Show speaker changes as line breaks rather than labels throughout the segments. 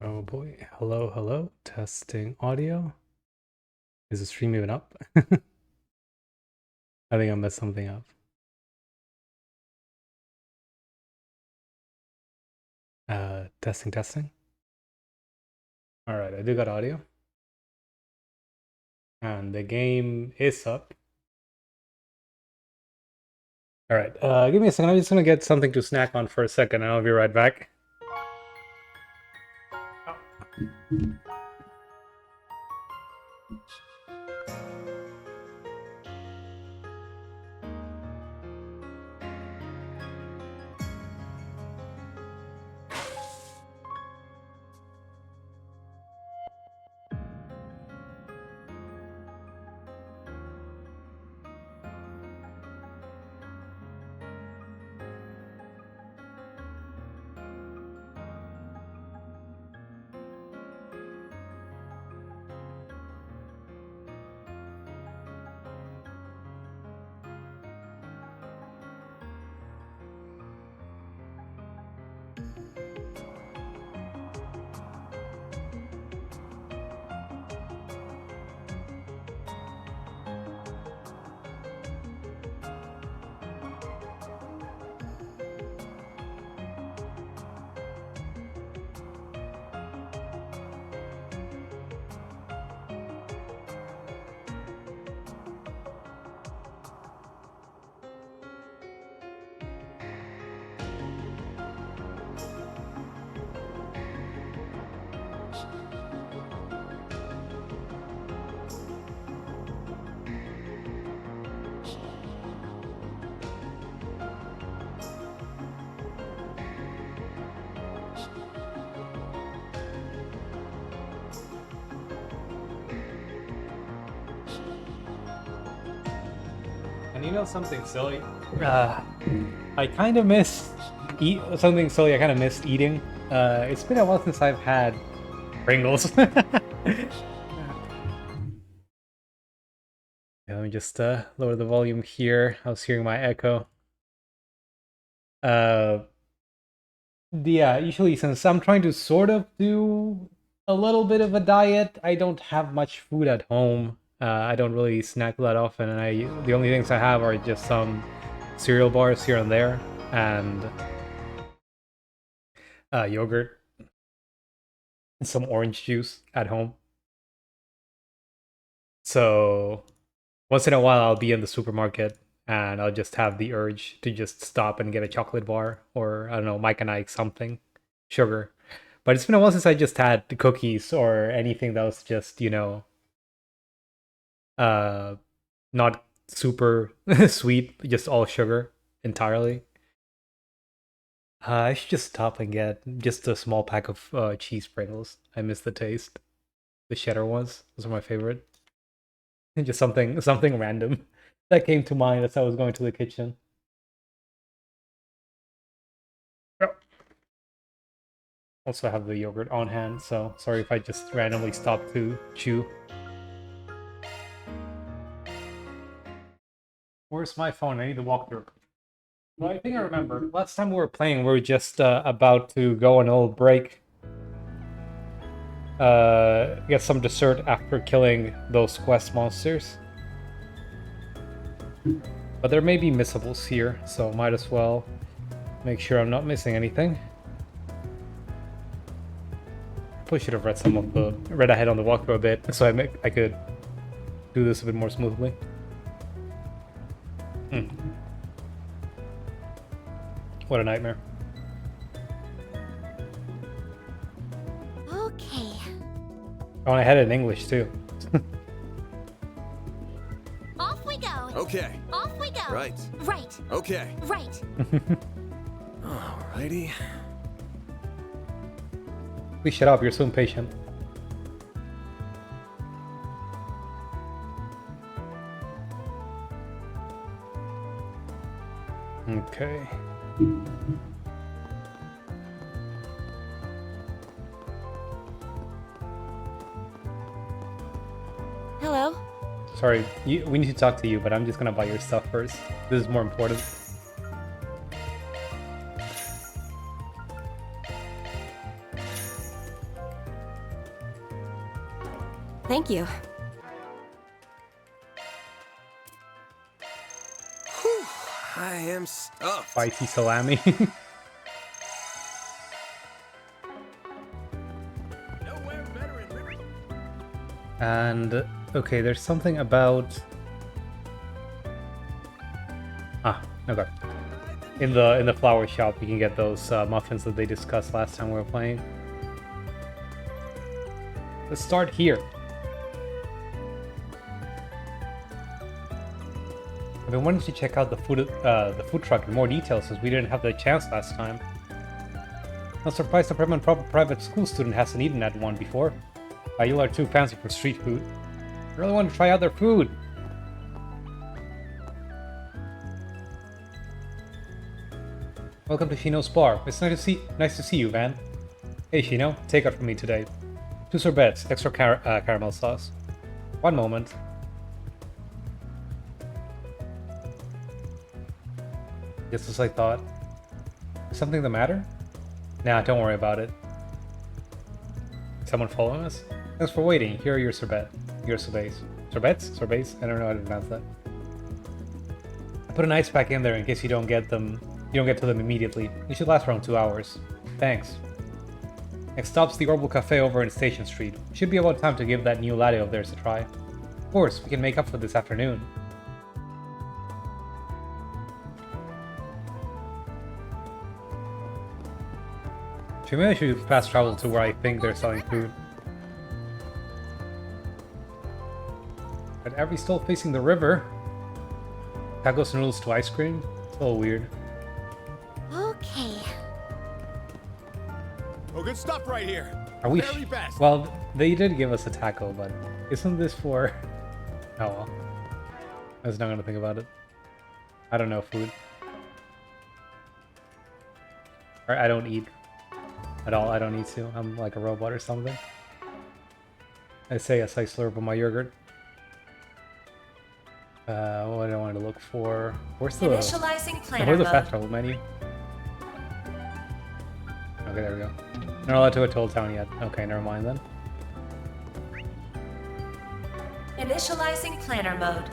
Oh boy. Hello, hello. Testing audio. Is the stream even up? I think I messed something up. Testing, testing. All right, I do got audio. And the game is up. All right, give me a second. I'm just gonna get something to snack on for a second, and I'll be right back. And you know something silly? I kind of miss something silly. I kind of missed eating. It's been a while since I've had Pringles. Yeah, let me just lower the volume here. I was hearing my echo. Yeah, usually since I'm trying to sort of do a little bit of a diet, I don't have much food at home. I don't really snack that often, and the only things I have are just some cereal bars here and there, and yogurt, and some orange juice at home. So once in a while, I'll be in the supermarket and I'll just have the urge to just stop and get a chocolate bar or I don't know, Mike and Ike something, sugar. But it's been a while since I just had the cookies or anything that was just, uh, not super sweet, just all sugar entirely. I should just stop and get just a small pack of cheese Pringles. I miss the taste. The cheddar ones, those are my favorite. Just something random that came to mind as I was going to the kitchen. Also have the yogurt on hand, so sorry if I just randomly stopped to chew. Where's my phone? I need to walk through. Well, I think I remember. Last time we were playing, we were just about to go on a little break. Get some dessert after killing those quest monsters. But there may be missables here, so might as well make sure I'm not missing anything. Probably should have read ahead on the walkthrough a bit, so I could do this a bit more smoothly. What a nightmare.
Okay.
Oh, and I had it in English too.
Off we go.
Okay.
Off we go.
Right.
Right.
Okay.
Right.
Alrighty.
Please shut up, you're so impatient. Okay.
Hello?
Sorry, we need to talk to you, but I'm just gonna buy your stuff first. This is more important.
Thank you.
Whew, I am stuffed.
Spicy salami.
Nowhere better in Liberty.
And okay, there's something about okay. In the flower shop, you can get those muffins that they discussed last time we were playing. Let's start here. I've been wanting to check out the food truck in more detail since we didn't have the chance last time. I'm surprised the private school student hasn't eaten at one before. You are too fancy for street food. I really want to try out their food. Welcome to Shino's bar. It's nice to see you, Van. Hey Shino, take out from me today. 2 sorbets, extra caramel sauce. One moment. Just as I thought. Is something the matter? Nah, don't worry about it. Someone following us? Thanks for waiting. Here are your sorbets. Sorbets? Sorbets? I don't know how to pronounce that. I put an ice pack in there in case you don't get them. You don't get to them immediately. It should last around 2 hours. Thanks. Next stop's the Orbital Cafe over in Station Street. Should be about time to give that new latte of theirs a try. Of course, we can make up for this afternoon. Maybe I should fast travel to where I think they're selling food. At every stall facing the river. Tacos and noodles to ice cream? It's a little weird.
Okay.
Oh, good stuff right here.
Are we?
Very best.
Well, they did give us a taco, but isn't this for? Oh well. I was not gonna think about it. I don't know food. I don't eat at all. I don't need to. I'm like a robot or something. I say as I slurp on my yogurt. What do I want to look for? Where's the
Initializing planner
where's the
mode.
fast travel menu? Okay, there we go. Not allowed to a toll town yet. Okay, never mind then.
Initializing planner mode.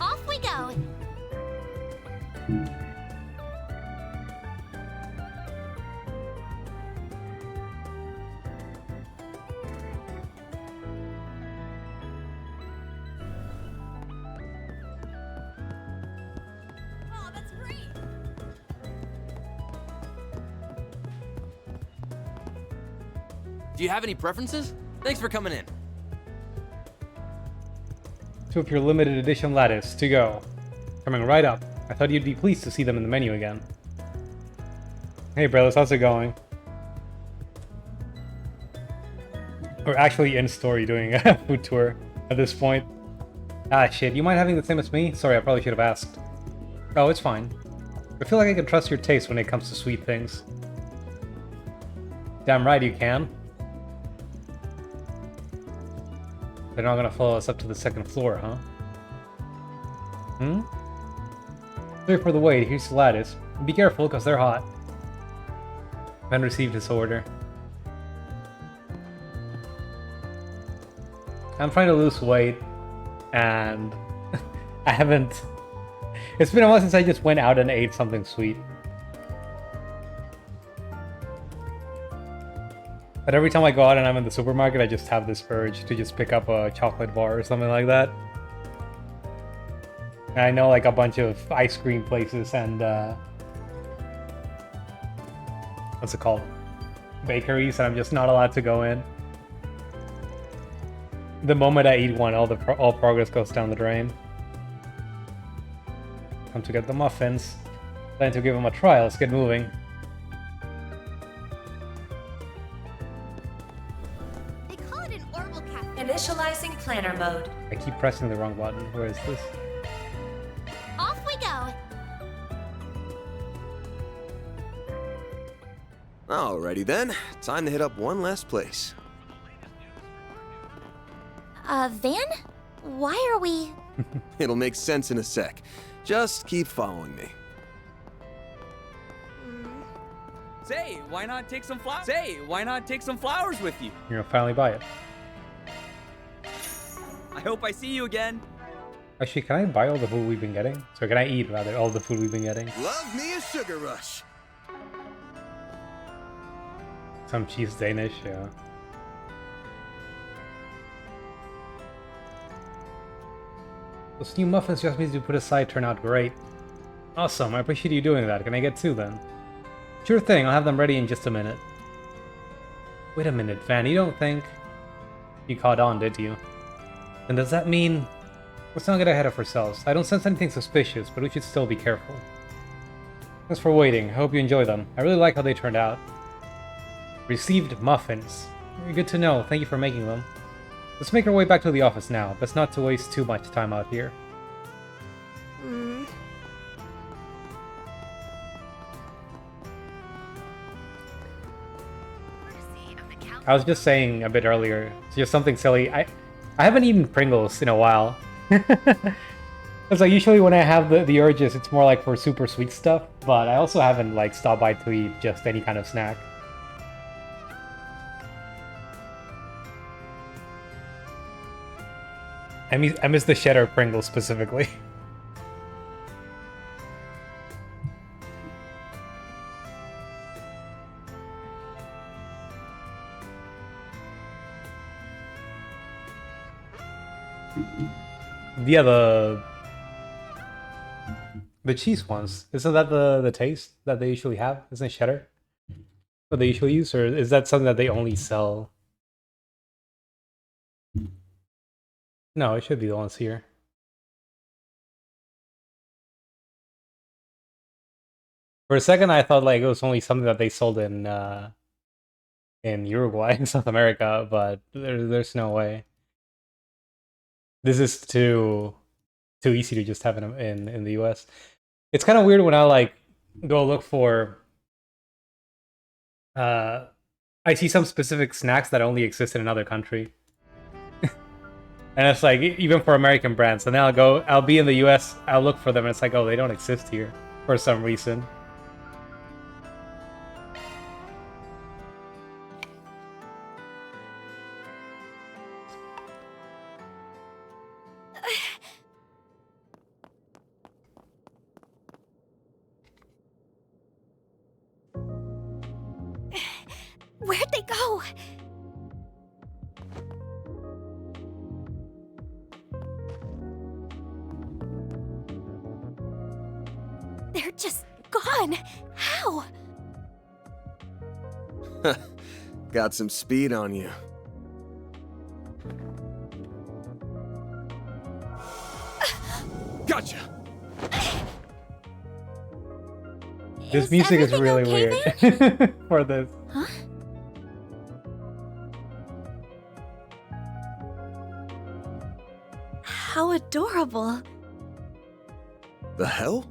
Off we go. Oh, that's great.
Do you have any preferences? Thanks for coming in.
2 of your limited edition lattice to go. Coming right up. I thought you'd be pleased to see them in the menu again. Hey brothers, how's it going? We're actually in story doing a food tour at this point. Ah shit, you mind having the same as me? Sorry, I probably should have asked. Oh, it's fine. I feel like I can trust your taste when it comes to sweet things. Damn right you can. They're not gonna follow us up to the 2nd floor, huh? Sorry for the wait, here's the lattice. Be careful, because they're hot. Ben received his order. I'm trying to lose weight, and I haven't... It's been a while since I just went out and ate something sweet. But every time I go out and I'm in the supermarket, I just have this urge to just pick up a chocolate bar or something like that. And I know like a bunch of ice cream places and what's it called? Bakeries, and I'm just not allowed to go in. The moment I eat one, all progress goes down the drain. Time to get the muffins. Plan to give them a try. Let's get moving.
They call it an Orbital Cafe.
Initializing planner mode.
I keep pressing the wrong button. Where is this?
Off we go.
Alrighty then. Time to hit up one last place.
Van? Why are we...
It'll make sense in a sec. Just keep following me.
Say, why not take some flowers? Say, why not take some flowers with you?
You're gonna finally buy it.
I hope I see you again.
Actually, can I buy all the food we've been getting? So can I eat, rather, all the food we've been getting?
Love me a sugar rush.
Some cheese Danish, yeah. Those new muffins just means to put aside turn out great. Awesome, I appreciate you doing that. Can I get two then? Sure thing, I'll have them ready in just a minute. Wait a minute, Van, you don't think... You caught on, did you? Then does that mean... Let's not get ahead of ourselves. I don't sense anything suspicious, but we should still be careful. Thanks for waiting. I hope you enjoy them. I really like how they turned out. Received muffins. Good to know. Thank you for making them. Let's make our way back to the office now. Best not to waste too much time out here. I was just saying a bit earlier, it's just something silly. I haven't eaten Pringles in a while. Because like usually when I have the urges, it's more like for super sweet stuff. But I also haven't like stopped by to eat just any kind of snack. I miss the cheddar Pringles specifically. Yeah, the cheese ones. Isn't that the taste that they usually have? Isn't it cheddar? What they usually use, or is that something that they only sell? No, it should be the ones here. For a second, I thought like it was only something that they sold in Uruguay and South America, but there's no way. This is too easy to just have in the US. It's kind of weird when I like go look for. I see some specific snacks that only exist in another country. And it's like, even for American brands. And then I'll be in the US, I'll look for them, and it's like, oh, they don't exist here for some reason.
Where'd they go? They're just gone. How?
Got some speed on you.
Gotcha.
This music is
everything
really
okay,
weird for this.
Huh? How adorable.
The hell?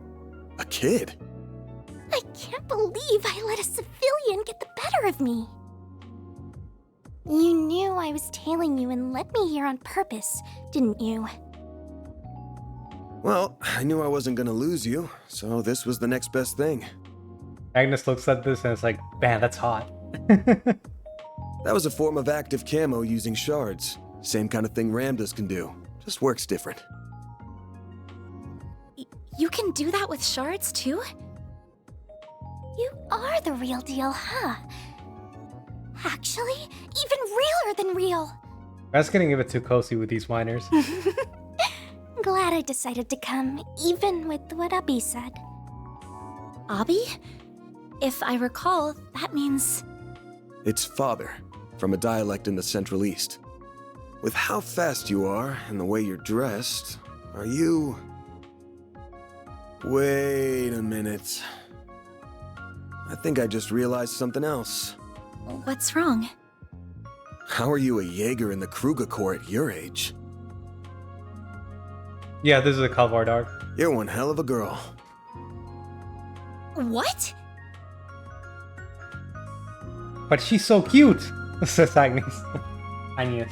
A kid?
I can't believe I let a civilian get the better of me. You knew I was tailing you and led me here on purpose, didn't you?
Well, I knew I wasn't gonna lose you, so this was the next best thing.
Agnes looks at this and it's like, man, that's hot.
That was a form of active camo using shards. Same kind of thing Ramdas can do. Just works different.
You can do that with shards too? You are the real deal, huh? Actually, even realer than real.
That's getting a bit too cozy with these miners.
Glad I decided to come, even with what Abby said. Abby? If I recall, that means...
It's father, from a dialect in the Central East. With how fast you are and the way you're dressed, are you... Wait a minute. I think I just realized something else.
What's wrong?
How are you a Jaeger in the Kruger Corps at your age?
Yeah, this is a Kalvar Dark.
You're one hell of a girl.
What?
But she's so cute, says Agnes. Agnes.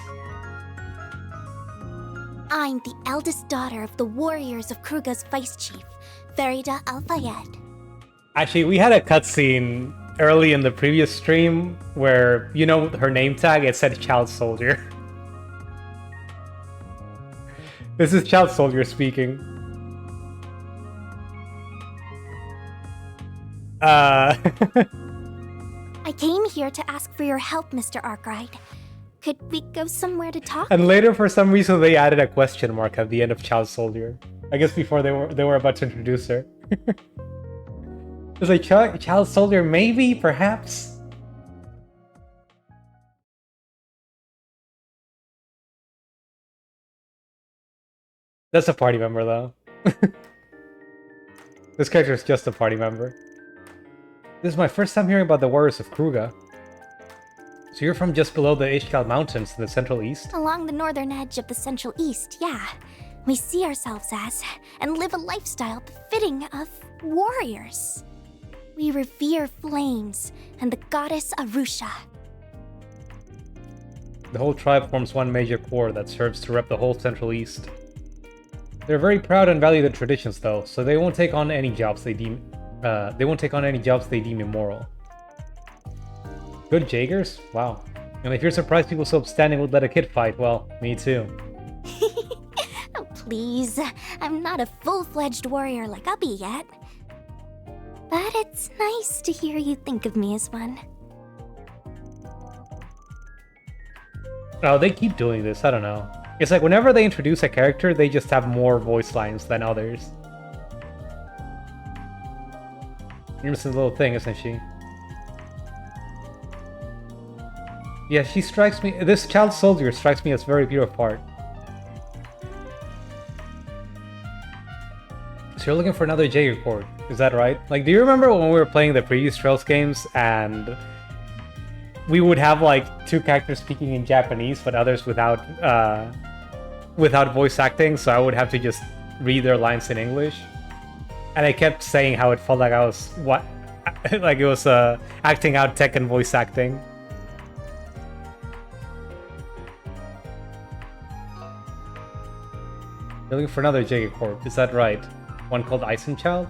I'm the eldest daughter of the warriors of Kruga's vice chief, Farida Al-Fayed.
Actually, we had a cutscene early in the previous stream where, you know, her name tag, it said Child Soldier. This is Child Soldier speaking.
I came here to ask for your help, Mr. Arkwright. Could we go somewhere to talk?
And later, for some reason, they added a question mark at the end of Child Soldier. I guess before they were about to introduce her. It's like, Child Soldier, maybe, perhaps? That's a party member, though. This character is just a party member. This is my first time hearing about the Warriors of Kruga. So you're from just below the Ishkal Mountains in the Central East?
Along the northern edge of the Central East, yeah. We see ourselves as, and live a lifestyle befitting of, warriors. We revere flames and the goddess Arusha.
The whole tribe forms one major corps that serves to rep the whole Central East. They're very proud and value the traditions, though, so they won't take on any jobs they deem immoral. Good Jaegers? Wow. And if you're surprised people so upstanding would let a kid fight, well, me too.
Oh, please. I'm not a full-fledged warrior like Ubby yet. But it's nice to hear you think of me as one.
Oh, they keep doing this, I don't know. It's like whenever they introduce a character, they just have more voice lines than others. Innocent little thing, isn't she? Yeah, she strikes me. This Child Soldier strikes me as very pure of heart. So you're looking for another Jaeger Corps, is that right? Like, do you remember when we were playing the previous Trails games and we would have like two characters speaking in Japanese, but others without voice acting? So I would have to just read their lines in English, and I kept saying how it felt like I was like it was acting out Tekken voice acting. You're looking for another Jaeger Corps, is that right? One called Eisenchild?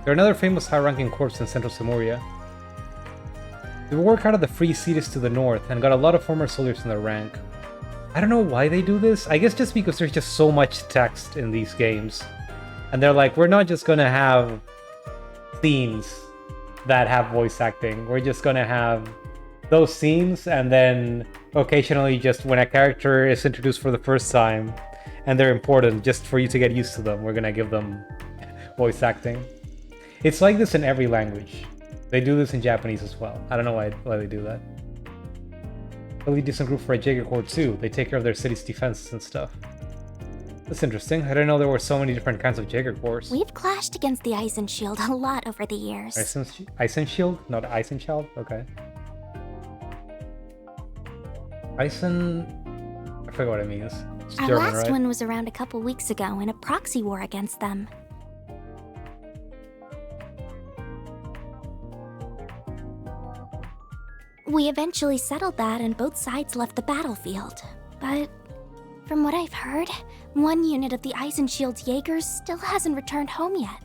They're another famous high-ranking corps in Central Samuria. They work out of the Free Cities to the north and got a lot of former soldiers in their rank. I don't know why they do this. I guess just because there's just so much text in these games. And they're like, we're not just gonna have scenes that have voice acting. We're just gonna have those scenes, and then occasionally just when a character is introduced for the first time and they're important, just for you to get used to them, we're gonna give them voice acting. It's like this in every language. They do this in Japanese as well. I don't know why they do that. Really decent group for a Jaeger Corps too. They take care of their city's defenses and stuff. That's interesting. I didn't know there were so many different kinds of Jaeger Corps.
We've clashed against the Eisenshield a lot over the years.
Eisenshield? Not Eisenchild? Okay. I forget what it means. It's
Our
German,
last
right?
one was around a couple weeks ago in a proxy war against them. We eventually settled that and both sides left the battlefield. But from what I've heard, one unit of the Eisenshield's Jaegers still hasn't returned home yet.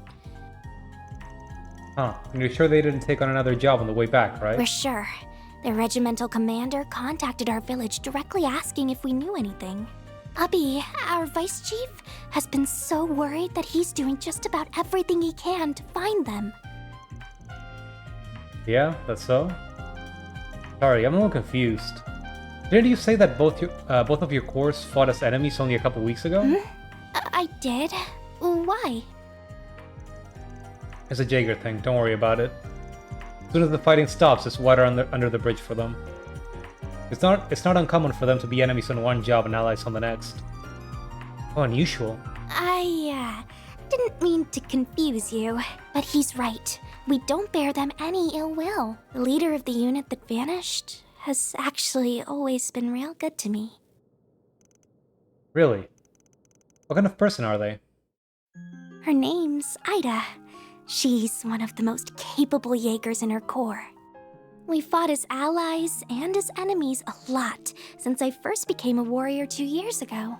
Huh. And you're sure they didn't take on another job on the way back, right?
We're sure. The regimental commander contacted our village directly asking if we knew anything. Ubby, our vice chief, has been so worried that he's doing just about everything he can to find them.
Yeah, that's so? Sorry, I'm a little confused. Didn't you say that both of your corps fought as enemies only a couple weeks ago?
I did? Why?
It's a Jaeger thing, don't worry about it. As soon as the fighting stops, it's water under the bridge for them. It's not uncommon for them to be enemies on one job and allies on the next. How unusual.
I didn't mean to confuse you, but he's right. We don't bear them any ill will. The leader of the unit that vanished has actually always been real good to me.
Really? What kind of person are they?
Her name's Ida. She's one of the most capable Jaegers in her corps. We fought as allies and as enemies a lot since I first became a warrior 2 years ago.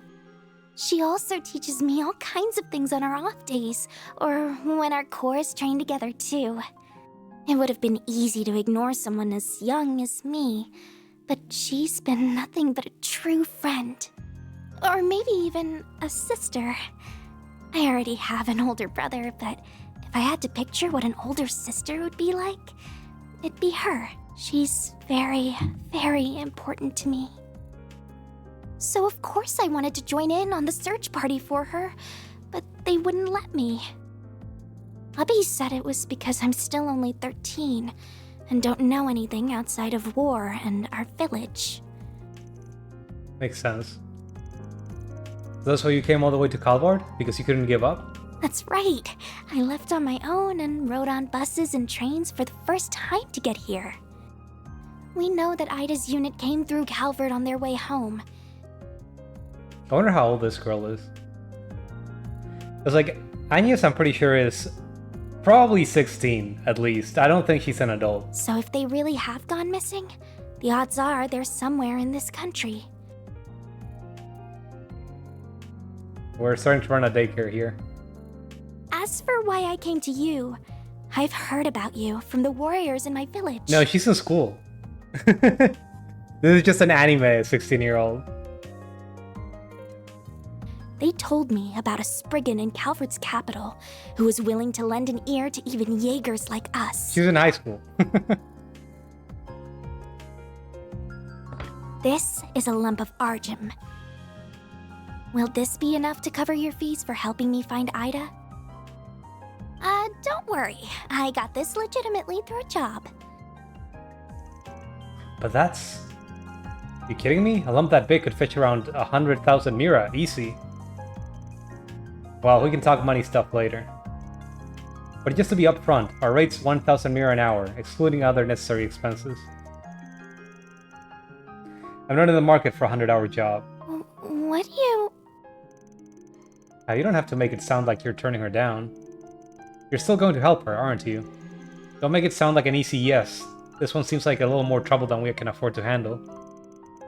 She also teaches me all kinds of things on our off days, or when our corps train together too. It would have been easy to ignore someone as young as me, but she's been nothing but a true friend. Or maybe even a sister. I already have an older brother, but if I had to picture what an older sister would be like, it'd be her. She's very, very important to me. So of course I wanted to join in on the search party for her, but they wouldn't let me. Abby said it was because I'm still only 13 and don't know anything outside of war and our village.
Makes sense. That's why you came all the way to Calvard? Because you couldn't give up?
That's right. I left on my own and rode on buses and trains for the first time to get here. We know that Ida's unit came through Calvard on their way home.
I wonder how old this girl is. It's like, Agnes, I'm pretty sure, is probably 16, at least. I don't think she's an adult.
So if they really have gone missing, the odds are they're somewhere in this country.
We're starting to run a daycare here.
As for why I came to you, I've heard about you from the warriors in my village.
No, she's in school. This is just an anime 16-year-old.
They told me about a Spriggan in Calvard's capital who was willing to lend an ear to even Jaegers like us.
She's in high school.
This is a lump of Argem. Will this be enough to cover your fees for helping me find Ida? Don't worry. I got this legitimately through a job.
But that's... You kidding me? A lump that big could fetch around 100,000 Mira, easy. Well, we can talk money stuff later. But just to be upfront, our rate's 1,000 Mira an hour, excluding other necessary expenses. I'm not in the market for a 100-hour job.
What do you...
You don't have to make it sound like you're turning her down. You're still going to help her, aren't you? Don't make it sound like an easy yes. This one seems like a little more trouble than we can afford to handle.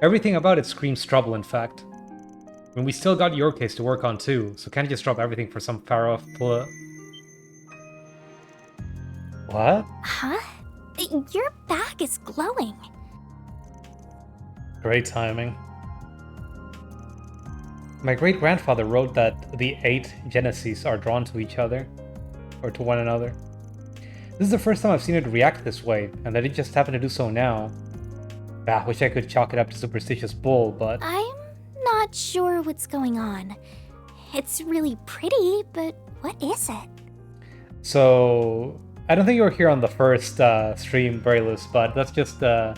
Everything about it screams trouble, in fact. I mean, we still got your case to work on too, so can't just drop everything for some far-off What?
Huh? Your back is glowing.
Great timing. My great-grandfather wrote that the 8 Genesis are drawn to each other, or to one another. This is the first time I've seen it react this way, and that it just happened to do so now. I wish I could chalk it up to superstitious bull, but...
I'm not sure what's going on. It's really pretty, but what is it?
So... I don't think you were here on the first stream, Brayless, but that's just... I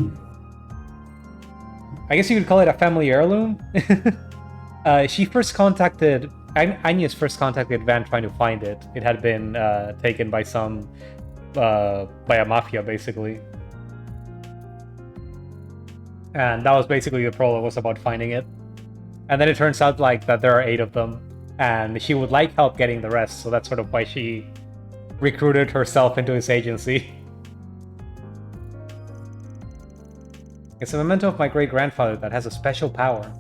guess you could call it a family heirloom? She first contacted... Agnes first contacted Van trying to find it. It had been taken by some... by a mafia, basically. And that was basically the prologue, was about finding it. And then it turns out like that there are 8 of them, and she would like help getting the rest, so that's sort of why she recruited herself into his agency. It's a memento of my great-grandfather that has a special power.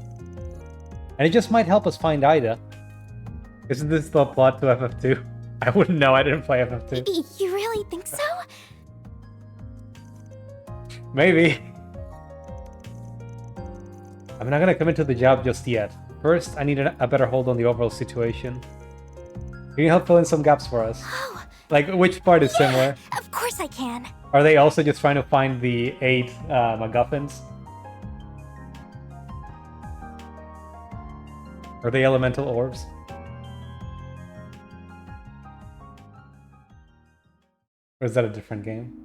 And it just might help us find Ida. Isn't this the plot to FF2? I wouldn't know, I didn't play FF2.
You really think so? Maybe.
I'm not gonna commit to the job just yet. First, I need a better hold on the overall situation. Can you help fill in some gaps for us?
Oh.
Like, which part is similar?
Of course I can.
Are they also just trying to find the 8 MacGuffins? Are they elemental orbs? Or is that a different game?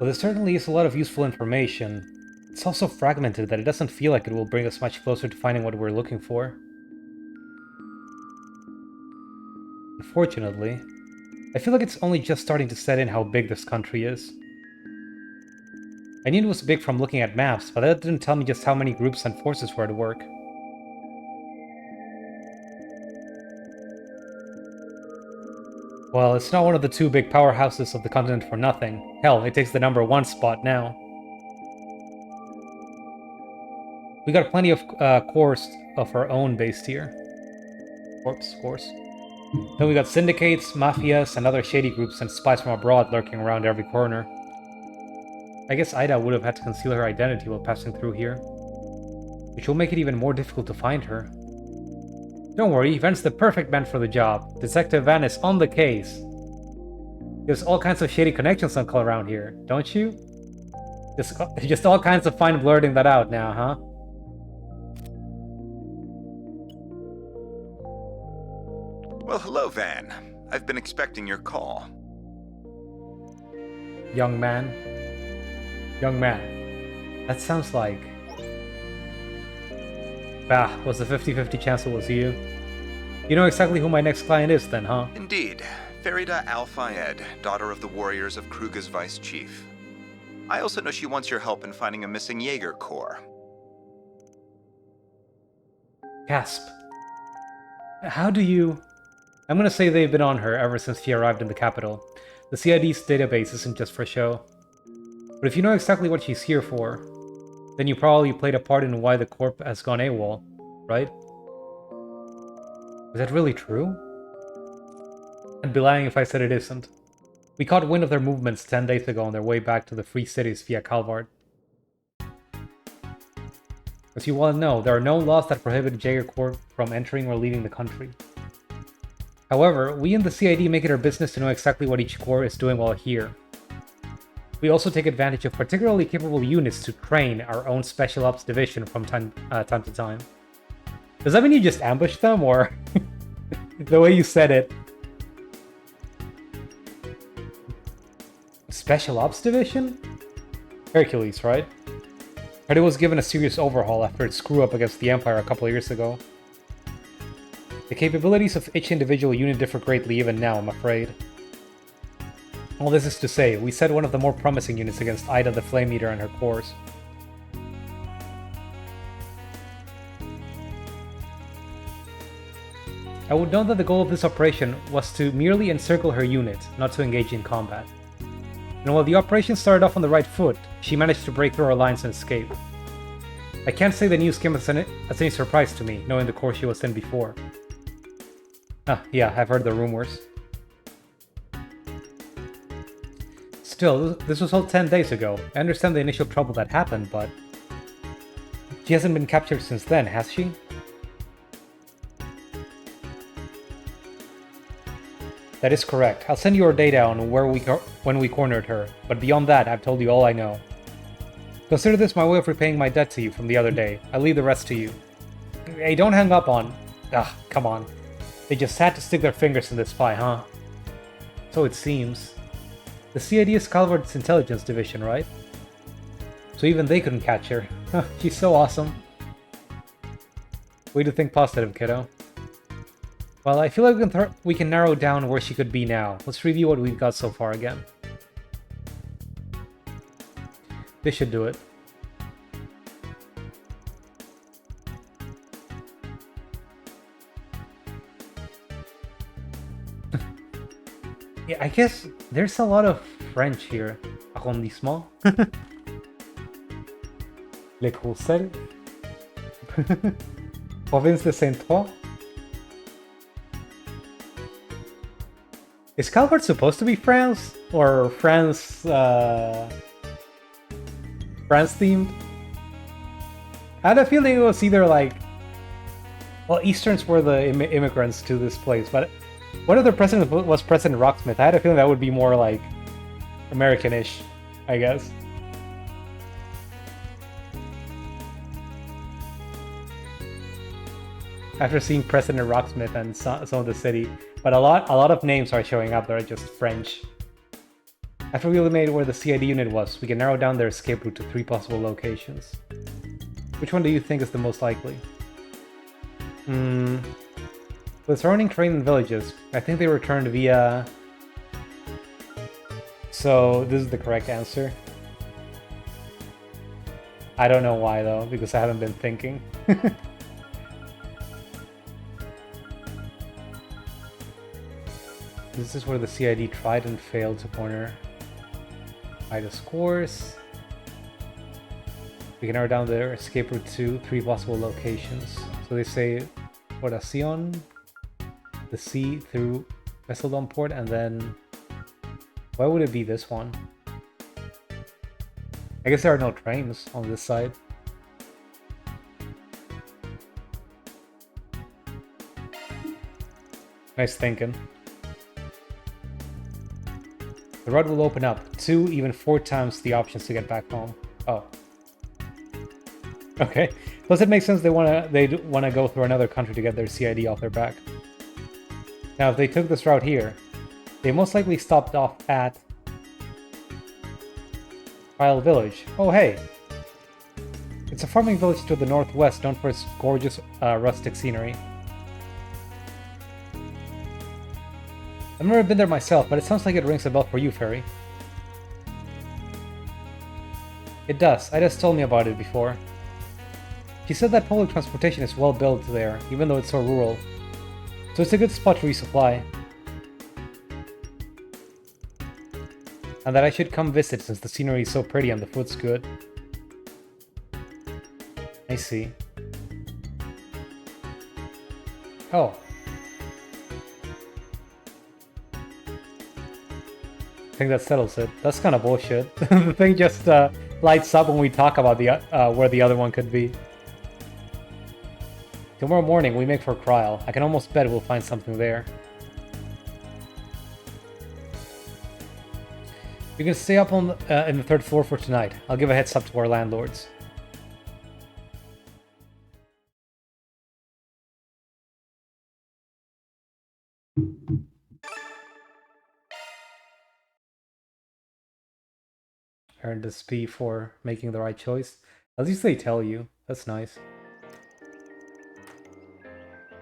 Well, there certainly is a lot of useful information. It's also fragmented that it doesn't feel like it will bring us much closer to finding what we're looking for. Unfortunately, I feel like it's only just starting to set in how big this country is. I knew it was big from looking at maps, but that didn't tell me just how many groups and forces were at work. Well, it's not one of the two big powerhouses of the continent for nothing. Hell, it takes the #1 spot now. We got plenty of cores of our own based here. Corpse, course. Then we got syndicates, mafias, and other shady groups and spies from abroad lurking around every corner. I guess Ida would have had to conceal her identity while passing through here, which will make it even more difficult to find her. Don't worry, Van's the perfect man for the job. Detective Van is on the case. There's all kinds of shady connections all around here, don't you? Just all kinds of fine blurting that out now, huh?
Well, hello, Van. I've been expecting your call.
Young man. Young man. That sounds like... Bah, was a 50-50 chance it was you. You know exactly who my next client is then, huh?
Indeed. Farida Al-Fayed, daughter of the warriors of Kruga's vice chief. I also know she wants your help in finding a missing Jaeger corps.
Gasp. How do you... I'm gonna say they've been on her ever since she arrived in the capital. The CID's database isn't just for show. But if you know exactly what she's here for, then you probably played a part in why the Corp has gone AWOL, right? Is that really true? I'd be lying if I said it isn't. We caught wind of their movements 10 days ago on their way back to the Free Cities via Calvard. As you well know, there are no laws that prohibit Jaeger Corps from entering or leaving the country. However, we in the CID make it our business to know exactly what each corps is doing while here. We also take advantage of particularly capable units to train our own Special Ops division from time to time. Does that mean you just ambushed them, or the way you said it? Special Ops division? Hercules, right? But it was given a serious overhaul after its screw up against the Empire a couple of years ago. The capabilities of each individual unit differ greatly even now, I'm afraid. All this is to say, we set one of the more promising units against Ida the Flame Eater and her corps. I would note that the goal of this operation was to merely encircle her unit, not to engage in combat. And while the operation started off on the right foot, she managed to break through our lines and escape. I can't say the news came as any surprise to me, knowing the corps she was in before. Yeah, I've heard the rumors. Still, this was all 10 days ago. I understand the initial trouble that happened, but... She hasn't been captured since then, has she? That is correct. I'll send you our data on when we cornered her, but beyond that, I've told you all I know. Consider this my way of repaying my debt to you from the other day. I'll leave the rest to you. Hey, don't hang up on... come on. They just had to stick their fingers in this pie, huh? So it seems. The CID is Calvard's intelligence division, right? So even they couldn't catch her. She's so awesome. Way to think positive, kiddo. Well, I feel like we can narrow down where she could be now. Let's review what we've got so far again. This should do it. Yeah, I guess there's a lot of French here. Arrondissement. Les Courcelles. Province de Saint-Trois. Is Calvert supposed to be France? Or France, France themed? I had a feeling it was either like... Well, Easterns were the immigrants to this place, but... What if the president was President Rocksmith? I had a feeling that would be more like... American-ish, I guess. After seeing President Rocksmith and some of the city. But a lot of names are showing up that are just French. After we eliminated where the CID unit was, we can narrow down their escape route to 3 possible locations. Which one do you think is the most likely? With surrounding terrain and villages, I think they returned via... So, this is the correct answer. I don't know why though, because I haven't been thinking. This is where the CID tried and failed to corner Ida's course. We can narrow down their escape route to 3 possible locations. So they say Oracion, the sea through Vesseldom Port, and then why would it be this one? I guess there are no trains on this side. Nice thinking. The road will open up 2, even 4 times the options to get back home. Oh. Okay. Plus it makes sense they wanna go through another country to get their CID off their back. Now if they took this route here, they most likely stopped off at Isle Village. Oh hey! It's a farming village to the northwest known for its gorgeous rustic scenery. I've never been there myself, but it sounds like it rings a bell for you, Fairy. It does. Ida's told me about it before. She said that public transportation is well built there, even though it's so rural. So it's a good spot to resupply. And that I should come visit since the scenery is so pretty and the food's good. I see. Oh. I think that settles it. That's kind of bullshit. The thing just lights up when we talk about the where the other one could be. Tomorrow morning we make for Kryl. I can almost bet we'll find something there. You can stay up on in the 3rd floor for tonight. I'll give a heads up to our landlords. Earned this P for making the right choice. At least they tell you. That's nice.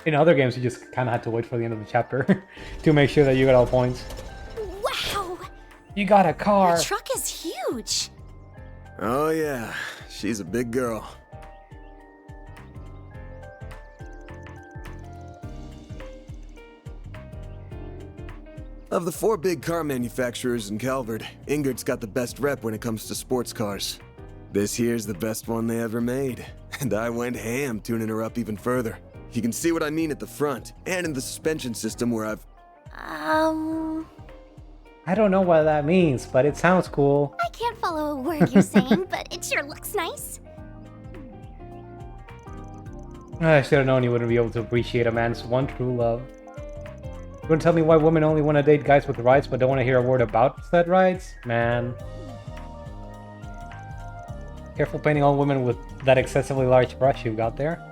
In other games, you just kind of had to wait for the end of the chapter to make sure that you got all points.
Wow!
You got a car!
The truck is huge!
Oh yeah, she's a big girl. Of the 4 big car manufacturers in Calvert, Ingert's got the best rep when it comes to sports cars. This here's the best one they ever made, and I went ham tuning her up even further. You can see what I mean at the front, and in the suspension system where I've...
I don't know what that means, but it sounds cool.
I can't follow a word you're saying, but it sure looks nice.
I should have known you wouldn't be able to appreciate a man's one true love. You gonna tell me why women only want to date guys with rights but don't want to hear a word about said rights? Man. Careful painting all women with that excessively large brush you've got there.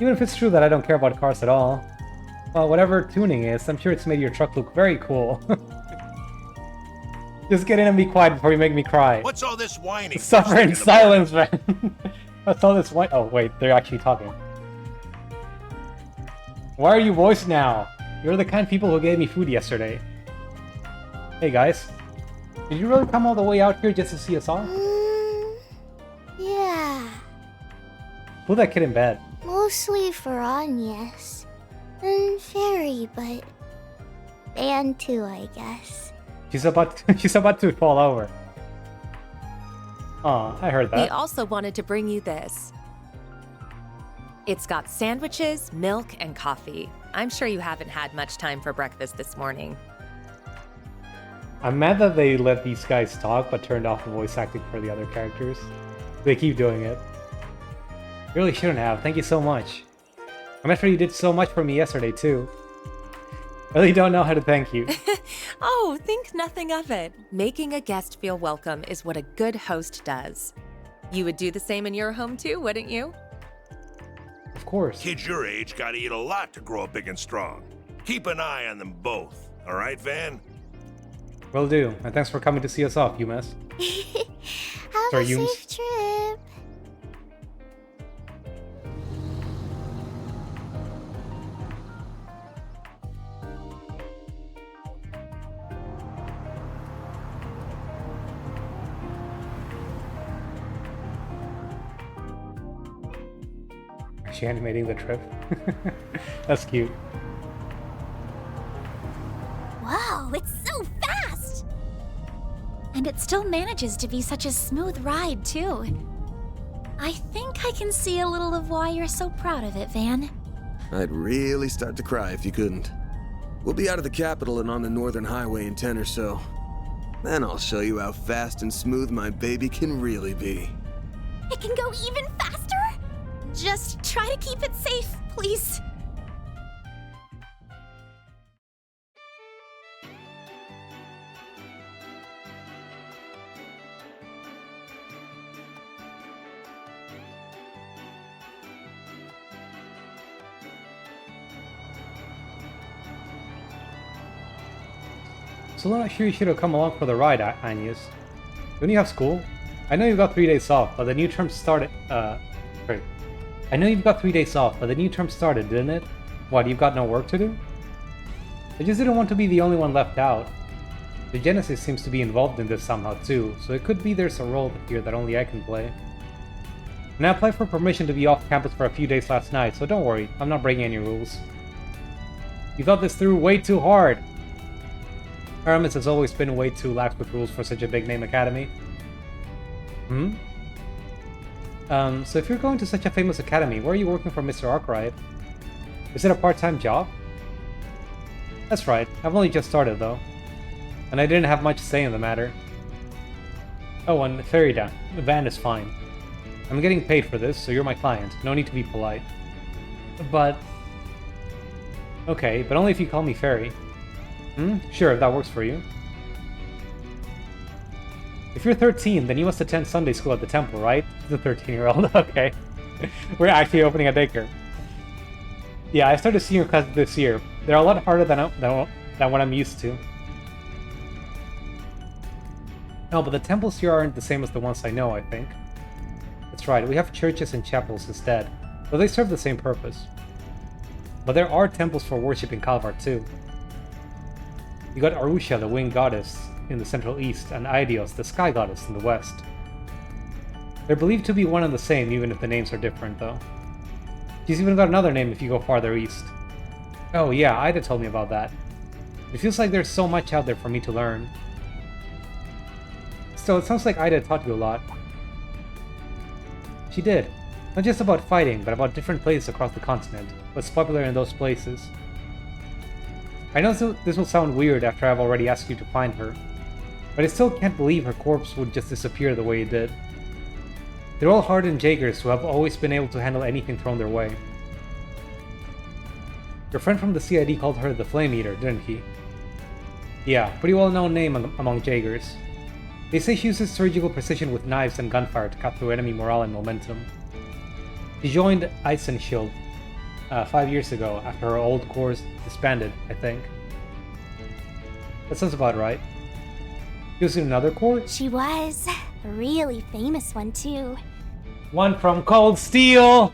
Even if it's true that I don't care about cars at all. Well, whatever tuning is, I'm sure it's made your truck look very cool. Just get in and be quiet before you make me cry.
What's all this whining?
Suffer in silence, man. What's all this whine? Oh, wait, they're actually talking. Why are you voiced now? You're the kind of people who gave me food yesterday. Hey, guys. Did you really come all the way out here just to see us off?
Yeah.
Put that kid in bed.
Mostly for Agnes. And Fairy, but... and too, I guess.
She's about to fall over. Aw, I heard
We
that.
also wanted to bring you this. It's got sandwiches, milk, and coffee. I'm sure you haven't had much time for breakfast this morning.
I'm mad that they let these guys talk but turned off the voice acting for the other characters. They keep doing it. Really shouldn't have. Thank you so much. I'm after you did so much for me yesterday, too. I really don't know how to thank you.
Oh, think nothing of it. Making a guest feel welcome is what a good host does. You would do the same in your home too, wouldn't you?
Of course.
Kids your age gotta eat a lot to grow up big and strong. Keep an eye on them both. All right, Van?
Will do. And thanks for coming to see us off, UMass.
Have
Sorry,
a
you-
safe trip.
Is she animating the trip? That's cute.
And it still manages to be such a smooth ride, too. I think I can see a little of why you're so proud of it, Van.
I'd really start to cry if you couldn't. We'll be out of the capital and on the Northern Highway in 10 or so. Then I'll show you how fast and smooth my baby can really be.
It can go even faster? Just try to keep it safe, please.
So I'm not sure you should have come along for the ride, Agnes. Don't you have school? I know you've got 3 days off, but the new term started, sorry. I know you've got 3 days off, but the new term started, didn't it? What, you've got no work to do? I just didn't want to be the only one left out. The Genesis seems to be involved in this somehow too, so it could be there's a role here that only I can play. And I applied for permission to be off campus for a few days last night, so don't worry, I'm not breaking any rules. You thought this through way too hard! Aramis has always been way too lax with rules for such a big-name academy. So if you're going to such a famous academy, where are you working for Mr. Arkwright? Is it a part-time job? That's right, I've only just started though. And I didn't have much say in the matter. Oh, and Ferida, Van is fine. I'm getting paid for this, so you're my client. No need to be polite. But... okay, but only if you call me Fairy. Sure, if that works for you. If you're 13, then you must attend Sunday school at the temple, right? The 13-year-old, okay. We're actually opening a daycare. Yeah, I started senior classes this year. They're a lot harder than what I'm used to. No, but the temples here aren't the same as the ones I know, I think. That's right, we have churches and chapels instead, though they serve the same purpose. But there are temples for worship in Calvar too. You got Arusha, the wind goddess, in the central east, and Aidios, the sky goddess, in the west. They're believed to be one and the same, even if the names are different, though. She's even got another name if you go farther east. Oh yeah, Ida told me about that. It feels like there's so much out there for me to learn. Still, it sounds like Ida taught you a lot. She did. Not just about fighting, but about different places across the continent, what's popular in those places. I know this will sound weird after I've already asked you to find her, but I still can't believe her corpse would just disappear the way it did. They're all hardened Jaegers who have always been able to handle anything thrown their way. Your friend from the CID called her the Flame Eater, didn't he? Yeah, pretty well-known name among Jaegers. They say she uses surgical precision with knives and gunfire to cut through enemy morale and momentum. She joined Eisenshield 5 years ago after her old corps disbanded, I think. That sounds about right. She was in another corps?
She was. A really famous one, too.
One from Cold Steel!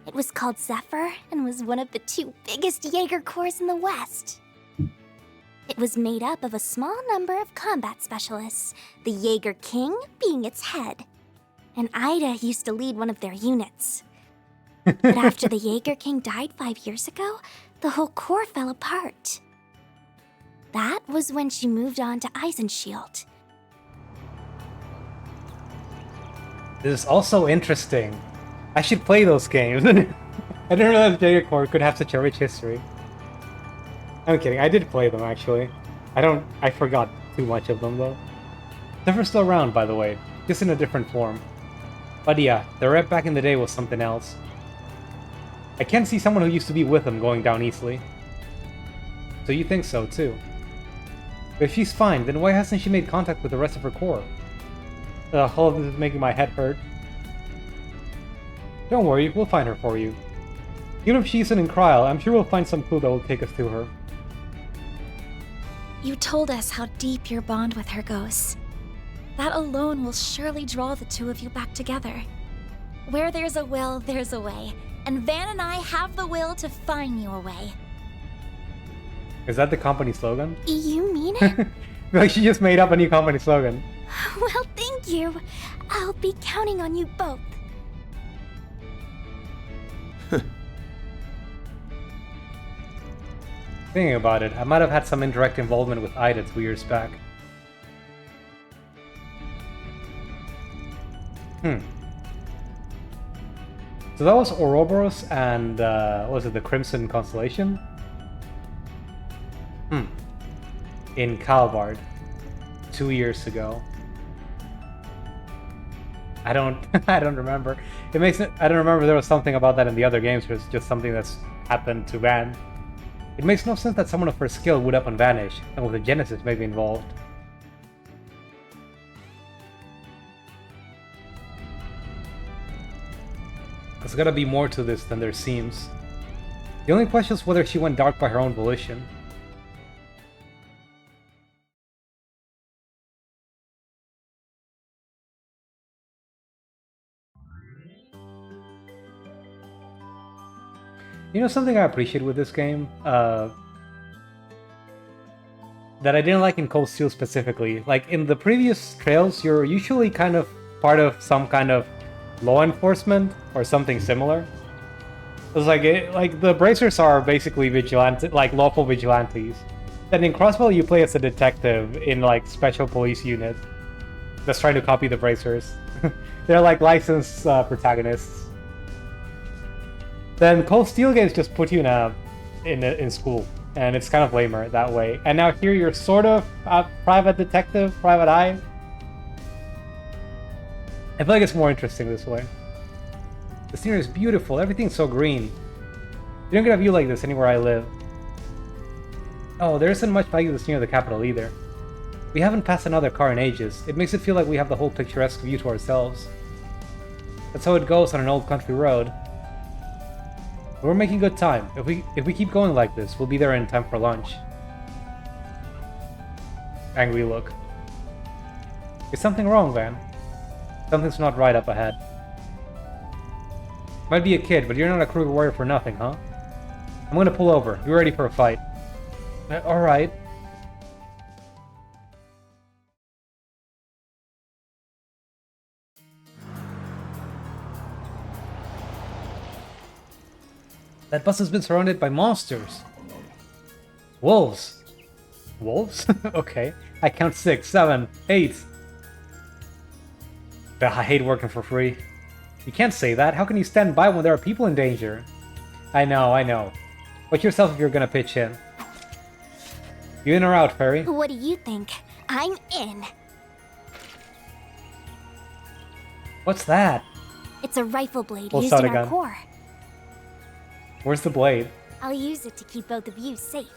It was called Zephyr and was one of the 2 biggest Jaeger corps in the West. It was made up of a small number of combat specialists, the Jaeger King being its head. And Ida used to lead one of their units. But after the Jaeger King died 5 years ago, the whole corps fell apart. That was when she moved on to Eisenshield.
This is also interesting. I should play those games. I didn't realize Jaeger Corps could have such a rich history. I'm kidding, I did play them actually. I forgot too much of them though. Never still around, by the way, just in a different form. But yeah, the rep back in the day was something else. I can't see someone who used to be with him going down easily. So you think so too. But if she's fine, then why hasn't she made contact with the rest of her corps? All of this is making my head hurt. Don't worry, we'll find her for you. Even if she isn't in Kryl, I'm sure we'll find some clue that will take us to her.
You told us how deep your bond with her goes. That alone will surely draw the 2 of you back together. Where there's a will, there's a way. And Van and I have the will to find you a way.
Is that the company slogan?
You mean it?
Like she just made up a new company slogan.
Well, thank you. I'll be counting on you both.
Thinking about it, I might have had some indirect involvement with Ida 2 years back. Hmm. So that was Ouroboros and, what was it, the Crimson Constellation? Hmm. In Calvard. 2 years ago. I don't I don't remember. It makes it I don't remember there was something about that in the other games, or it's just something that's happened to Van. It makes no sense that someone of her skill would up and vanish, and with a Genesis maybe involved. There's gotta be more to this than there seems. The only question is whether she went dark by her own volition. You know something I appreciate with this game? That I didn't like in Cold Steel specifically. Like, in the previous Trails, you're usually kind of part of some kind of law enforcement or something similar. It's like the Bracers are basically vigilante, like lawful vigilantes. Then in Crossbow, you play as a detective in like special police unit that's trying to copy the Bracers. They're like licensed protagonists. Then Cold Steel games just put you in school, and it's kind of lamer that way. And now here you're sort of a private detective, private eye. I feel like it's more interesting this way. The scenery is beautiful, everything's so green. You don't get a view like this anywhere I live. Oh, there isn't much value to the scenery of the capital either. We haven't passed another car in ages. It makes it feel like we have the whole picturesque view to ourselves. That's how it goes on an old country road. We're making good time. If we keep going like this, we'll be there in time for lunch. Angry look. Is something wrong, Van? Something's not right up ahead. Might be a kid, but you're not a Kruger warrior for nothing, huh? I'm gonna pull over. You ready for a fight? Alright. That bus has been surrounded by monsters. Wolves. Wolves? Okay. I count 6, 7, 8. Ugh, I hate working for free. You can't say that. How can you stand by when there are people in danger? I know. Watch yourself if you're gonna pitch in. You in or out, Fairy?
What do you think? I'm in.
What's that?
It's a rifle blade
We'll
used
start
in our
again.
core.
Where's the blade?
I'll use it to keep both of you safe.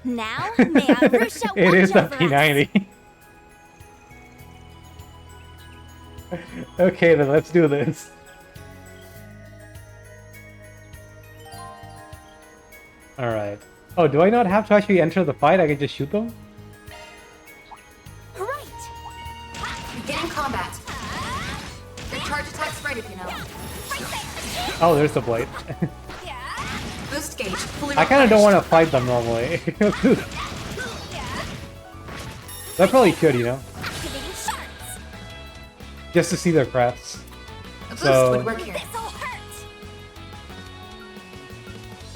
Now, may Arusha
It
watch
is the
over us.
P90. Okay, then let's do this. Alright. Oh, do I not have to actually enter the fight? I can just shoot them?
Right.
Beginning combat. Your charge attack's ready, you know.
Oh, there's the blade.
Boost gauge fully
I kind of don't
replenished.
want to fight them normally. I probably could, you know?
Activating shards.
Just to see their crafts.
A boost
So-
would work here.
This'll hurt.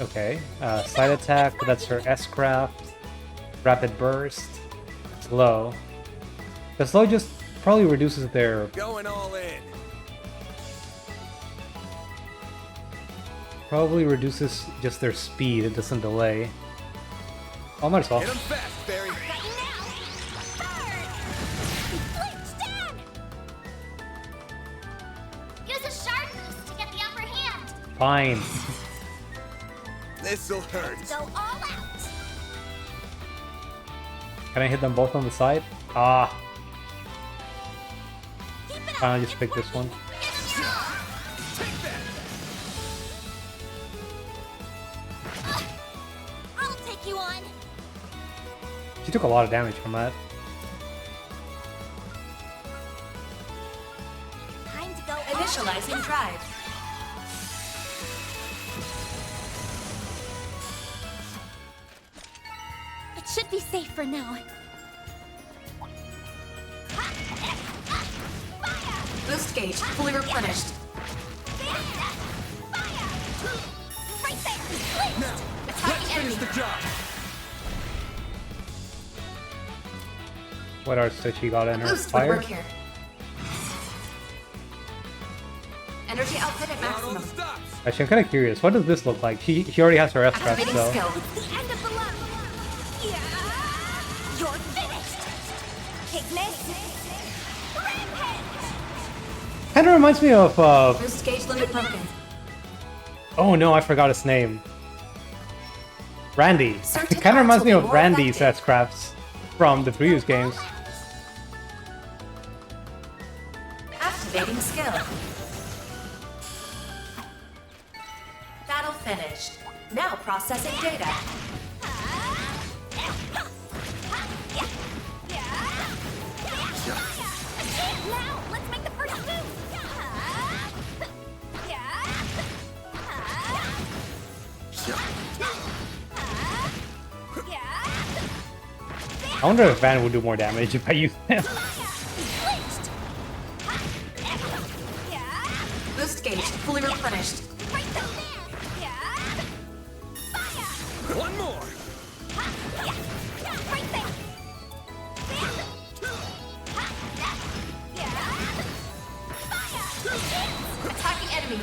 Okay. Side attack, that's her S-craft. Rapid burst. Slow. The slow just probably reduces their...
Going all in.
Probably reduces just their speed, it doesn't delay. Oh, might as well.
Hit 'em fast, Barry.
Got you now. Burn. Flinched in. Use a shard boost to get the upper hand.
Fine.
This'll hurt.
Go all out.
Can I hit them both on the side? Ah,
Keep it up.
I'll just
It's
pick this
working.
one.
Give 'em your all.
Take that.
I'll take you on.
She took a lot of damage from that.
Time to go.
Initializing drive.
It should be safe for now.
Boost gauge fully replenished.
Right there.
Now,
Attacking
finish
enemy.
the job.
What else did she got in her?
Boost would
Fire?
work here. Energy output at maximum.
Actually, I'm kind of curious. What does this look like? She already has her F-Craft,
Activating
so...
skill.
It's the end of the line. Yeah. You're finished. Ignis. Rampage.
Kind of reminds me of...
Boost gauge limit broken.
Oh no, I forgot his name. Randy.
Certain
It kind of reminds
arts
me
will
of
be more
Randy's
effective.
S-Crafts from the previous games.
Activating skill. Battle finished. Now processing data.
Now, let's make the first move.
I wonder if Van would do more damage if I use him.
Boost gauge fully replenished.
One more.
Attacking enemy.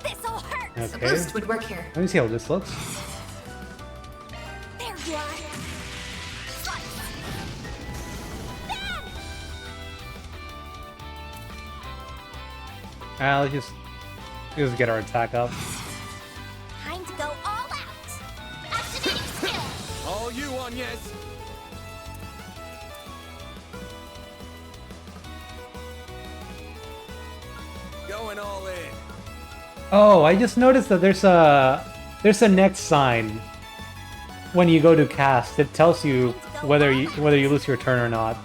This'll hurt.
A
Okay.
boost would work here.
Let me see how this looks.
There you are.
Let's just get our attack up.
Time to go all out. Activating skill.
All you on, yes. Going all in.
Oh, I just noticed that there's a next sign when you go to cast. It tells you whether you lose your turn or not.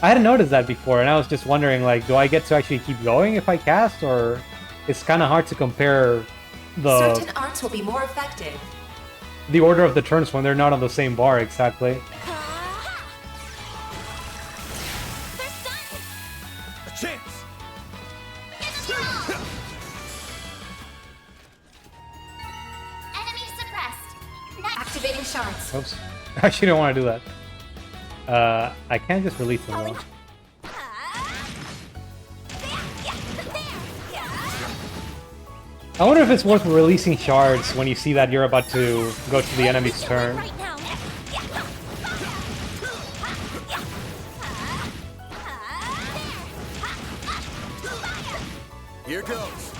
I hadn't noticed that before, and I was just wondering, like, do I get to actually keep going if I cast, or it's kind of hard to compare
Certain arts will be more effective.
the order of the turns when they're not on the same bar exactly.
They're stunned.
A chance!
Enemy suppressed.
Activating shards.
Oops. I actually don't want to do that. I can't just release them though. I wonder if it's worth releasing shards when you see that you're about to go to the enemy's turn.
Right now.
Here goes.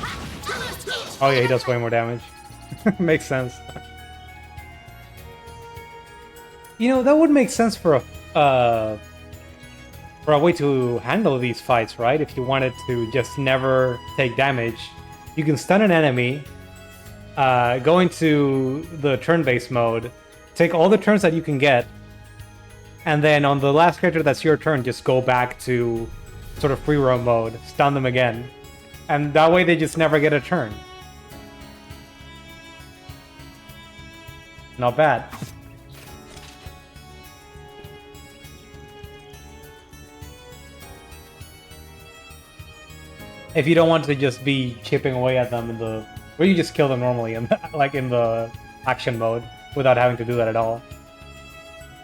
Oh yeah, he does way more damage. Makes sense. You know, that would make sense for a way to handle these fights, right? If you wanted to just never take damage, you can stun an enemy, go into the turn-based mode, take all the turns that you can get, and then on the last character that's your turn, just go back to sort of free roam mode, stun them again. And that way they just never get a turn. Not bad. If you don't want to just be chipping away at them in the... Or you just kill them normally, in the, like in the action mode, without having to do that at all.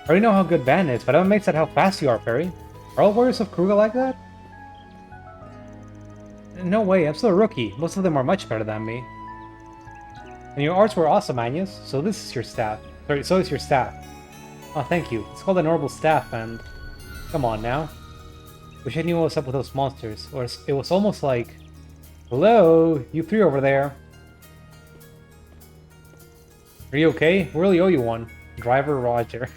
I already know how good Ban is, but I'm amazed at how fast you are, Perry. Are all warriors of Kruga like that? No way, I'm still a rookie. Most of them are much better than me. And your arts were awesome, Agnes. So this is your staff. Sorry, so is your staff. Oh, thank you. It's called a normal staff, and... Come on, now. Wish I knew what was up with those monsters. Or it was almost like... Hello, you three over there. Are you okay? We really owe you one. Driver Roger.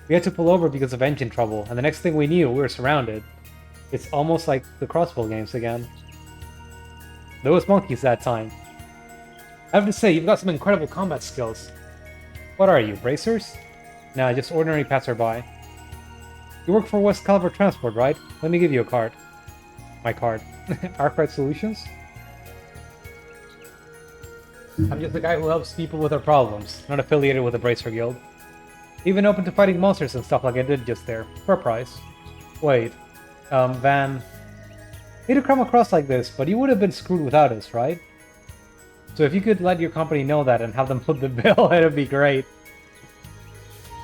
We had to pull over because of engine trouble, and the next thing we knew, we were surrounded. It's almost like the crossbow games again. There was monkeys that time. I have to say, you've got some incredible combat skills. What are you, bracers? Nah, just ordinary passerby. You work for West Calvert Transport, right? Let me give you a card. My card. Arkwright Solutions? I'm just the guy who helps people with their problems, not affiliated with the Bracer Guild. Even open to fighting monsters and stuff like I did just there, for a price. Wait, Van... Hate to come across like this, but you would have been screwed without us, right? So if you could let your company know that and have them put the bill, it'd be great.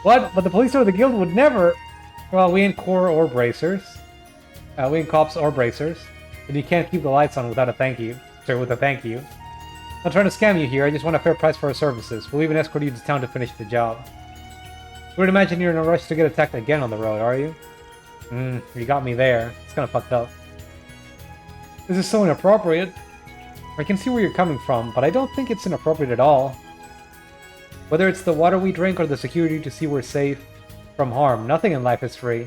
What? But the police or the guild would never... Well, we ain't core or bracers. We ain't cops or bracers. And you can't keep the lights on without a thank you. Sorry, with a thank you. I'm not trying to scam you here, I just want a fair price for our services. We'll even escort you to town to finish the job. You would imagine you're in a rush to get attacked again on the road, are you? You got me there. It's kinda fucked up. This is so inappropriate. I can see where you're coming from, but I don't think it's inappropriate at all. Whether it's the water we drink or the security to see we're safe from harm, nothing in life is free.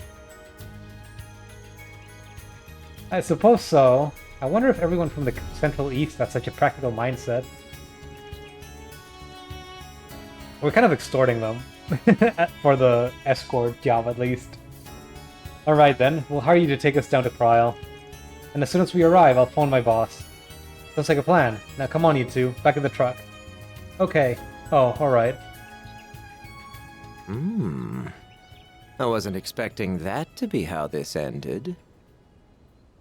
I suppose so. I wonder if everyone from the Central East has such a practical mindset. We're kind of extorting them. For the escort job, at least. Alright then, we'll hire you to take us down to Kryl. And as soon as we arrive, I'll phone my boss. Sounds like a plan. Now come on, you two. Back in the truck. Okay. Oh, alright.
I wasn't expecting that to be how this ended.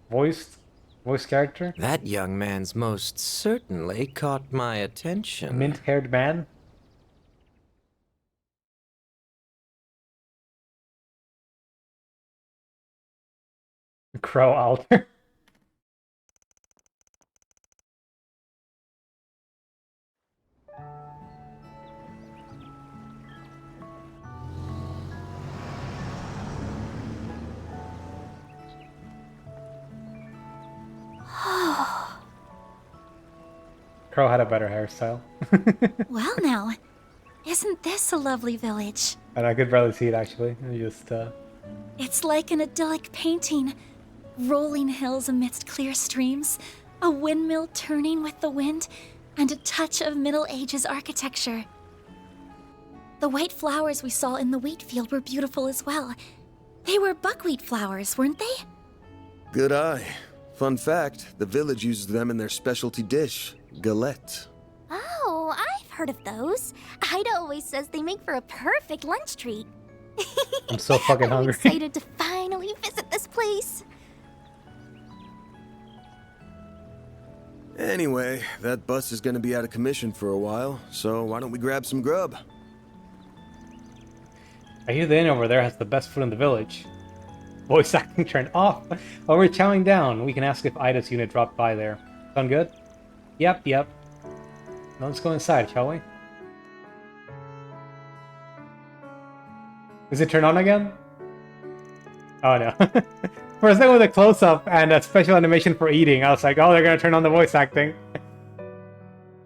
Voice character?
That young man's most certainly caught my attention.
Mint-haired man? Crow altar. Crow had a better hairstyle.
Well now, isn't this a lovely village?
And I could barely see it actually.
It's like an idyllic painting. Rolling hills amidst clear streams, a windmill turning with the wind, and a touch of Middle Ages architecture. The white flowers we saw in the wheat field were beautiful as well. They were buckwheat flowers, weren't they?
Good eye. Fun fact, the village uses them in their specialty dish, galette.
Oh, I've heard of those. Ida always says they make for a perfect lunch treat.
I'm so fucking hungry.
I'm excited to finally visit this place.
Anyway, that bus is gonna be out of commission for a while, so why don't we grab some grub?
I hear the inn over there has the best food in the village. Voice acting turned off. While we're chowing down, we can ask if Ida's unit dropped by there. Sound good? Yep. Now let's go inside, shall we? Does it turn on again? Oh no. For a second with a close-up and a special animation for eating, I was like, oh, they're gonna turn on the voice acting.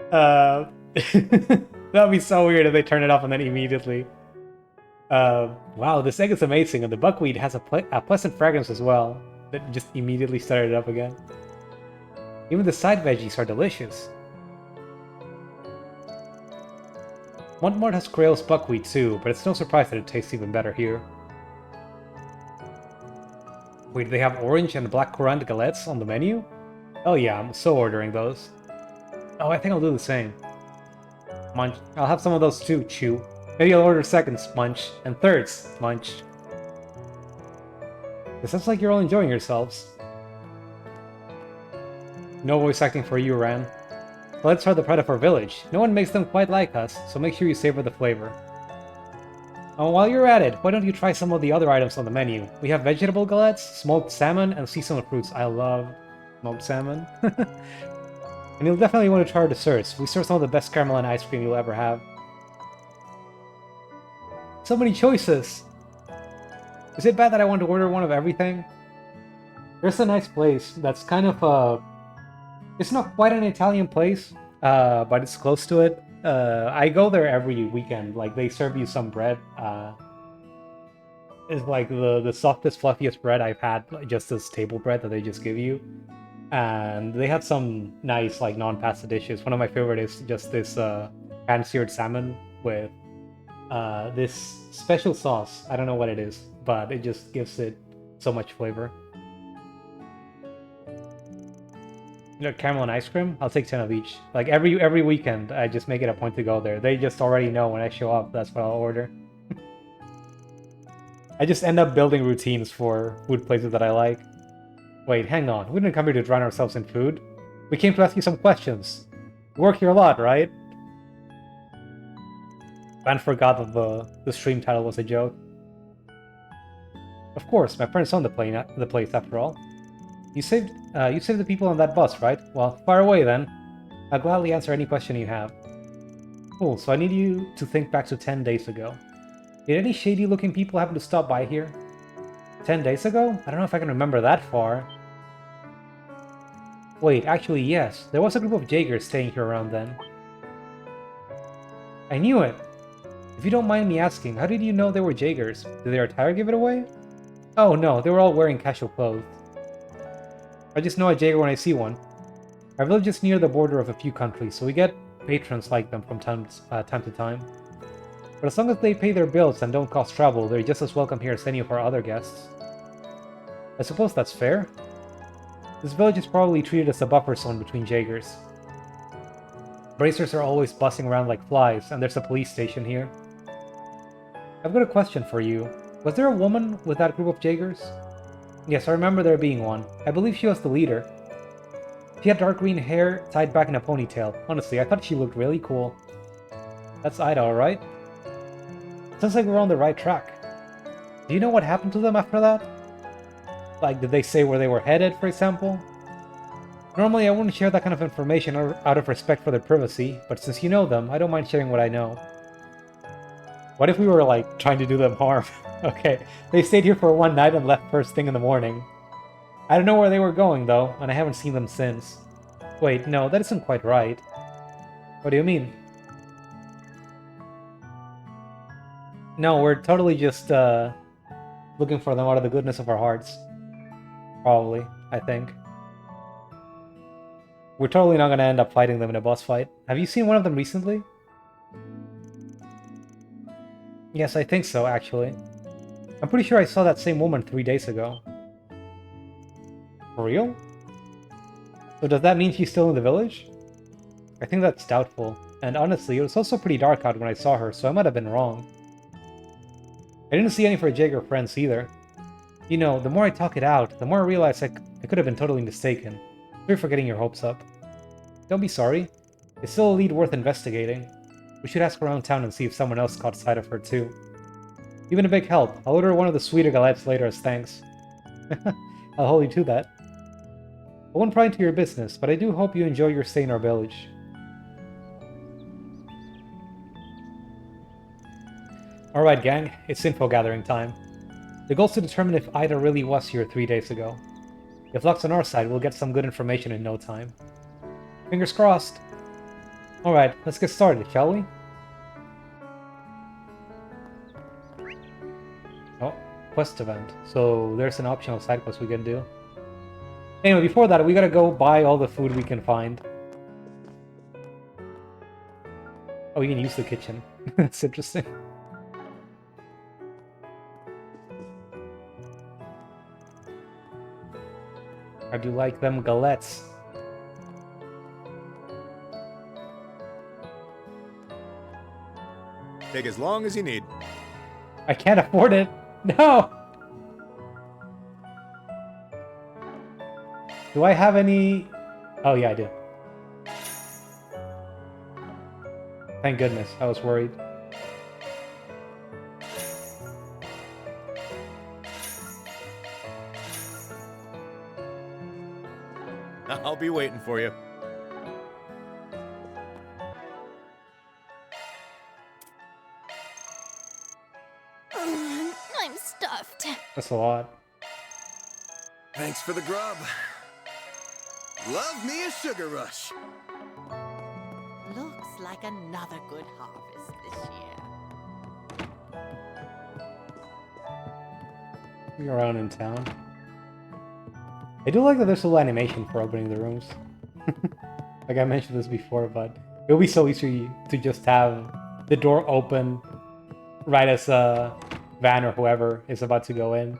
That'd be so weird if they turn it off and then immediately. Wow, this egg is amazing, and the buckwheat has a pleasant fragrance as well. That just immediately started it up again. Even the side veggies are delicious. Montmort has Grail's buckwheat too, but it's no surprise that it tastes even better here. Wait, do they have orange and black currant galettes on the menu? Oh yeah, I'm so ordering those. Oh, I think I'll do the same. Munch. I'll have some of those too, Chew. Maybe I'll order seconds, Munch, and thirds, Munch. It sounds like you're all enjoying yourselves. No voice acting for you, Ran. Well, let's try the pride of our village. No one makes them quite like us, so make sure you savor the flavor. Oh, while you're at it, why don't you try some of the other items on the menu? We have vegetable galettes, smoked salmon, and seasonal fruits. I love smoked salmon. And you'll definitely want to try our desserts. We serve some of the best caramel and ice cream you'll ever have. So many choices! Is it bad that I want to order one of everything? There's a nice place that's kind of a... It's not quite an Italian place, but it's close to it. I go there every weekend. Like, they serve you some bread. It's like the softest, fluffiest bread I've had, like, just this table bread that they just give you. And they have some nice, like, non-pasta dishes. One of my favorite is just this pan-seared salmon with this special sauce. I don't know what it is, but it just gives it so much flavor. You know, caramel and ice cream? I'll take 10 of each. Like, every weekend, I just make it a point to go there. They just already know when I show up, that's what I'll order. I just end up building routines for food places that I like. Wait, hang on. We didn't come here to drown ourselves in food. We came to ask you some questions. You work here a lot, right? I forgot that the stream title was a joke. Of course, my friends own the place after all. You saved the people on that bus, right? Well, fire away then. I'll gladly answer any question you have. Cool, so I need you to think back to 10 days ago. Did any shady-looking people happen to stop by here? 10 days ago? I don't know if I can remember that far. Wait, actually, yes. There was a group of Jaegers staying here around then. I knew it! If you don't mind me asking, how did you know they were Jaegers? Did their attire give it away? Oh no, they were all wearing casual clothes. I just know a Jaeger when I see one. Our village is near the border of a few countries, so we get patrons like them from time to time. But as long as they pay their bills and don't cause trouble, they're just as welcome here as any of our other guests. I suppose that's fair. This village is probably treated as a buffer zone between Jaegers. Bracers are always buzzing around like flies, and there's a police station here. I've got a question for you. Was there a woman with that group of Jaegers? Yes, I remember there being one. I believe she was the leader. She had dark green hair tied back in a ponytail. Honestly, I thought she looked really cool. That's Ida, alright? Sounds like we're on the right track. Do you know what happened to them after that? Like, did they say where they were headed, for example? Normally, I wouldn't share that kind of information out of respect for their privacy, but since you know them, I don't mind sharing what I know. What if we were, like, trying to do them harm? Okay, they stayed here for one night and left first thing in the morning. I don't know where they were going, though, and I haven't seen them since. Wait, no, that isn't quite right. What do you mean? No, we're totally just, looking for them out of the goodness of our hearts. Probably, I think. We're totally not gonna end up fighting them in a boss fight. Have you seen one of them recently? Yes, I think so, actually. I'm pretty sure I saw that same woman 3 days ago. For real? So does that mean she's still in the village? I think that's doubtful. And honestly, it was also pretty dark out when I saw her, so I might have been wrong. I didn't see any of her Jaeger friends either. You know, the more I talk it out, the more I realize I could have been totally mistaken. Sorry for getting your hopes up. Don't be sorry. It's still a lead worth investigating. We should ask around town and see if someone else caught sight of her too. You've been a big help. I'll order one of the sweeter galettes later as thanks. I'll hold you to that. I won't pry into your business, but I do hope you enjoy your stay in our village. Alright gang, it's info gathering time. The goal is to determine if Ida really was here 3 days ago. If luck's on our side, we'll get some good information in no time. Fingers crossed. Alright, let's get started, shall we? Oh, quest event. So there's an optional side quest we can do. Anyway, before that, we gotta go buy all the food we can find. Oh, you can use the kitchen. That's interesting. How do you like them galettes?
Take as long as you need.
I can't afford it. No! Do I have any... Oh yeah, I do. Thank goodness, I was worried.
I'll be waiting for you.
I'm stuffed.
That's a lot.
Thanks for the grub. Love me a sugar rush.
Looks like another good harvest this year.
Be around in town. I do like that there's a little animation for opening the rooms. Like I mentioned this before, but it would be so easy to just have the door open right as Van or whoever is about to go in.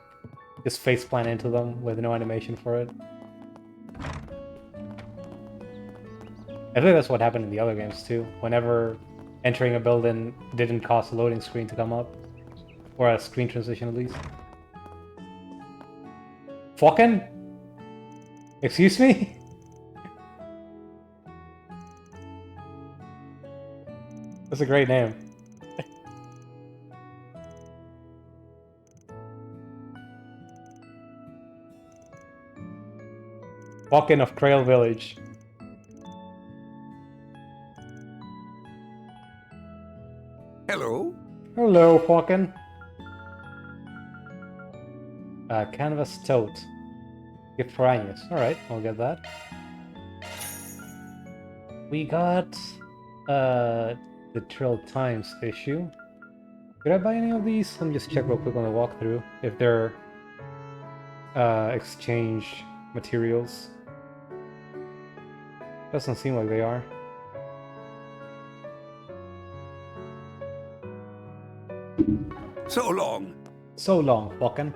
Just faceplant into them with no animation for it. I think that's what happened in the other games too. Whenever entering a building didn't cause a loading screen to come up. Or a screen transition at least. Fucking? Excuse me? That's a great name. Walk-in of Trail Village.
Hello.
Hello, Walk-in. Canvas tote. Gift for Agnes. Alright, I'll get that. We got the Trail Times issue. Did I buy any of these? Let me just check real quick on the walkthrough if they're exchange materials. Doesn't seem like they are.
So long.
So long, Walken.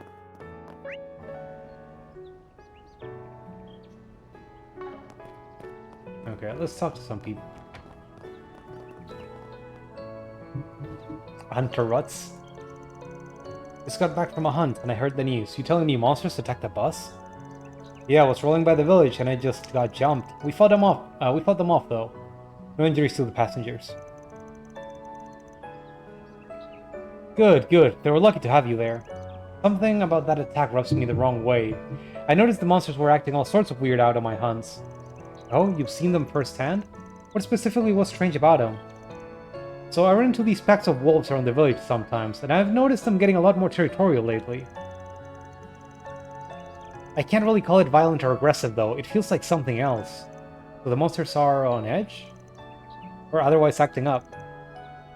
Okay, let's talk to some people. Hunter Ruts. Just got back from a hunt and I heard the news. You telling me monsters attacked the bus? Yeah, I was rolling by the village and I just got jumped. We fought them off. Though. No injuries to the passengers. Good, good. They were lucky to have you there. Something about that attack rubs me the wrong way. I noticed the monsters were acting all sorts of weird out on my hunts. Oh, you've seen them firsthand? What specifically was strange about them? So I run into these packs of wolves around the village sometimes, and I've noticed them getting a lot more territorial lately. I can't really call it violent or aggressive though, it feels like something else. So the monsters are on edge? Or otherwise acting up?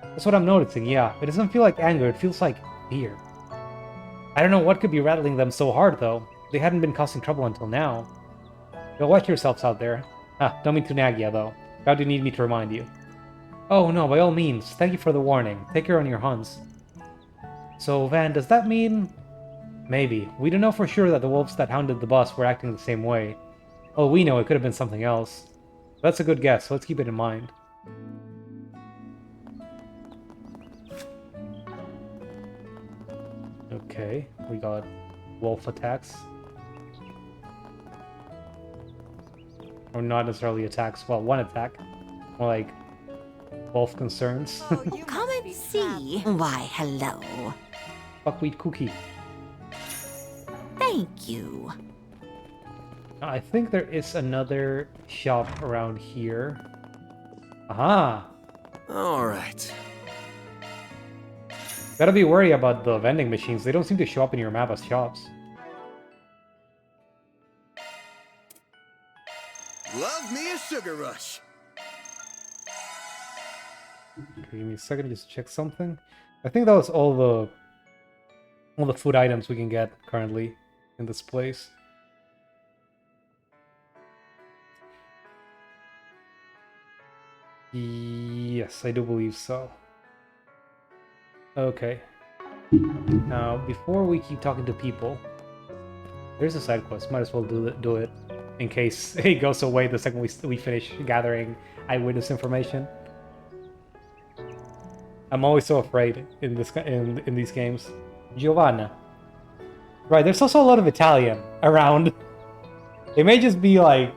That's what I'm noticing, yeah. It doesn't feel like anger, it feels like fear. I don't know what could be rattling them so hard though. They hadn't been causing trouble until now. You'll watch yourselves out there. Ah, don't mean to nag ya though. How do you need me to remind you? Oh no, by all means. Thank you for the warning. Take care on your hunts. So, Van, does that mean... Maybe. We don't know for sure that the wolves that hounded the bus were acting the same way. Oh, we know it could have been something else. That's a good guess, so let's keep it in mind. Okay, we got wolf attacks. Or not necessarily attacks, well, one attack. More like wolf concerns.
Come and see. Why, hello.
Buckwheat cookie.
Thank you.
I think there is another shop around here. Aha!
Alright.
Gotta be worried about the vending machines. They don't seem to show up in your map as shops.
Love me a sugar rush.
Okay, give me a second just to check something. I think that was all the food items we can get currently in this place. Yes, I do believe so. Okay. Now, before we keep talking to people, there's a side quest. Might as well do it in case it goes away the second we finish gathering eyewitness information. I'm always so afraid in these games. Giovanna. Right, there's also a lot of Italian around. It may just be like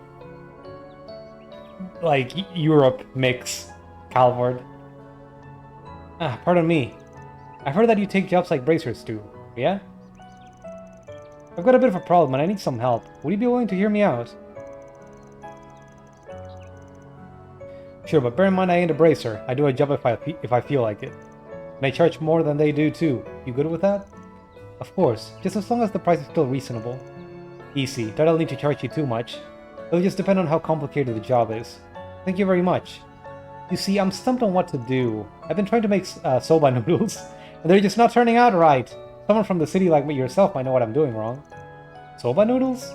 Europe mix Calvard. Ah, pardon me. I've heard that you take jobs like bracers too, yeah? I've got a bit of a problem and I need some help. Would you be willing to hear me out? Sure, but bear in mind I ain't a bracer. I do a job if I feel like it. And I charge more than they do too. You good with that? Of course, just as long as the price is still reasonable. Easy, don't I'll need to charge you too much. It'll just depend on how complicated the job is. Thank you very much. You see, I'm stumped on what to do. I've been trying to make soba noodles, and they're just not turning out right. Someone from the city like me yourself might know what I'm doing wrong. Soba noodles?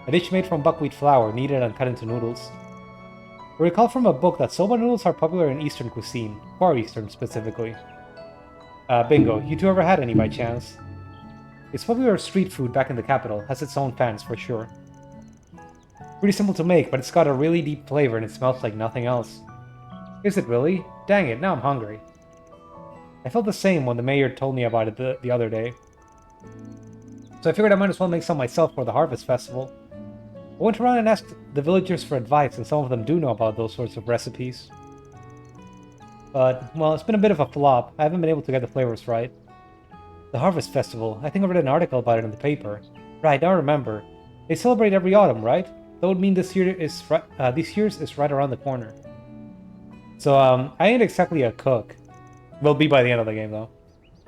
A dish made from buckwheat flour, kneaded and cut into noodles. I recall from a book that soba noodles are popular in Eastern cuisine, Far Eastern specifically. Bingo, you two ever had any by chance? It's popular street food back in the capital, has its own fans for sure. Pretty simple to make, but it's got a really deep flavor and it smells like nothing else. Is it really? Dang it, now I'm hungry. I felt the same when the mayor told me about it the other day. So I figured I might as well make some myself for the Harvest Festival. I went around and asked the villagers for advice, and some of them do know about those sorts of recipes. But, well, it's been a bit of a flop. I haven't been able to get the flavors right. The Harvest Festival, I think I read an article about it in the paper. Right, I remember. They celebrate every autumn, right? That would mean this year's is right around the corner. So I ain't exactly a cook. Will be by the end of the game though.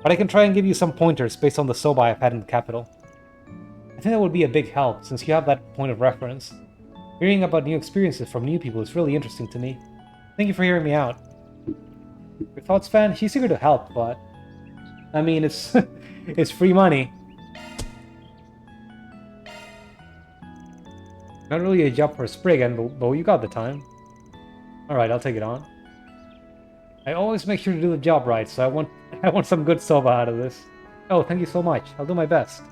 But I can try and give you some pointers based on the soba I've had in the capital. I think that would be a big help since you have that point of reference. Hearing about new experiences from new people is really interesting to me. Thank you for hearing me out. Your thoughts, fan? She's eager to help, but I mean, it's it's free money. Not really a job for a Spriggan, but you got the time. Alright, I'll take it on. I always make sure to do the job right, so I want some good soba out of this. Oh, thank you so much. I'll do my best.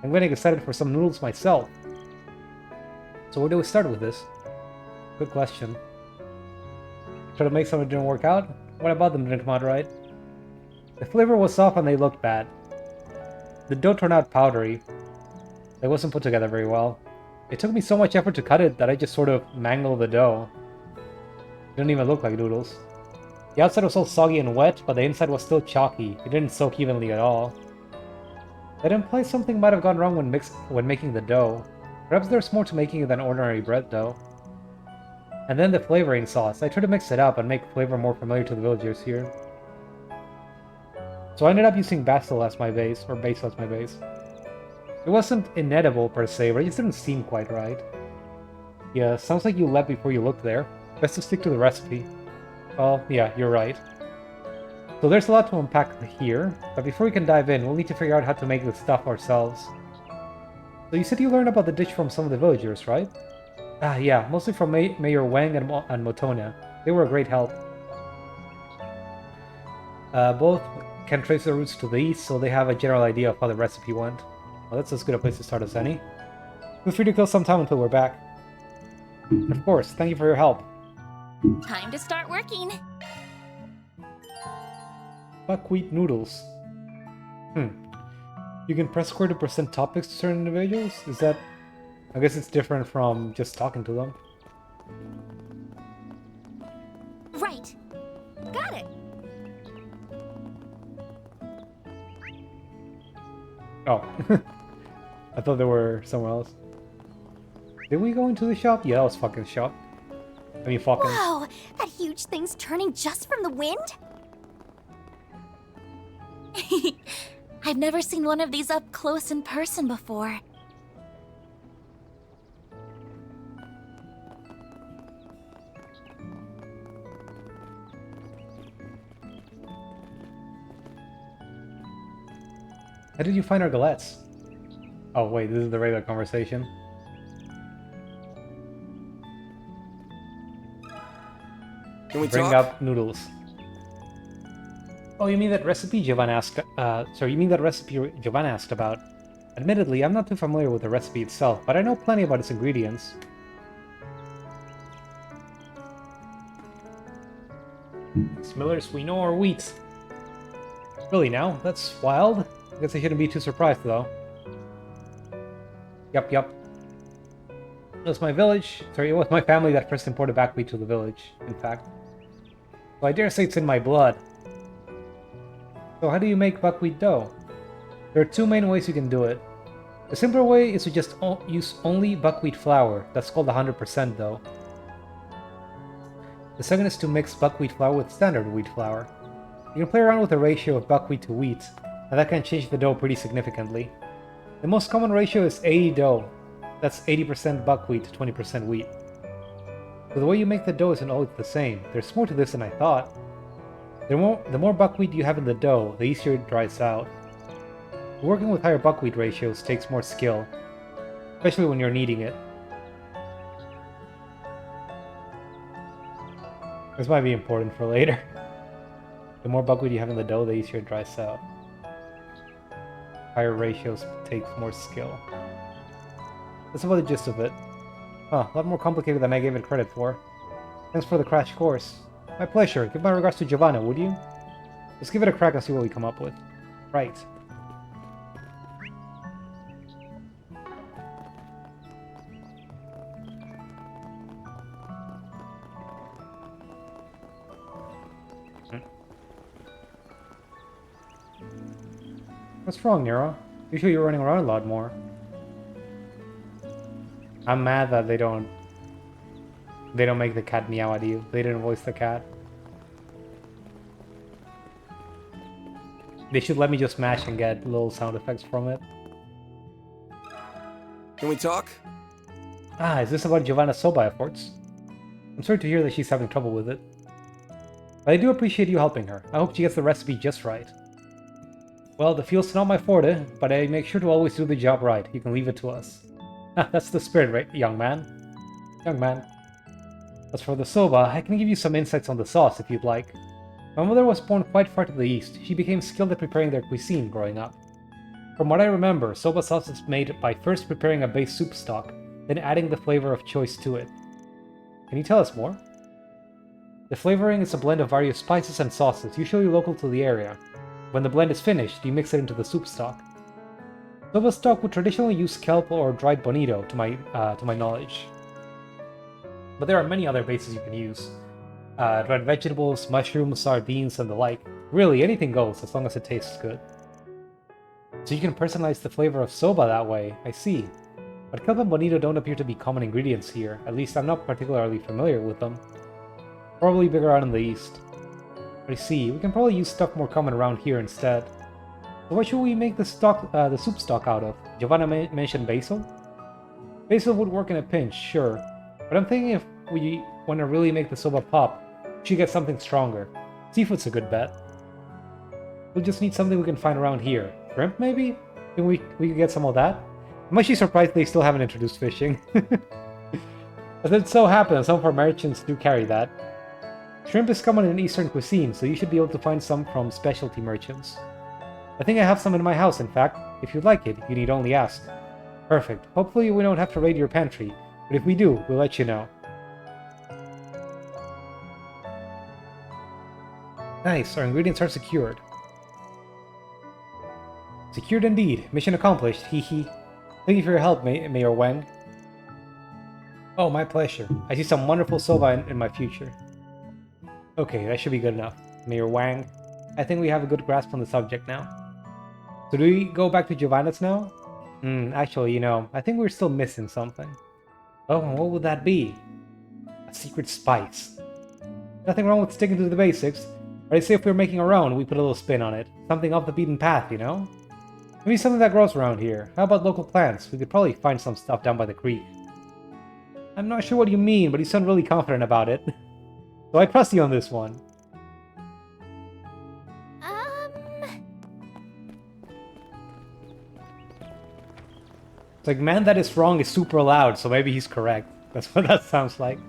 I'm getting excited for some noodles myself. So where do we start with this? Good question. Try to make something that didn't work out? What about them didn't come out right? The flavor was off and they looked bad. The dough turned out powdery. It wasn't put together very well. It took me so much effort to cut it that I just sort of mangled the dough. It didn't even look like noodles. The outside was all soggy and wet, but the inside was still chalky. It didn't soak evenly at all. That implies something might have gone wrong when making the dough. Perhaps there's more to making it than ordinary bread dough. And then the flavoring sauce. I tried to mix it up and make flavor more familiar to the villagers here. So I ended up using basil as my base, or basil as my base. It wasn't inedible per se, but it just didn't seem quite right. Yeah, sounds like you left before you looked there. Best to stick to the recipe. Well, yeah, you're right. So there's a lot to unpack here, but before we can dive in, we'll need to figure out how to make the stuff ourselves. So you said you learned about the dish from some of the villagers, right? Ah, yeah, mostly from Mayor Wang and Motona. They were a great help. Both can trace their roots to the east, so they have a general idea of how the recipe went. Well, that's as good a place to start as any. Feel free to kill some time until we're back. Of course, thank you for your help.
Time to start working.
Buckwheat noodles. You can press square to present topics to certain individuals? Is that... I guess it's different from just talking to them.
Right. Got it.
Oh. I thought they were somewhere else. Did we go into the shop? Yeah, that was fucking shop. I mean, fucking...
Whoa! That huge thing's turning just from the wind?
I've never seen one of these up close in person before.
How did you find our galettes? Oh wait, this is the regular conversation.
Can we
Bring
talk?
up noodles. Oh, you mean that recipe Giovanna asked? You mean that recipe Giovanna asked about? Admittedly, I'm not too familiar with the recipe itself, but I know plenty about its ingredients. Smillers, we know our wheat. Really now? That's wild. I guess I shouldn't be too surprised though. Yup. It was my village. Sorry, it was my family that first imported buckwheat to the village, in fact. So I dare say it's in my blood. So how do you make buckwheat dough? There are two main ways you can do it. The simpler way is to just use only buckwheat flour. That's called 100% dough. The second is to mix buckwheat flour with standard wheat flour. You can play around with the ratio of buckwheat to wheat, and that can change the dough pretty significantly. The most common ratio is 80 dough. That's 80% buckwheat to 20% wheat. So the way you make the dough isn't always the same. There's more to this than I thought. The more buckwheat you have in the dough, the easier it dries out. Working with higher buckwheat ratios takes more skill, especially when you're kneading it. This might be important for later. The more buckwheat you have in the dough, the easier it dries out. Higher ratios takes more skill. That's about the gist of it. Huh, a lot more complicated than I gave it credit for. Thanks for the crash course. My pleasure. Give my regards to Giovanna, would you? Let's give it a crack and see what we come up with. Right. What's wrong, Nero? Usually you're running around a lot more. I'm mad that they don't make the cat meow at you. They didn't voice the cat. They should let me just mash and get little sound effects from it.
Can we talk?
Ah, is this about Giovanna's soba efforts? I'm sorry to hear that she's having trouble with it. But I do appreciate you helping her. I hope she gets the recipe just right. Well, the field's not my forte, but I make sure to always do the job right. You can leave it to us. That's the spirit, right, young man? Young man. As for the soba, I can give you some insights on the sauce if you'd like. My mother was born quite far to the east. She became skilled at preparing their cuisine growing up. From what I remember, soba sauce is made by first preparing a base soup stock, then adding the flavor of choice to it. Can you tell us more? The flavoring is a blend of various spices and sauces, usually local to the area. When the blend is finished, you mix it into the soup stock. Soba stock would traditionally use kelp or dried bonito, to my knowledge. But there are many other bases you can use. Dried vegetables, mushrooms, sardines, and the like. Really, anything goes, as long as it tastes good. So you can personalize the flavor of soba that way, I see. But kelp and bonito don't appear to be common ingredients here, at least I'm not particularly familiar with them. Probably bigger out in the east. I see, we can probably use stuff more common around here instead. So what should we make the soup stock out of? Giovanna mentioned basil? Basil would work in a pinch, sure. But I'm thinking if we want to really make the soba pop, we should get something stronger. Seafood's a good bet. We'll just need something we can find around here. Shrimp, maybe? Think we could get some of that? I'm actually surprised they still haven't introduced fishing. As it so happens, some of our merchants do carry that. Shrimp is common in Eastern cuisine, so you should be able to find some from specialty merchants. I think I have some in my house, in fact. If you'd like it, you need only ask. Perfect. Hopefully we don't have to raid your pantry, but if we do, we'll let you know. Nice, our ingredients are secured. Secured indeed. Mission accomplished, hee hee. Thank you for your help, Mayor Wang. Oh, my pleasure. I see some wonderful soba in my future. Okay, that should be good enough. Mayor Wang, I think we have a good grasp on the subject now. So do we go back to Giovanna's now? Actually, you know, I think we're still missing something. Oh, what would that be? A secret spice. Nothing wrong with sticking to the basics, but I'd say if we're making our own, we put a little spin on it. Something off the beaten path, you know? Maybe something that grows around here. How about local plants? We could probably find some stuff down by the creek. I'm not sure what you mean, but you sound really confident about it. So I trust you on this one. It's like, man that is wrong is super loud, so maybe he's correct. That's what that sounds like.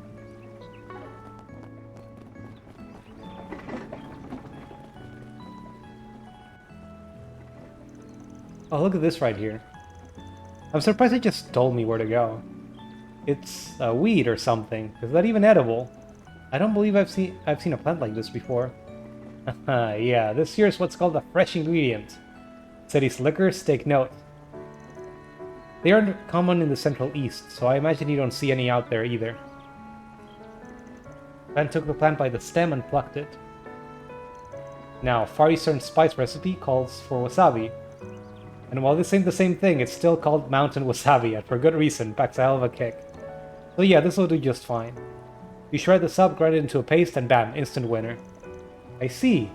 Oh, look at this right here. I'm surprised it just told me where to go. It's a weed or something. Is that even edible? I don't believe I've seen a plant like this before. Yeah, this here is what's called a fresh ingredient. City's liquors, take note. They aren't common in the Central East, so I imagine you don't see any out there either. Ben took the plant by the stem and plucked it. Now, Far Eastern spice recipe calls for wasabi. And while this ain't the same thing, it's still called mountain wasabi, and for good reason, packs a hell of a kick. So yeah, this will do just fine. You shred this up, grind it into a paste, and bam, instant winner. I see.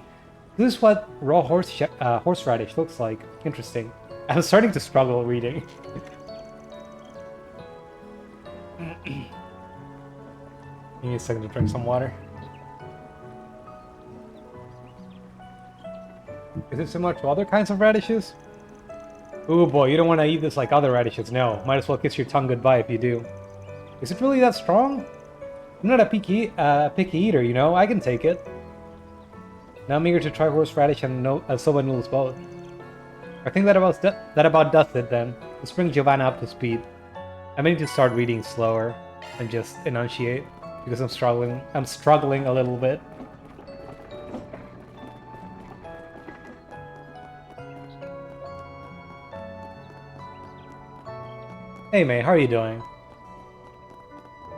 This is what raw horseradish looks like. Interesting. I'm starting to struggle reading. Give me a second to drink some water. Is it similar to other kinds of radishes? Ooh boy, you don't want to eat this like other radishes, no. Might as well kiss your tongue goodbye if you do. Is it really that strong? I'm not a picky eater, you know, I can take it. Now I'm eager to try horseradish and soba noodles both. I think that about does it then. Let's bring Giovanna up to speed. I may need to start reading slower and just enunciate, because I'm struggling a little bit. Hey May, how are you doing?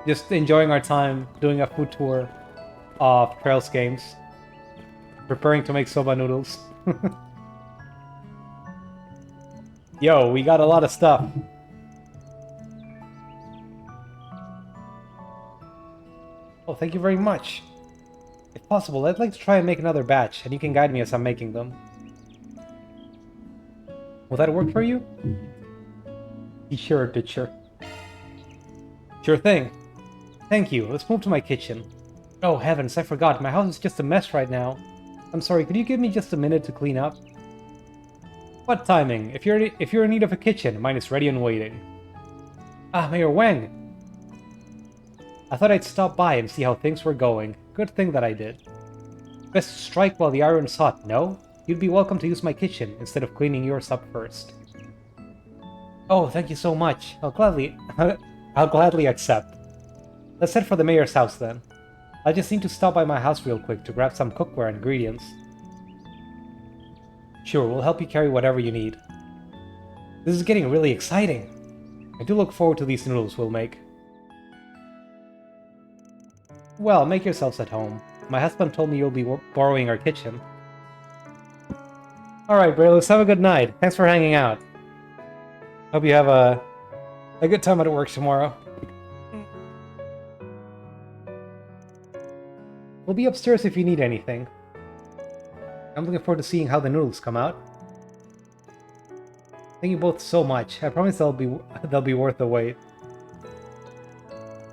Just enjoying our time doing a food tour of Trails Games. Preparing to make soba noodles. Yo, we got a lot of stuff. Oh, thank you very much. If possible, I'd like to try and make another batch, and you can guide me as I'm making them. Will that work for you? Sure, teacher. Sure thing. Thank you. Let's move to my kitchen. Oh heavens, I forgot. My house is just a mess right now. I'm sorry, could you give me just a minute to clean up? What timing? If you're in need of a kitchen, mine is ready and waiting. Ah, Mayor Wang! I thought I'd stop by and see how things were going. Good thing that I did. Best to strike while the iron's hot, no? You'd be welcome to use my kitchen instead of cleaning yours up first. Oh, thank you so much. I'll gladly accept. Let's head for the mayor's house then. I just need to stop by my house real quick to grab some cookware and ingredients. Sure, we'll help you carry whatever you need. This is getting really exciting. I do look forward to these noodles we'll make. Well, make yourselves at home. My husband told me you'll be borrowing our kitchen. Alright, Braylus, have a good night. Thanks for hanging out. Hope you have a good time at work tomorrow. We'll be upstairs if you need anything. I'm looking forward to seeing how the noodles come out. Thank you both so much. I promise they'll be worth the wait.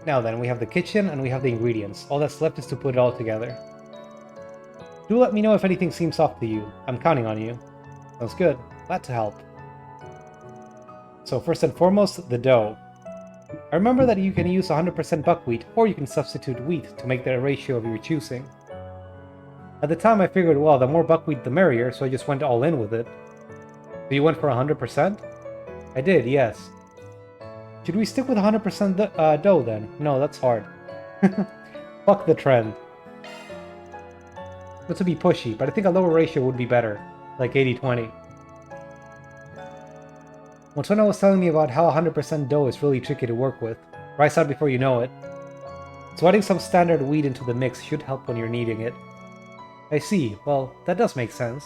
Now then, we have the kitchen and we have the ingredients. All that's left is to put it all together. Do let me know if anything seems off to you. I'm counting on you. Sounds good. Glad to help. So first and foremost, the dough. I remember that you can use 100% buckwheat, or you can substitute wheat to make the ratio of your choosing. At the time I figured, well, the more buckwheat the merrier, so I just went all in with it. So you went for 100%? I did, yes. Should we stick with 100% dough then? No, that's hard. Fuck the trend. Not to be pushy, but I think a lower ratio would be better. Like 80-20. Montona was telling me about how 100% dough is really tricky to work with. Rise out before you know it. So adding some standard wheat into the mix should help when you're kneading it. I see. Well, that does make sense.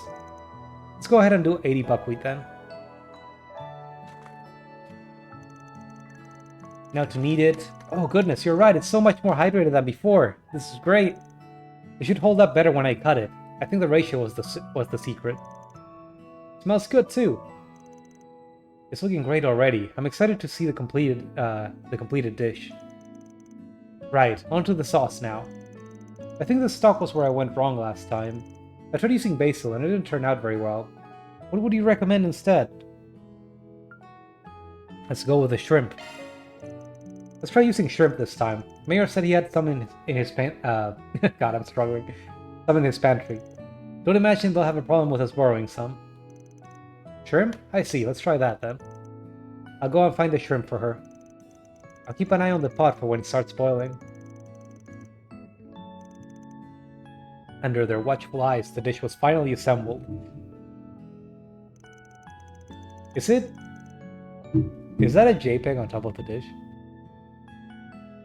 Let's go ahead and do 80 buckwheat then. Now to knead it. Oh goodness, you're right. It's so much more hydrated than before. This is great. It should hold up better when I cut it. I think the ratio was the secret. Smells good too. It's looking great already. I'm excited to see the completed dish. Right, onto the sauce now. I think the stock was where I went wrong last time. I tried using basil and it didn't turn out very well. What would you recommend instead? Let's go with the shrimp. Let's try using shrimp this time. Mayor said he had some in his God, I'm struggling. Some in his pantry. Don't imagine they'll have a problem with us borrowing some. Shrimp? I see, let's try that then. I'll go and find the shrimp for her. I'll keep an eye on the pot for when it starts boiling. Under their watchful eyes, the dish was finally assembled. Is that a JPEG on top of the dish?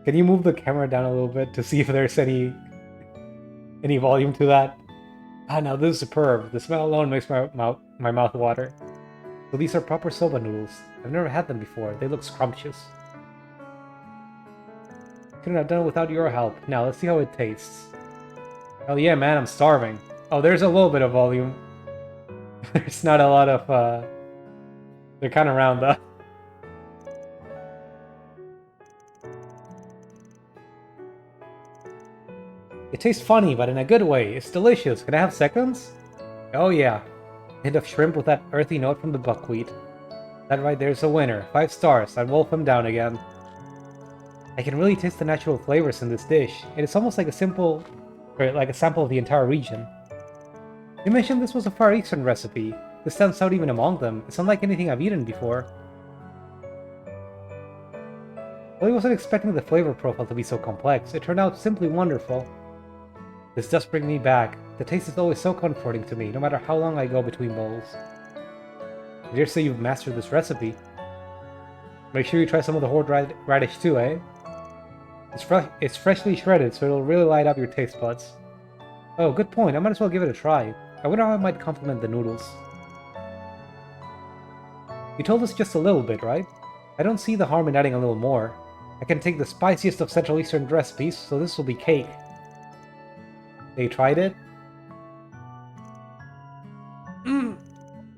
Can you move the camera down a little bit to see if there's any volume to that? Ah, now this is superb. The smell alone makes my mouth water. So these are proper soba noodles. I've never had them before. They look scrumptious. Couldn't have done it without your help. Now let's see how it tastes. Oh yeah, man, I'm starving. Oh, there's a little bit of volume. There's not a lot of, they're kind of round though. It tastes funny, but in a good way. It's delicious. Can I have seconds? Oh yeah. A hint of shrimp with that earthy note from the buckwheat. That right there's a winner. 5 stars. I'd wolf him down again. I can really taste the natural flavors in this dish. It is almost like a sample of the entire region. You mentioned this was a Far Eastern recipe. This stands out even among them. It's unlike anything I've eaten before. Well, I wasn't expecting the flavor profile to be so complex. It turned out simply wonderful. This does bring me back. The taste is always so comforting to me, no matter how long I go between bowls. I dare say you've mastered this recipe. Make sure you try some of the horde radish too, eh? It's freshly shredded, so it'll really light up your taste buds. Oh, good point. I might as well give it a try. I wonder how I might complement the noodles. You told us just a little bit, right? I don't see the harm in adding a little more. I can take the spiciest of Central Eastern recipes, so this will be cake. They tried it?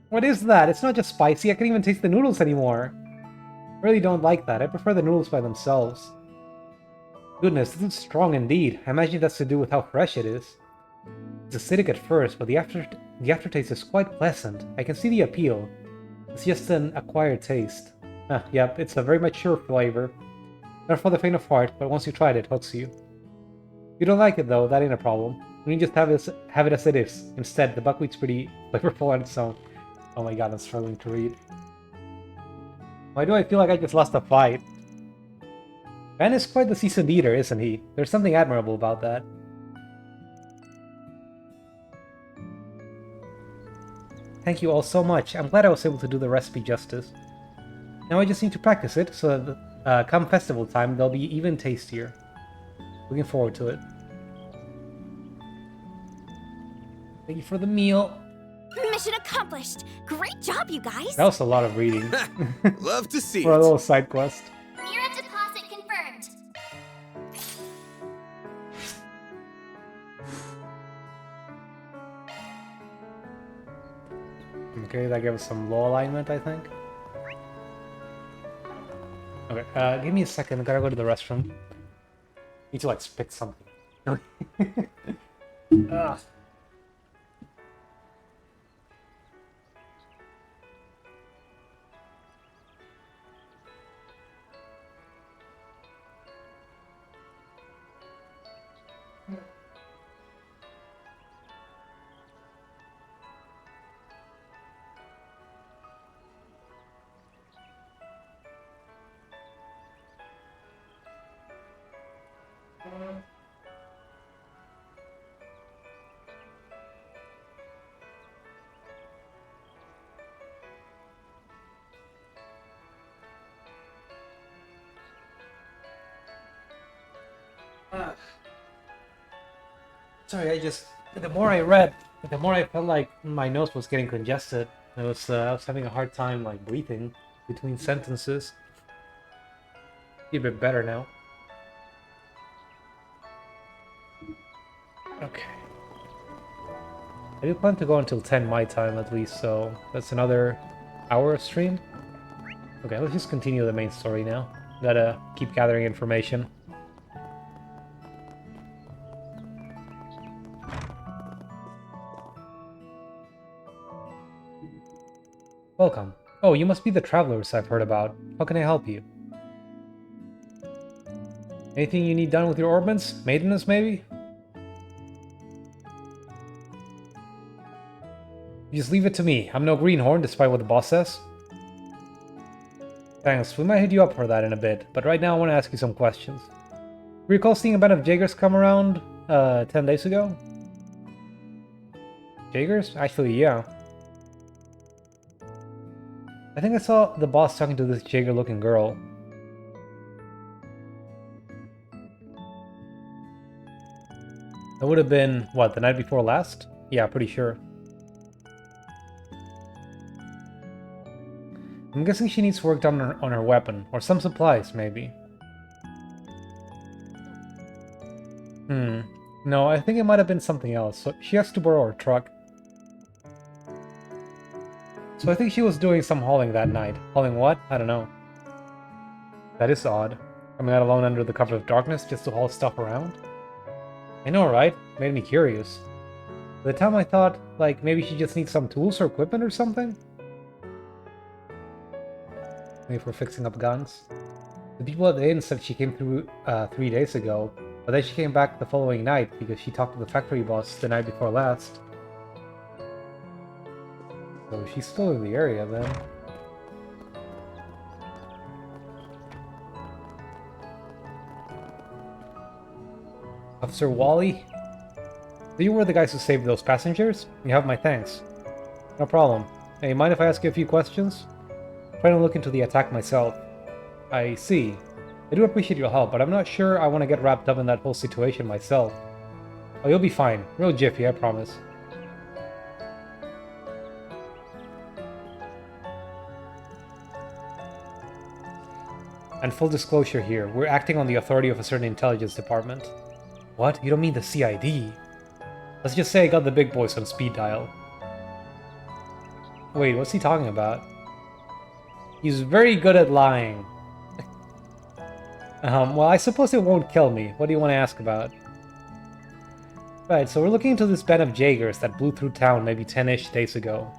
What is that? It's not just spicy, I can't even taste the noodles anymore. I really don't like that. I prefer the noodles by themselves. Goodness, this is strong indeed. I imagine that's to do with how fresh it is. It's acidic at first, but the aftertaste is quite pleasant. I can see the appeal. It's just an acquired taste. Yep, it's a very mature flavor. Not for the faint of heart, but once you try it, it hooks you. If you don't like it though, that ain't a problem. We can just have it as it is. Instead, the buckwheat's pretty flavorful on its own. Oh my god, I'm struggling to read. Why do I feel like I just lost a fight? Van is quite the seasoned eater, isn't he? There's something admirable about that. Thank you all so much. I'm glad I was able to do the recipe justice. Now I just need to practice it, so that come festival time, they'll be even tastier. Looking forward to it. Thank you for the meal.
Mission accomplished! Great job, you guys!
That was a lot of reading.
Love to see
For a
it.
little side quest.
Mirror deposit confirmed.
Okay, that gave us some low alignment, I think. Okay, give me a second. I gotta go to the restroom. Need to like spit something. Ugh. Sorry, the more I read, the more I felt like my nose was getting congested. I was having a hard time like breathing between sentences. Be a bit better now. Okay. I do plan to go until 10 my time at least, so that's another hour of stream. Okay, let's just continue the main story now. Gotta keep gathering information. Welcome. Oh, you must be the travelers I've heard about. How can I help you? Anything you need done with your orbments? Maintenance, maybe? You just leave it to me. I'm no greenhorn, despite what the boss says. Thanks, we might hit you up for that in a bit, but right now I want to ask you some questions. Recall seeing a band of Jaegers come around 10 days ago? Jaegers? Actually, yeah. I think I saw the boss talking to this Jaeger-looking girl. That would have been, what, the night before last? Yeah, pretty sure. I'm guessing she needs work done on her weapon, or some supplies, maybe. No, I think it might have been something else, so she has to borrow her truck. So I think she was doing some hauling that night. Hauling what? I don't know. That is odd. Coming out alone under the cover of darkness just to haul stuff around? I know, right? Made me curious. By the time I thought, like, maybe she just needs some tools or equipment or something? Maybe for fixing up guns? The people at the inn said she came through 3 days ago, but then she came back the following night because she talked to the factory boss the night before last. So she's still in the area then. Officer Wally? So you were the guys who saved those passengers? You have my thanks. No problem. Hey, mind if I ask you a few questions? I'm trying to look into the attack myself. I see. I do appreciate your help, but I'm not sure I want to get wrapped up in that whole situation myself. Oh, you'll be fine. Real jiffy, I promise. And full disclosure here, we're acting on the authority of a certain intelligence department. What? You don't mean the CID? Let's just say I got the big boys on speed dial. Wait, what's he talking about? He's very good at lying. Well, I suppose it won't kill me. What do you want to ask about? Right, so we're looking into this band of Jaegers that blew through town maybe 10-ish days ago.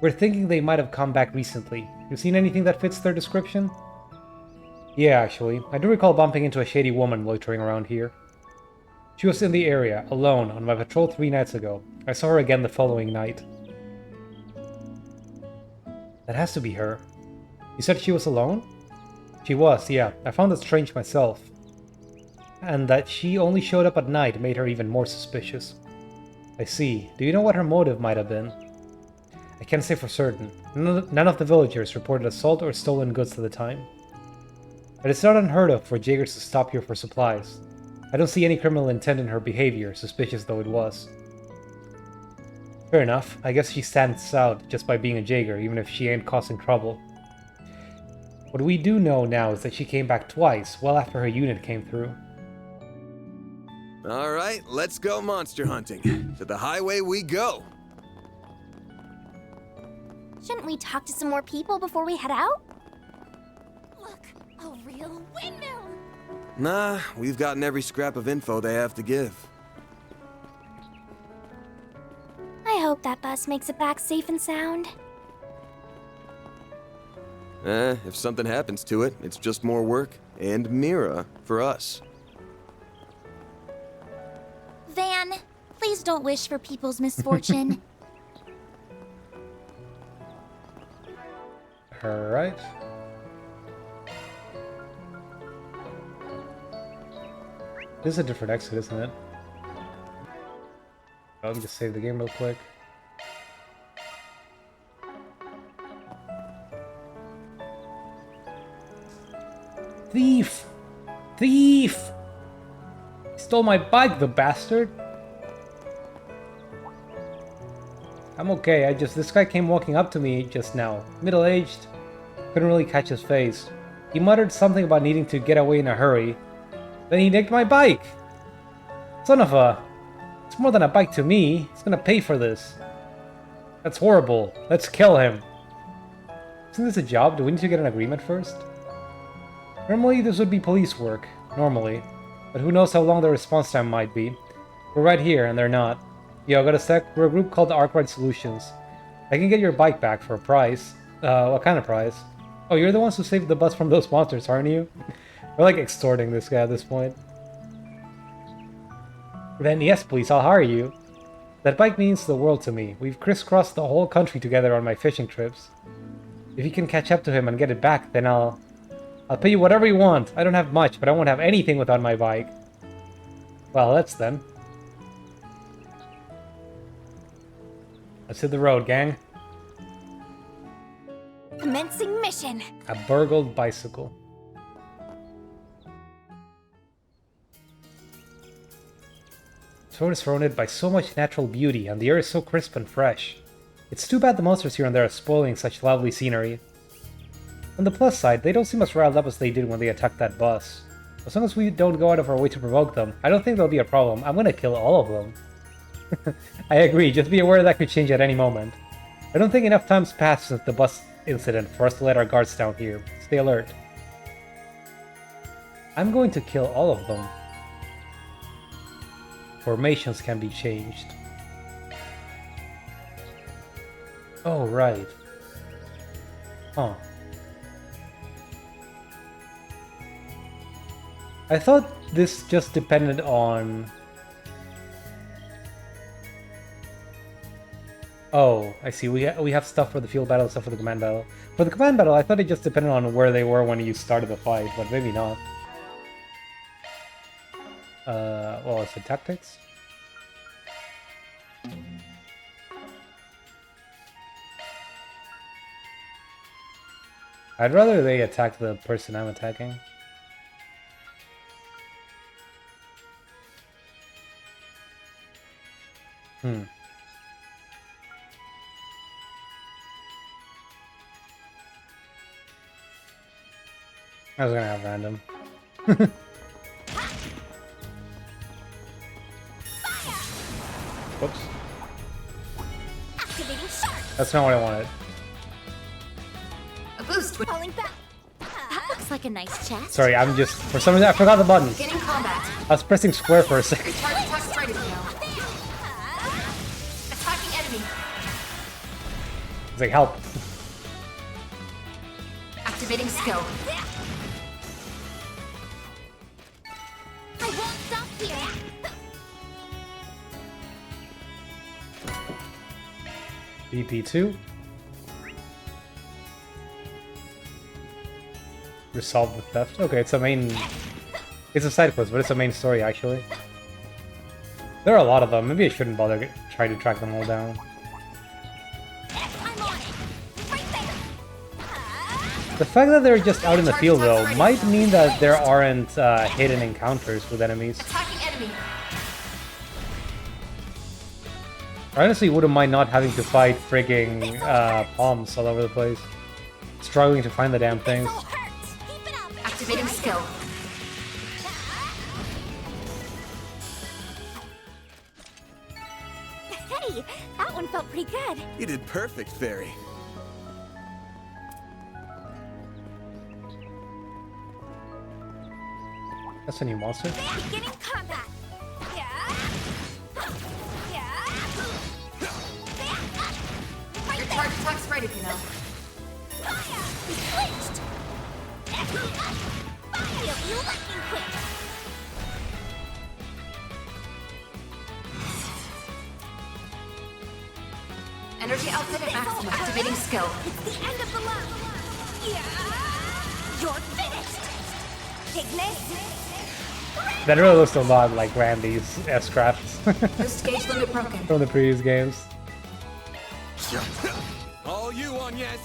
We're thinking they might have come back recently. You seen anything that fits their description? Yeah, actually. I do recall bumping into a shady woman loitering around here. She was in the area, alone, on my patrol 3 nights ago. I saw her again the following night. That has to be her. You said she was alone? She was, yeah. I found that strange myself. And that she only showed up at night made her even more suspicious. I see. Do you know what her motive might have been? I can't say for certain. None of the villagers reported assault or stolen goods at the time. But it's not unheard of for Jaegers to stop here for supplies. I don't see any criminal intent in her behavior, suspicious though it was. Fair enough. I guess she stands out just by being a Jaeger, even if she ain't causing trouble. What we do know now is that she came back twice, well after her unit came through.
Alright, let's go monster hunting. To the highway we go!
Shouldn't we talk to some more people before we head out?
Look, a real windmill!
Nah, we've gotten every scrap of info they have to give.
I hope that bus makes it back safe and sound.
If something happens to it, it's just more work and Mira for us.
Van, please don't wish for people's misfortune.
Alright. This is a different exit, isn't it? I'll just save the game real quick. Thief! Thief! He stole my bike, the bastard! I'm okay, this guy came walking up to me just now. Middle-aged. Couldn't really catch his face. He muttered something about needing to get away in a hurry. Then he nicked my bike! Son of a... It's more than a bike to me. He's gonna pay for this. That's horrible. Let's kill him. Isn't this a job? Do we need to get an agreement first? Normally this would be police work. Normally. But who knows how long the response time might be. We're right here, and they're not. Yo, got a sec? We're a group called the Arkwright Solutions. I can get your bike back for a price. What kind of price? Oh, you're the ones who saved the bus from those monsters, aren't you? We're like extorting this guy at this point. Then yes, please, I'll hire you. That bike means the world to me. We've crisscrossed the whole country together on my fishing trips. If you can catch up to him and get it back, then I'll pay you whatever you want. I don't have much, but I won't have anything without my bike. Well, let's then. Let's hit the road, gang.
Commencing mission.
A burgled bicycle. The road is surrounded by so much natural beauty, and the air is so crisp and fresh. It's too bad the monsters here and there are spoiling such lovely scenery. On the plus side, they don't seem as riled up as they did when they attacked that bus. As long as we don't go out of our way to provoke them, I don't think there'll be a problem. I'm gonna kill all of them. I agree, just be aware that could change at any moment. I don't think enough time's passed since the bus incident for us to let our guards down here. Stay alert. I'm going to kill all of them. Formations can be changed. Oh, right. Huh. I thought this just depended on... Oh, I see. We have stuff for the field battle, stuff for the command battle. For the command battle, I thought it just depended on where they were when you started the fight, but maybe not. Well, it's the tactics. I'd rather they attack the person I'm attacking. I was gonna have random. Whoops.
Activating shark.
That's not what I wanted.
A boost with
Falling back. That looks like a nice chest.
Sorry, I'm just... For some reason, I forgot the buttons.
beginning combat.
I was pressing square for a second.
Charge attack's ready to go. Attacking enemy.
It's like, help.
Activating skill.
I won't stop here.
BP2. Resolve the theft. Okay, it's a main... It's a side quest, but it's a main story, actually. There are a lot of them. Maybe I shouldn't bother trying to track them all down.
I'm on it. Right there.
The fact that they're just out in the field, though, might mean that there aren't hidden encounters with enemies.
Attacking enemy.
I honestly wouldn't mind not having to fight frigging palms all over the place. Struggling to find the damn things.
This'll hurt. Keep it up.
Activating skill.
Hey, that one felt pretty good.
You did perfect, Fairy.
That's a new monster.
Beginning combat. Yeah. Yeah.
Your charge attack's ready to go.
Fire! We flinched. Fire! You lightning quick.
Energy output at maximum. Activating skill.
It's the end of the line. Yeah. You're finished. Ignis.
That really looks a lot like Randy's S-Crafts
Boost gauge limit broken.
from the previous games.
All you on, yes.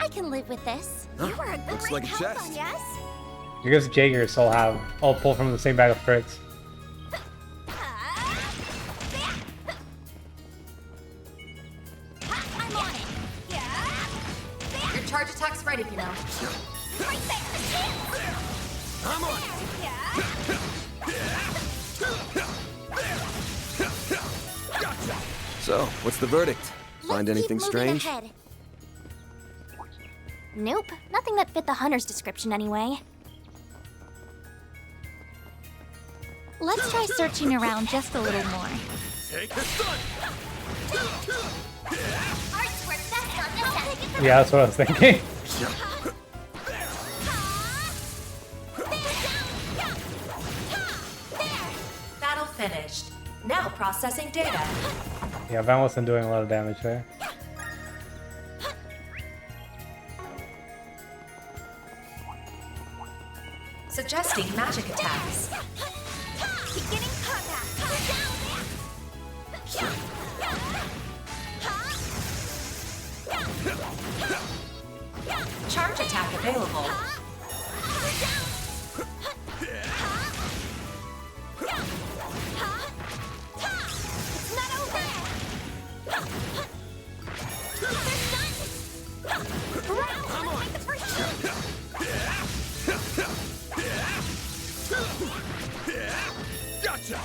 I can live with this.
Huh?
You were a
Looks
great
like a
help,
chest.
yes?
I guess Jaegers all pull from the same bag of tricks.
I'm on it. Yeah.
Your charge attack's ready to go.
Right there.
I'm on.
Yeah.
So, what's the verdict? Find
Let's
anything
keep moving
strange?
ahead. Nope, nothing that fit the hunter's description anyway.
Let's try searching around just a little more.
Take the sun.
Arts work best on this end.
Yeah, that's what I was thinking.
Battle finished. Now processing data.
Yeah, Van wasn't doing a lot of damage there.
Suggesting magic attacks.
Beginning combat.
Charge attack available.
It's not over. I'm on. Make the first move.
Gotcha.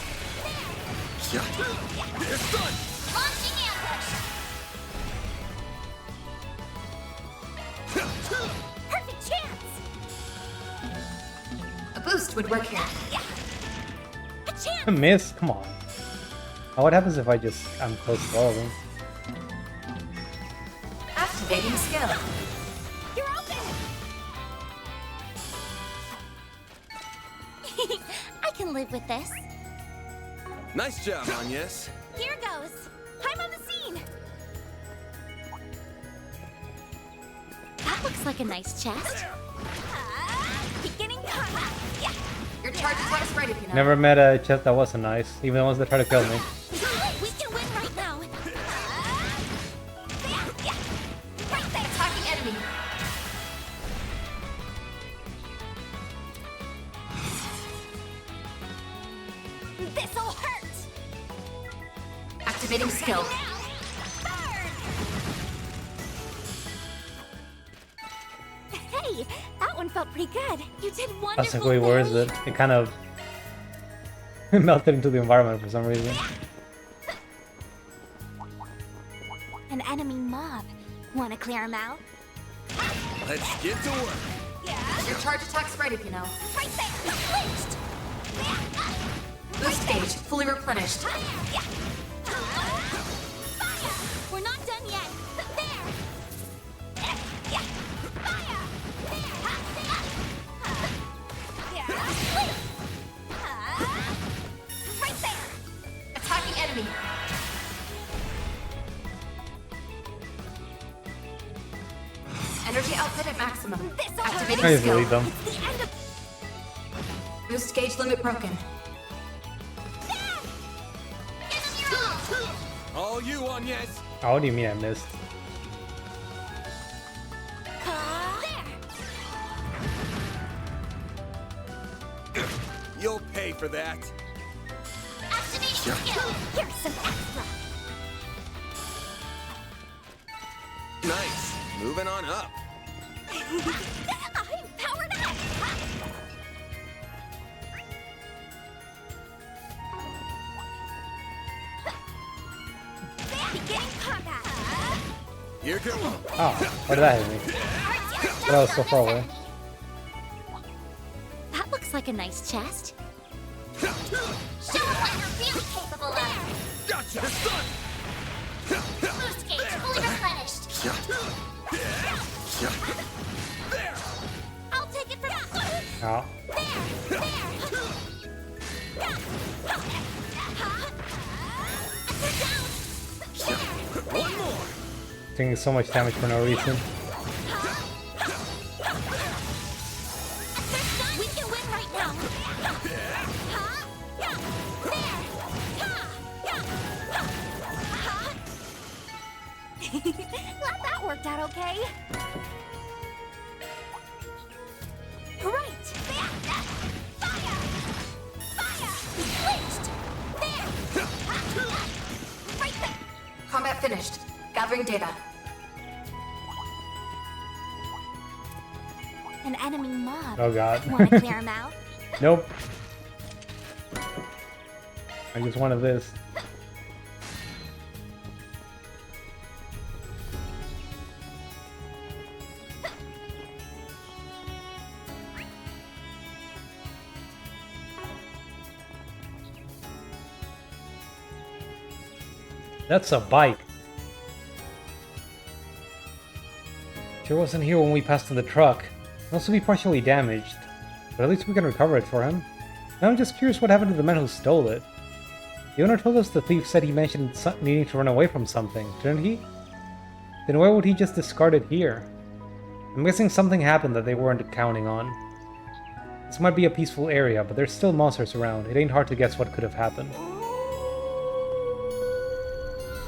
It's done.
Launching ambush. Perfect chance.
A boost would work here.
A chance.
A miss? Come on. Now what happens if I'm close to all of them?
Activating skill.
You're open. I can live with this.
Nice job, Agnes.
Here goes. I'm on the scene. That looks like a nice chest. Beginning combat. Yeah.
Your charge attack's ready to go.
Never met a chest that wasn't nice, even the ones that try to kill me.
We can win right now.
Right there. Attacking enemy.
This'll hurt.
Activating skill.
Burn.
pretty good. You did wonderful.
That's like way worse. It kind of melted into the environment for some reason.
An enemy mob. Want to clear him out?
Let's get to work.
Your charge attack's ready, you know.
Right there! Lynched!
Boost gauge fully replenished.
We're not done yet. There.
Right there!
Attacking enemy. Energy output at maximum. Activating
I just
skill.
delete them.
Boost gauge limit broken.
All you on, yes.
Oh, what do you mean I missed?
You'll pay for that.
Activation skill! Here's some extra!
Nice. Moving on up.
I'm powered up! Beginning combat!
Here goes.
Oh, why did that hit me? That was so far away.
That looks like a nice chest.
Show them what you're really capable of!
Gotcha. It's done.
Boost gauge fully replenished!
There.
I'll take it from
Oh.
One more.
Taking so much damage for no reason.
We can win right now! Glad that worked out okay. Right! Fire! Lynched! There! Right there!
Combat finished. Gathering data.
An enemy mob.
Oh god.
Want to clear him out?
Nope. I just wanted this. That's a bike. Sure wasn't here when we passed in the truck. It must be partially damaged, but at least we can recover it for him. Now I'm just curious what happened to the man who stole it. The owner told us the thief said he mentioned needing to run away from something, didn't he? Then why would he just discard it here? I'm guessing something happened that they weren't counting on. This might be a peaceful area, but there's still monsters around. It ain't hard to guess what could have happened.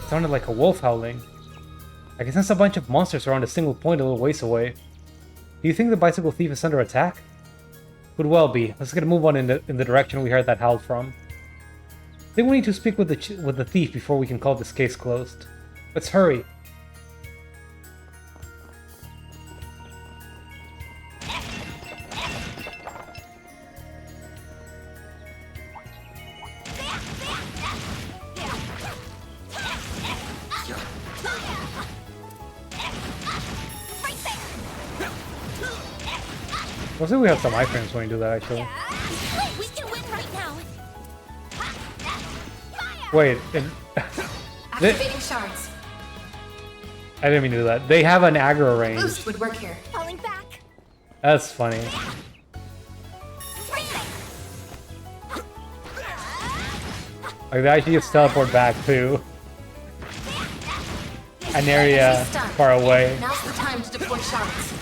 It sounded like a wolf howling. I can sense a bunch of monsters around a single point a little ways away. Do you think the bicycle thief is under attack? Could well be. Let's get a move on in the direction we heard that howl from. I think we need to speak with the thief before we can call this case closed. Let's hurry. We'll see if we have some iframes when we do that, actually.
We can win right now.
Wait,
Activating shards.
I didn't mean to do that. They have an aggro range.
Boost would work here.
Falling back.
That's funny. Like, they actually just teleport back to an area far away.
Now's the time to deploy shards.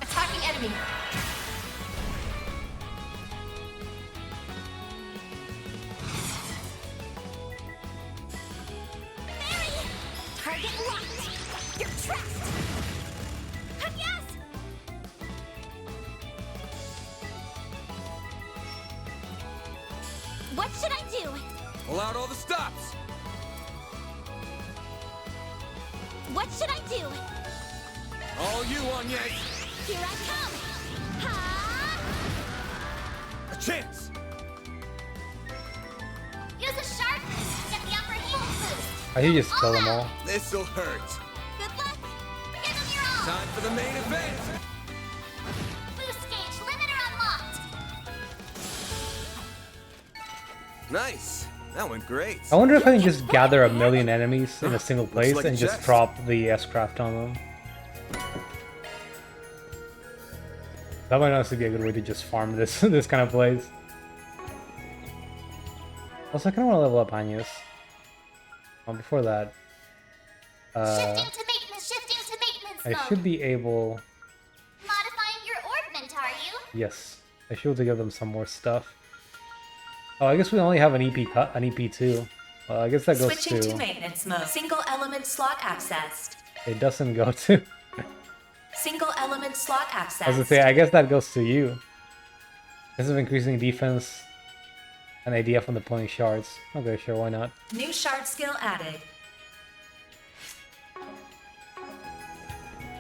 Attacking enemy.
Target locked. You're trapped. Yes. What should I do?
Pull out all the stops.
What should I do?
All you on, yes.
Here I come! Ha!
A chance.
Use a sharp boost to get the upper hand.
I should just kill them all.
This'll hurt.
Good luck. Give them your all.
Time for the main event.
Boost gauge limiter unlocked.
Nice. That went great.
I wonder if I can just gather a million enemies in a single place
like a
and just
chest.
drop the S-craft on them. That might honestly be a good way to just farm this this kind of place. Also, I kind of want to level up Agnes. Before that,
Shifting to maintenance
I
mode.
should be able.
Modifying your orbment, are you?
Yes, I should be able to give them some more stuff. Oh, I guess we only have an an EP too. Well, I guess that goes
Switching to
to.
maintenance mode. Single element slot accessed.
It doesn't go to.
Single element slot accessed.
I was gonna say, I guess that goes to you. This is increasing defense. An idea from deploying shards. Okay, sure, why not?
New shard skill added.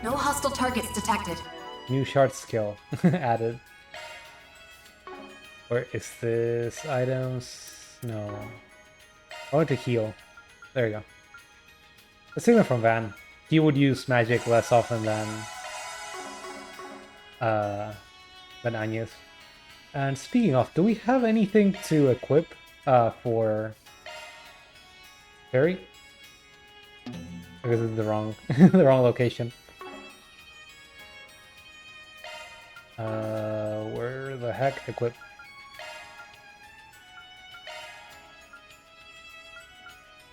No hostile targets detected.
New shard skill added. Where is this? Items? No. I want to heal. There you go. Let's take them from Van. He would use magic less often than Agnes. And speaking of, do we have anything to equip for Fairy? Because it's the wrong the wrong location. Where the heck equip?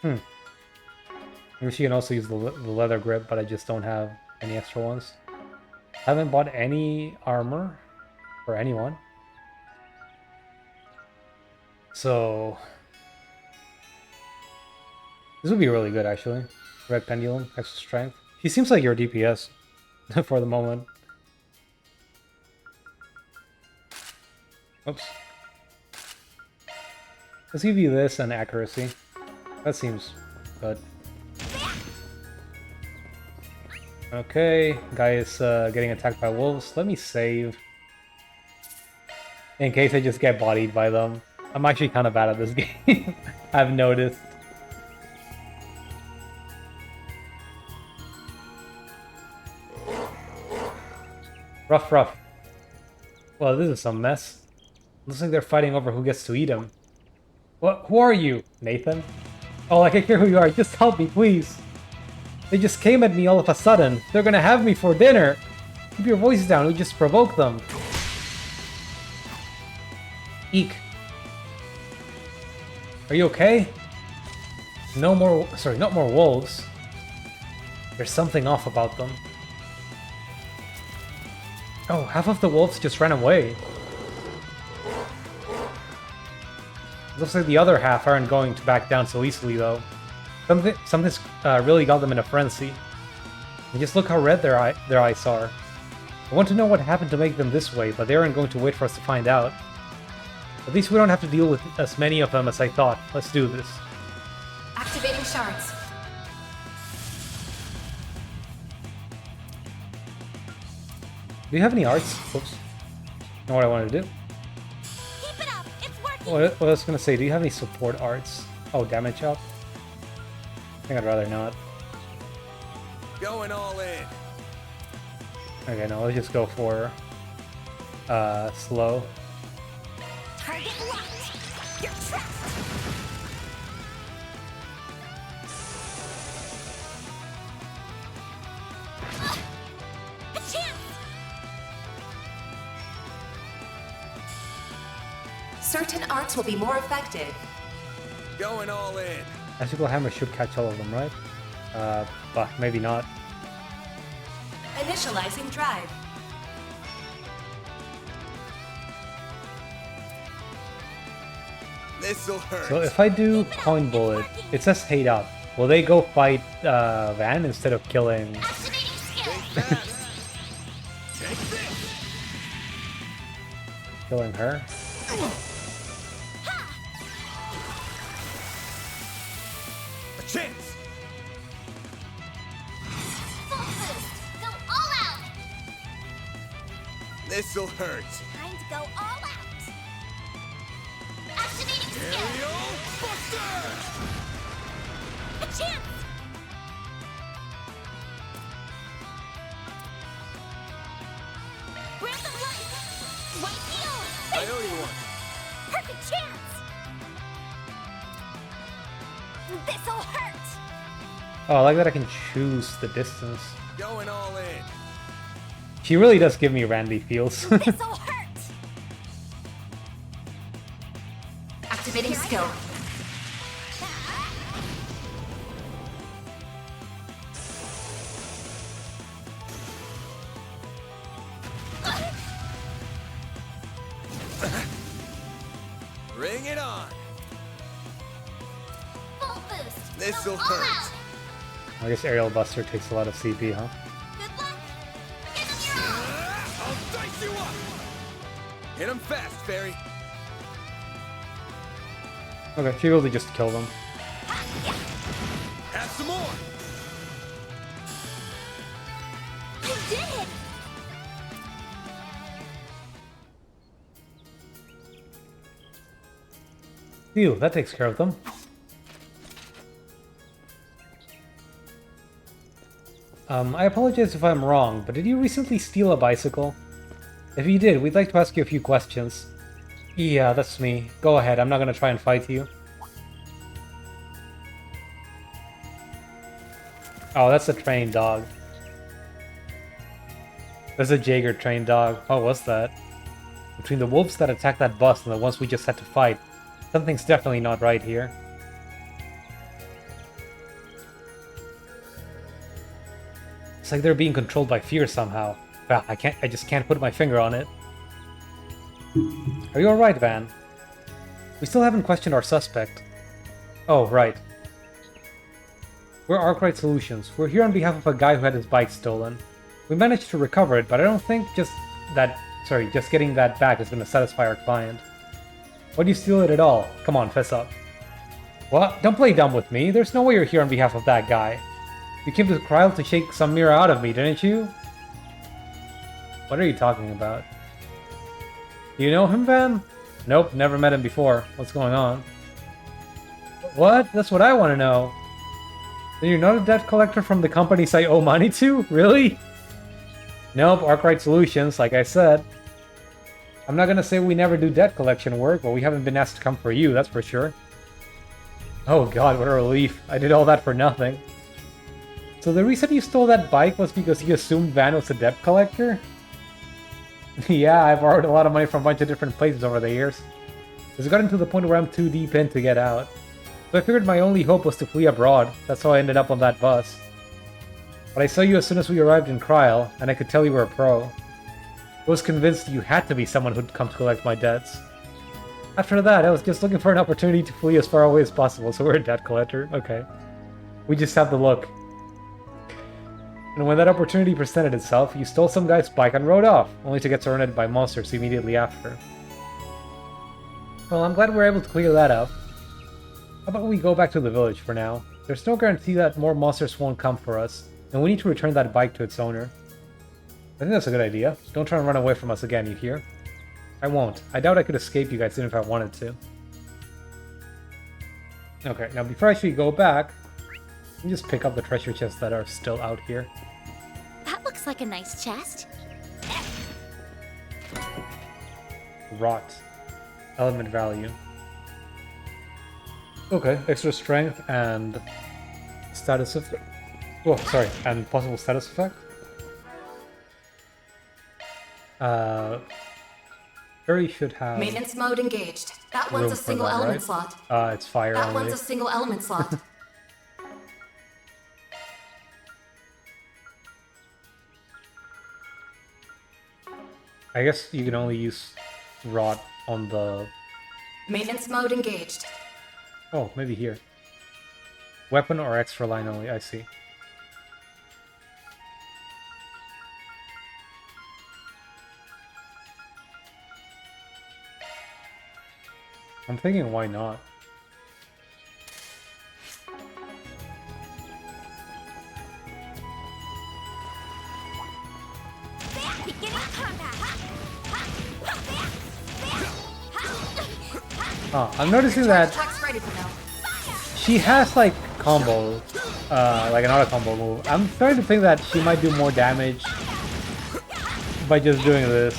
I guess you can also use the leather grip, but I just don't have any extra ones. Haven't bought any armor for anyone. So this would be really good, actually. Red Pendulum, extra strength. He seems like your DPS for the moment. Oops. Let's give you this and accuracy. That seems good. Okay, guy is getting attacked by wolves. Let me save. In case I just get bodied by them. I'm actually kind of bad at this game. I've noticed. Rough, rough. Well, this is some mess. Looks like they're fighting over who gets to eat him. What? Who are you, Nathan? Oh, I can hear who you are. Just help me, please. They just came at me all of a sudden. They're gonna have me for dinner. Keep your voice down. We just provoke them. Eek. Are you okay? No more. Sorry, not more wolves. There's something off about them. Oh, half of the wolves just ran away. Looks like the other half aren't going to back down so easily, though. Something's really got them in a frenzy. And just look how red their eyes are. I want to know what happened to make them this way, but they aren't going to wait for us to find out. At least we don't have to deal with as many of them as I thought. Let's do this.
Activating shards.
Do you have any arts? Oops. Know what I wanted to do?
Keep it up! It's working!
What I was gonna say, do you have any support arts? Oh, damage up? I think I'd rather not.
Going all in.
Okay, no, let's just go for slow.
Target locked! You're trapped! A chance!
Certain arts will be more effective.
Going all in.
Magical hammer should catch all of them, right? But maybe not.
Initializing drive.
This'll hurt.
So if I do coin bullet, it says hate up. Will they go fight Van instead of killing? Killing her?
A chance.
Full boost. Go all out.
This'll hurt.
Time to go all out. Activating skill.
Aerial Buster!
A chance. Grant them life. White heal.
I owe you one.
Perfect chance. This'll hurt.
Oh, I like that I can choose the distance.
Going all in.
She really does give me Randy feels.
This'll hurt.
Activating skill.
Bring it on.
Full boost.
This'll
Go all
hurt.
out.
I guess Aerial Buster takes a lot of CP, huh?
Good luck. Give them your all.
I'll dice you up. Hit him fast, Fairy.
Okay, she will just kill them.
Have some more.
I did it.
Phew, that takes care of them. I apologize if I'm wrong, but did you recently steal a bicycle? If you did, we'd like to ask you a few questions. Yeah, that's me. Go ahead, I'm not gonna try and fight you. Oh, that's a trained dog. There's a Jaeger trained dog. What was that? Between the wolves that attacked that bus and the ones we just had to fight, something's definitely not right here. It's like they're being controlled by fear somehow. Well, I just can't put my finger on it. Are you alright, Van? We still haven't questioned our suspect. Oh, right. We're Arkwright Solutions. We're here on behalf of a guy who had his bike stolen. We managed to recover it, but I don't think just getting that back is going to satisfy our client. Why do you steal it at all? Come on, fess up. What? Don't play dumb with me. There's no way you're here on behalf of that guy. You came to Kryl to shake some mirror out of me, didn't you? What are you talking about? Do you know him, Van? Nope, never met him before. What's going on? What? That's what I want to know. Then you're not a debt collector from the companies I owe money to? Really? Nope, Arkwright Solutions, like I said. I'm not gonna say we never do debt collection work, but we haven't been asked to come for you, that's for sure. Oh god, what a relief. I did all that for nothing. So the reason you stole that bike was because you assumed Van was a debt collector? Yeah, I've borrowed a lot of money from a bunch of different places over the years. It's gotten to the point where I'm too deep in to get out. So I figured my only hope was to flee abroad. That's how I ended up on that bus. But I saw you as soon as we arrived in Kryl, and I could tell you were a pro. I was convinced you had to be someone who'd come to collect my debts. After that, I was just looking for an opportunity to flee as far away as possible, so we're a debt collector. Okay. We just have the look. And when that opportunity presented itself, you stole some guy's bike and rode off, only to get surrounded by monsters immediately after. Well, I'm glad we were able to clear that up. How about we go back to the village for now? There's no guarantee that more monsters won't come for us, and we need to return that bike to its owner. I think that's a good idea. Don't try and run away from us again, you hear? I won't. I doubt I could escape you guys even if I wanted to. Okay, now before I actually go back, let me just pick up the treasure chests that are still out here.
That looks like a nice chest.
Rot. Element value. Okay, extra strength and status effect. Oh, sorry, and possible status effect. Fairy should have
Maintenance mode engaged. That
room
one's a
for
single
that,
element
right?
slot.
It's fire
That
only.
one's a single element slot.
I guess you can only use rot on the...
Maintenance mode engaged.
Oh, maybe here. Weapon or extra line only, I see. I'm thinking, why not?
Beginning combat.
I'm noticing that
Attack's ready to go.
she has like combo, like an auto combo move. I'm starting to think that she might do more damage by just doing this.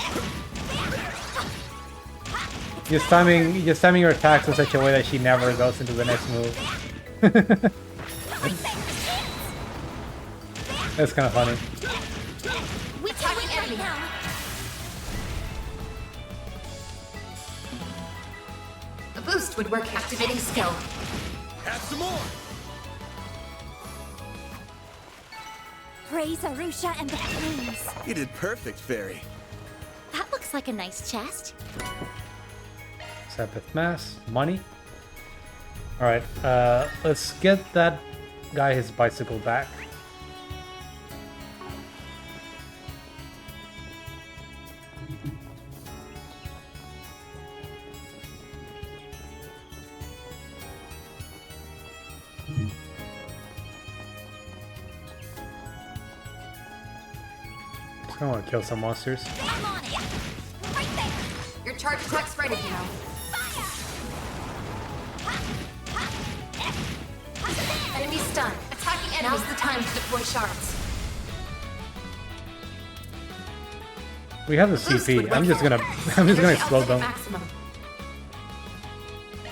Just timing your attacks in such a way that she never goes into the next move. That's kind of funny.
We attacking enemy now. A boost would work. Activating skill.
Have some more.
Praise Arusha and the flames.
You did perfect, Fairy.
That looks like a nice chest.
Sabbath Mass, money. Alright, let's get that guy his bicycle back. I want to kill some monsters.
I'm on it. Right there.
Your charge attack's ready to go. Enemy stunned. Attacking enemy. Now's the time to deploy shards.
We have the CP. I'm just gonna explode them.
Maximum.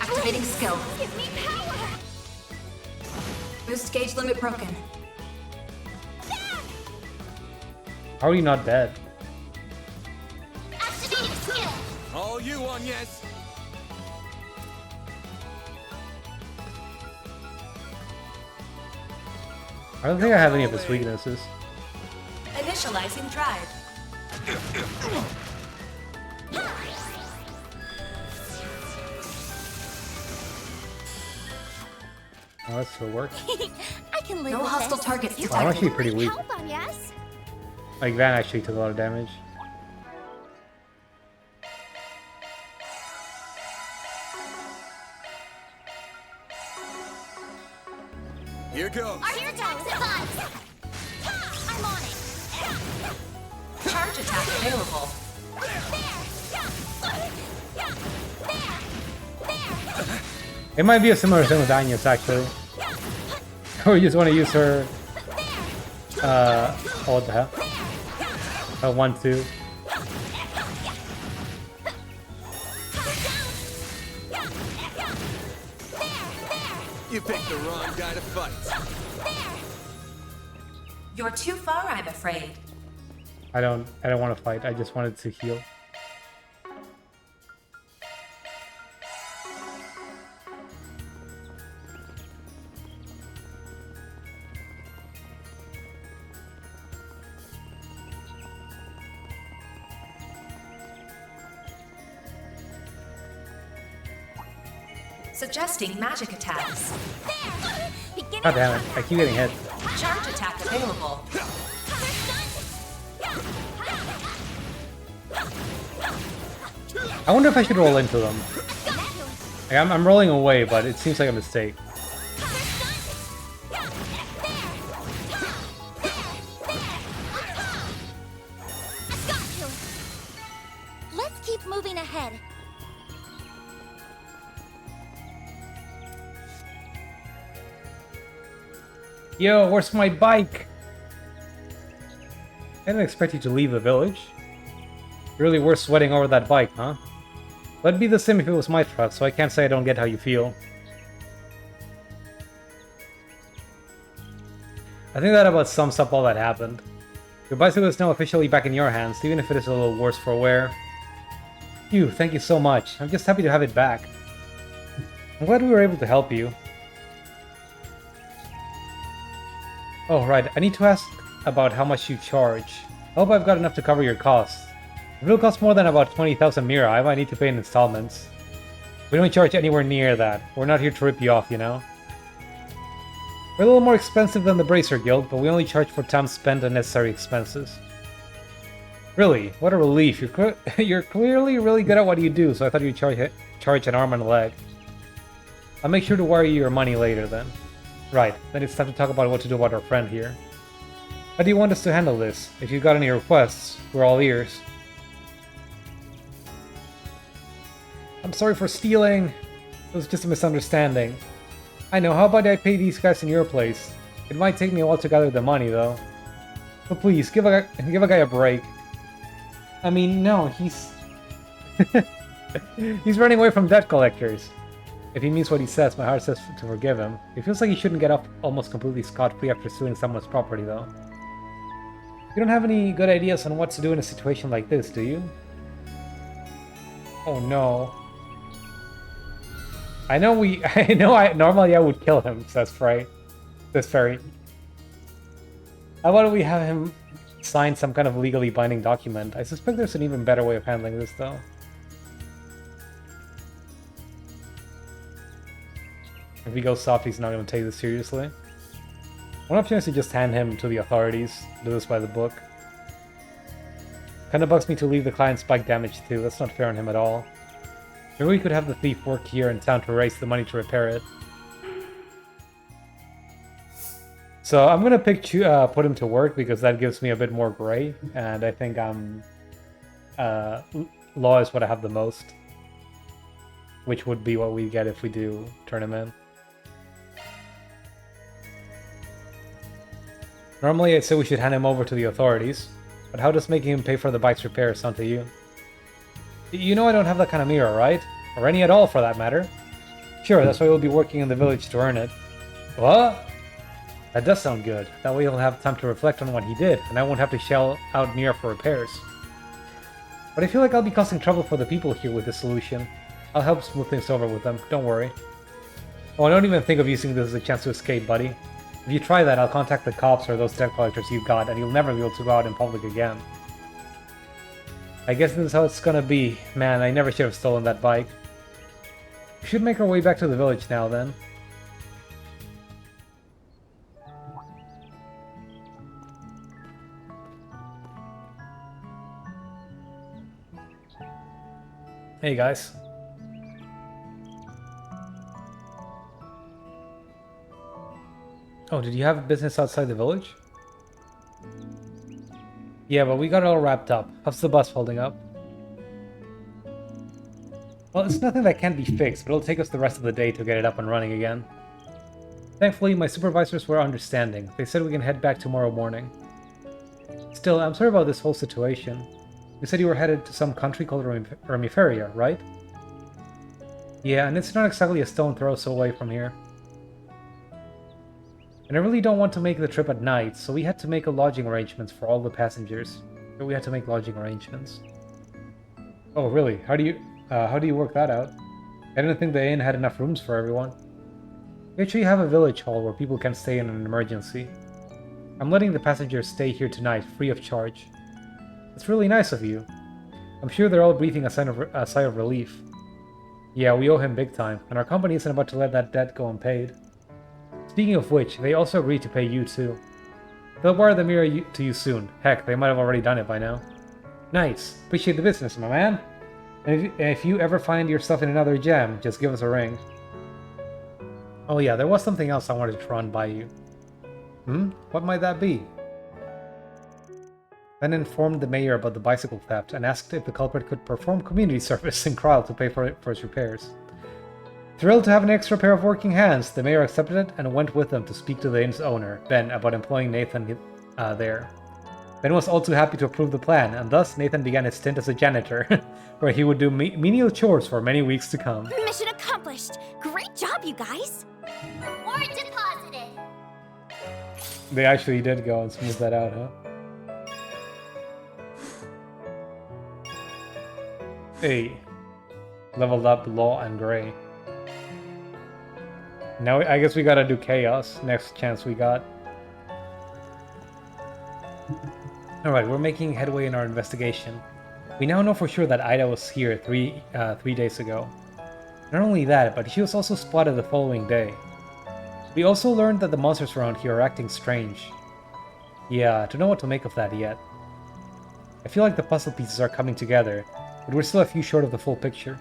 Activating skill.
Give me power.
Boost gauge limit broken.
How are you not dead?
Activating skill.
All you on, yes.
I don't think I have any of his weaknesses.
Initializing drive.
Oh, that still works.
I can live
No
with
hostile
this.
targets
You
I'm
detected.
actually pretty weak.
help on, yes?
Like Van actually took a lot of damage.
Here goes.
Here goes. I'm on it.
Charge attack available.
It might be a similar thing with Agnes actually. Or you just want to use her. Oh, what the hell? 1-2.
You picked the wrong guy to fight.
You're too far, I'm afraid.
I don't want to fight. I just wanted to heal.
Suggesting magic attacks.
God damn it! I keep getting hit.
Charge attack available.
I wonder if I should roll into them. Like, I'm rolling away, but it seems like a mistake.
Let's keep moving ahead.
Yo, where's my bike? I didn't expect you to leave the village. Really worth sweating over that bike, huh? But it'd be the same if it was my truck, so I can't say I don't get how you feel. I think that about sums up all that happened. Your bicycle is now officially back in your hands, even if it is a little worse for wear. Phew, thank you so much. I'm just happy to have it back. I'm glad we were able to help you. Oh, right, I need to ask about how much you charge. I hope I've got enough to cover your costs. If it'll cost more than about 20,000 Mira, I might need to pay in installments. We don't charge anywhere near that. We're not here to rip you off, you know? We're a little more expensive than the Bracer Guild, but we only charge for time spent and necessary expenses. Really? What a relief. You're clearly really good at what you do, so I thought you'd charge an arm and a leg. I'll make sure to wire you your money later then. Right, then it's time to talk about what to do about our friend here. How do you want us to handle this? If you've got any requests, we're all ears. I'm sorry for stealing. It was just a misunderstanding. I know, how about I pay these guys in your place? It might take me a while to gather the money, though. But please, give a guy a break. I mean, no, he's... he's running away from debt collectors. If he means what he says, my heart says to forgive him. It feels like he shouldn't get off almost completely scot-free after suing someone's property, though. You don't have any good ideas on what to do in a situation like this, do you? Oh no. I know normally I would kill him, says Frey. Says Fairy. How about we have him sign some kind of legally binding document? I suspect there's an even better way of handling this, though. If we go soft, he's not going to take this seriously. One option is to just hand him to the authorities. Do this by the book. Kinda bugs me to leave the client spike damage too. That's not fair on him at all. Maybe we could have the thief work here in town to raise the money to repair it. So I'm gonna pick put him to work because that gives me a bit more gray, and I think law is what I have the most, which would be what we get if we do turn him in. Normally I'd say we should hand him over to the authorities, but how does making him pay for the bike's repairs sound to you? You know I don't have that kind of mirror, right? Or any at all, for that matter. Sure, that's why we'll be working in the village to earn it. What? That does sound good. That way he'll have time to reflect on what he did, and I won't have to shell out Mira for repairs. But I feel like I'll be causing trouble for the people here with this solution. I'll help smooth things over with them, don't worry. Oh, don't even think of using this as a chance to escape, buddy. If you try that, I'll contact the cops or those debt collectors you've got, and you'll never be able to go out in public again. I guess this is how it's gonna be. Man, I never should have stolen that bike. We should make our way back to the village now, then. Hey, guys. Oh, did you have business outside the village? Yeah, but we got it all wrapped up. How's the bus holding up? Well, it's nothing that can't be fixed, but it'll take us the rest of the day to get it up and running again. Thankfully, my supervisors were understanding. They said we can head back tomorrow morning. Still, I'm sorry about this whole situation. You said you were headed to some country called Remiferia, right? Yeah, and it's not exactly a stone throw away from here. And I really don't want to make the trip at night, so we had to make lodging arrangements for all the passengers. We had to make lodging arrangements. Oh, really? How do you work that out? I didn't think the inn had enough rooms for everyone. We actually have a village hall where people can stay in an emergency. I'm letting the passengers stay here tonight, free of charge. It's really nice of you. I'm sure they're all breathing a sigh of relief. Yeah, we owe him big time, and our company isn't about to let that debt go unpaid. Speaking of which, they also agreed to pay you too. They'll wire the mirror to you soon. Heck, they might have already done it by now. Nice. Appreciate the business, my man. And if you ever find yourself in another jam, just give us a ring. Oh yeah, there was something else I wanted to run by you. What might that be? Ben informed the mayor about the bicycle theft and asked if the culprit could perform community service in Krile to pay for its repairs. Thrilled to have an extra pair of working hands, the mayor accepted it and went with them to speak to the inn's owner, Ben, about employing Nathan there. Ben was all too happy to approve the plan, and thus Nathan began his stint as a janitor, where he would do menial chores for many weeks to come.
Mission accomplished! Great job, you guys!
Reward deposited.
They actually did go and smooth that out, huh? Hey. Leveled up Law and Gray. Now I guess we gotta do Chaos, next chance we got. Alright, we're making headway in our investigation. We now know for sure that Ida was here three days ago. Not only that, but she was also spotted the following day. We also learned that the monsters around here are acting strange. Yeah, I don't know what to make of that yet. I feel like the puzzle pieces are coming together, but we're still a few short of the full picture.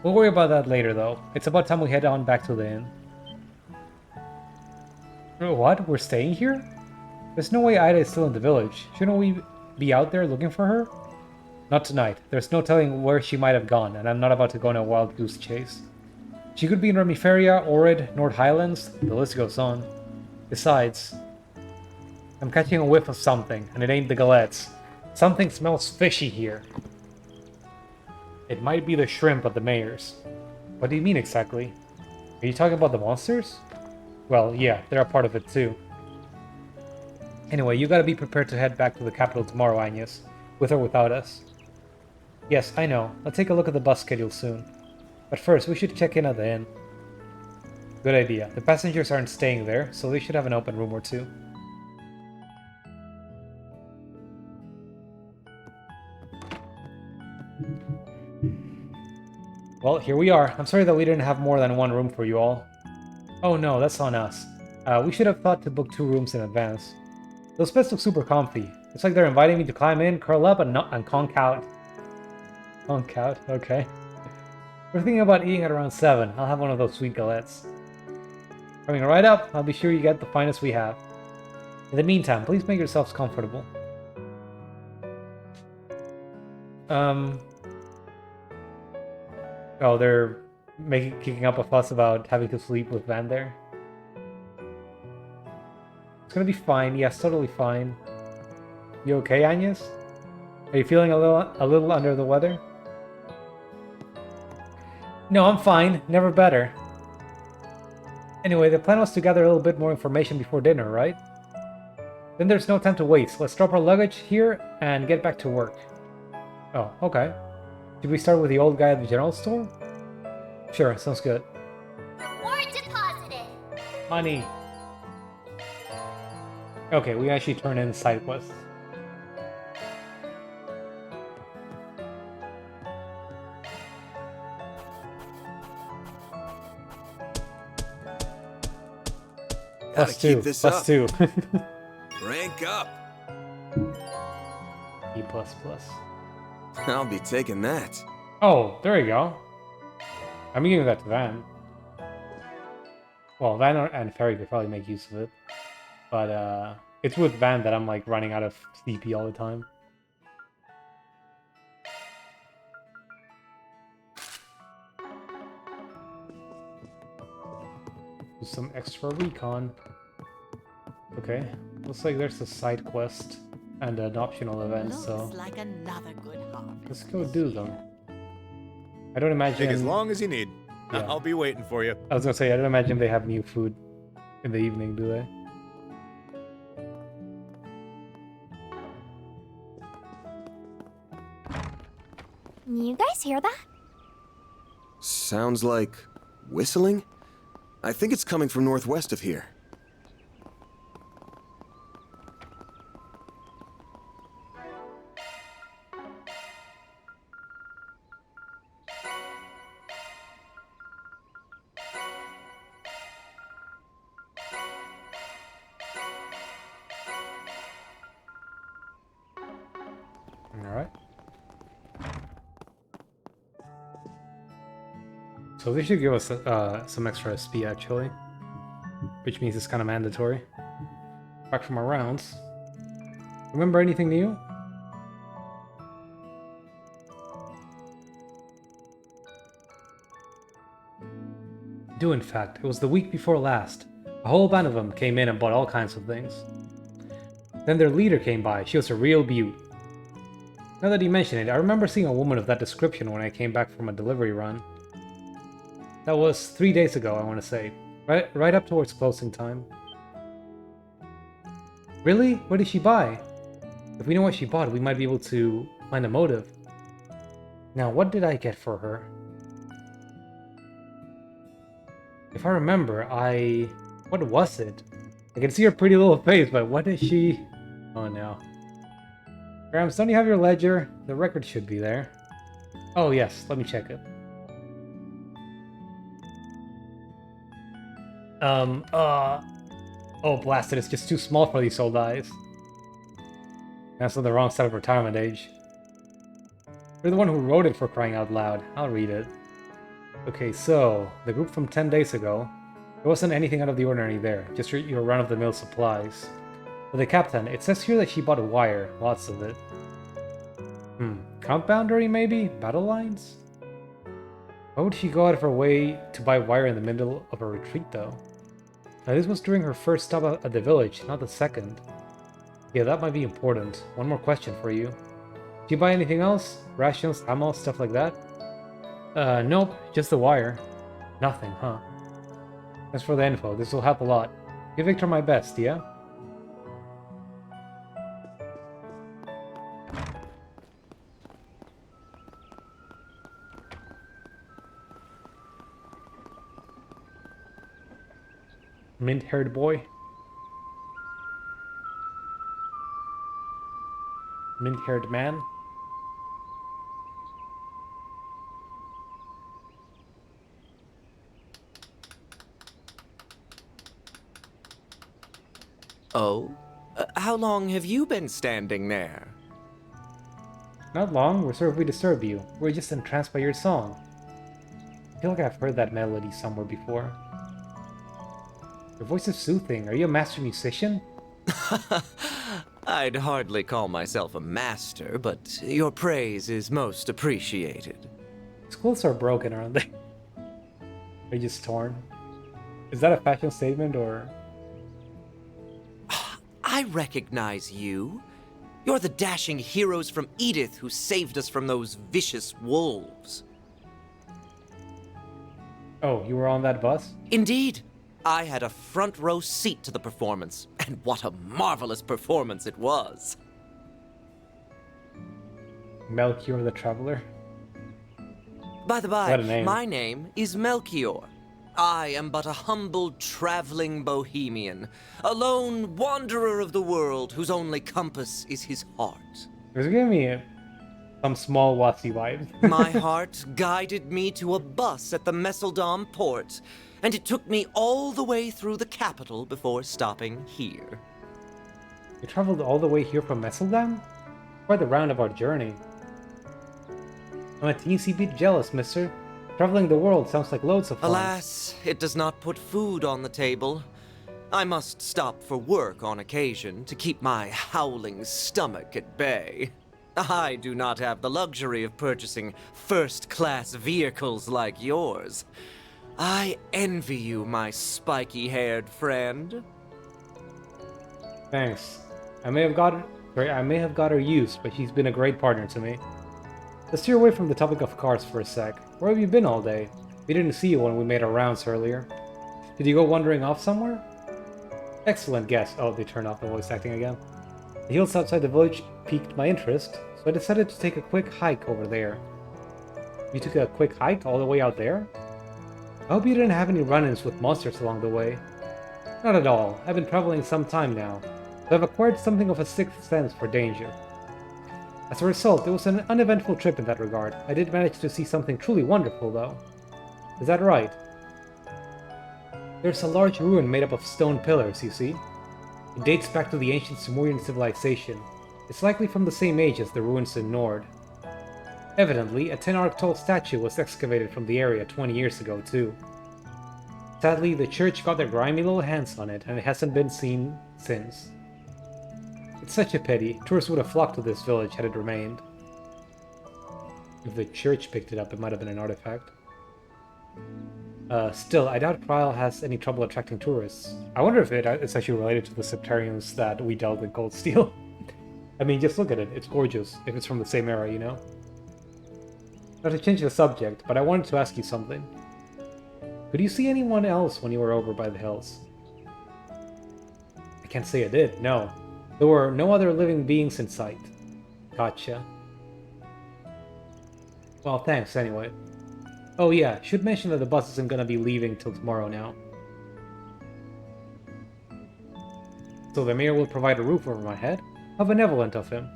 We'll worry about that later, though. It's about time we head on back to the inn. What? We're staying here? There's no way Ida is still in the village. Shouldn't we be out there looking for her? Not tonight. There's no telling where she might have gone, and I'm not about to go on a wild goose chase. She could be in Remiferia, Orid, North Highlands, the list goes on. Besides, I'm catching a whiff of something, and it ain't the galettes. Something smells fishy here. It might be the shrimp at the mayor's. What do you mean exactly? Are you talking about the monsters? Well, yeah, they're a part of it too. Anyway, you gotta be prepared to head back to the capital tomorrow, Agnes. With or without us. Yes, I know. Let's take a look at the bus schedule soon. But first, we should check in at the inn. Good idea. The passengers aren't staying there, so they should have an open room or two. Well, here we are. I'm sorry that we didn't have more than one room for you all. Oh no, that's on us. We should have thought to book 2 rooms in advance. Those beds look super comfy. It's like they're inviting me to climb in, curl up, and conk out. Conk out, okay. We're thinking about eating at around 7. I'll have one of those sweet galettes. Coming right up, I'll be sure you get the finest we have. In the meantime, please make yourselves comfortable. Oh, they're kicking up a fuss about having to sleep with Van there. It's gonna be fine. Yes, totally fine. You okay, Agnes? Are you feeling a little under the weather? No, I'm fine. Never better. Anyway, the plan was to gather a little bit more information before dinner, right? Then there's no time to waste. Let's drop our luggage here and get back to work. Oh, okay. Should we start with the old guy at the general store? Sure, sounds good.
Reward deposited.
Money. Okay, we actually turn in side quests.
Gotta keep this up.
+2.
Rank up.
E++.
I'll be taking that.
Oh, there you go. I'm giving that to Van. Well, Van and Ferry could probably make use of it. But it's with Van that I'm like running out of CP all the time. Do some extra recon. Okay, looks like there's a side quest and an optional event,
Looks
so
like another good harvest.
let's go do them. I don't imagine...
Take as long as you need.
Yeah.
I'll be waiting for you.
I was gonna say, I don't imagine they have new food in the evening, do they?
You guys hear that?
Sounds like whistling? I think it's coming from northwest of here.
Alright. So they should give us some extra SP actually, which means it's kind of mandatory. Back from our rounds. Remember anything new? Do in fact, it was the week before last. A whole band of them came in and bought all kinds of things. Then their leader came by. She was a real beaut. Now that you mention it, I remember seeing a woman of that description when I came back from a delivery run. That was 3 days ago, I want to say. Right up towards closing time. Really? What did she buy? If we know what she bought, we might be able to find a motive. Now, what did I get for her? If I remember, what was it? I can see her pretty little face, but what is she... Oh no. Grams, don't you have your ledger? The record should be there. Oh yes, let me check it. Oh blast it, it's just too small for these old eyes. That's on the wrong side of retirement age. You're the one who wrote it, for crying out loud. I'll read it. Okay, so, the group from 10 days ago, there wasn't anything out of the ordinary there, just your run-of-the-mill supplies. But the captain, it says here that she bought a wire, lots of it. Count boundary maybe? Battle lines? Why would she go out of her way to buy wire in the middle of a retreat, though? Now, this was during her first stop at the village, not the second. Yeah, that might be important. One more question for you. Did you buy anything else? Rations, ammo, stuff like that? Nope, just the wire. Nothing, huh? Thanks for the info, this will help a lot. Give Victor my best, yeah? Mint-haired boy. Mint-haired man.
Oh? How long have you been standing there?
Not long, we're sorry if we disturbed you. We're just entranced by your song. I feel like I've heard that melody somewhere before. Your voice is soothing. Are you a master musician?
I'd hardly call myself a master, but your praise is most appreciated.
His clothes are broken, aren't they? They're just torn. Is that a fashion statement, or...?
I recognize you. You're the dashing heroes from Edith who saved us from those vicious wolves.
Oh, you were on that bus?
Indeed. I had a front row seat to the performance, and what a marvelous performance it was.
Melchior the Traveler?
By the
What a
by,
name.
my name is Melchior. I am but a humble traveling bohemian, a lone wanderer of the world whose only compass is his heart.
It was giving me some small Wasi vibes.
My heart guided me to a bus at the Messeldom port, and it took me all the way through the capital before stopping here.
You traveled all the way here from Messeldam? Quite the round of our journey. I'm a teensy bit jealous, mister. Traveling the world sounds like loads of fun.
Alas, it does not put food on the table. I must stop for work on occasion to keep my howling stomach at bay. I do not have the luxury of purchasing first-class vehicles like yours. I envy you, my spiky-haired friend.
Thanks. I may have got her used, but she's been a great partner to me. Let's steer away from the topic of cars for a sec. Where have you been all day? We didn't see you when we made our rounds earlier. Did you go wandering off somewhere? Excellent guess. Oh, they turned off the voice acting again. The hills outside the village piqued my interest, so I decided to take a quick hike over there. You took a quick hike all the way out there? I hope you didn't have any run-ins with monsters along the way. Not at all. I've been traveling some time now, so I've acquired something of a sixth sense for danger. As a result, it was an uneventful trip in that regard. I did manage to see something truly wonderful, though. Is that right? There's a large ruin made up of stone pillars, you see. It dates back to the ancient Sumerian civilization. It's likely from the same age as the ruins in Nord. Evidently, a 10-arc-tall statue was excavated from the area 20 years ago, too. Sadly, the church got their grimy little hands on it, and it hasn't been seen since. It's such a pity. Tourists would have flocked to this village had it remained. If the church picked it up, it might have been an artifact. Still, I doubt Krile has any trouble attracting tourists. I wonder if it's actually related to the Septarians that we dealt in Cold Steel. I mean, just look at it. It's gorgeous, if it's from the same era, you know? Not to change the subject, but I wanted to ask you something. Could you see anyone else when you were over by the hills? I can't say I did, no. There were no other living beings in sight. Gotcha. Well, thanks anyway. Oh yeah, should mention that the bus isn't gonna be leaving till tomorrow now. So the mayor will provide a roof over my head? How benevolent of him.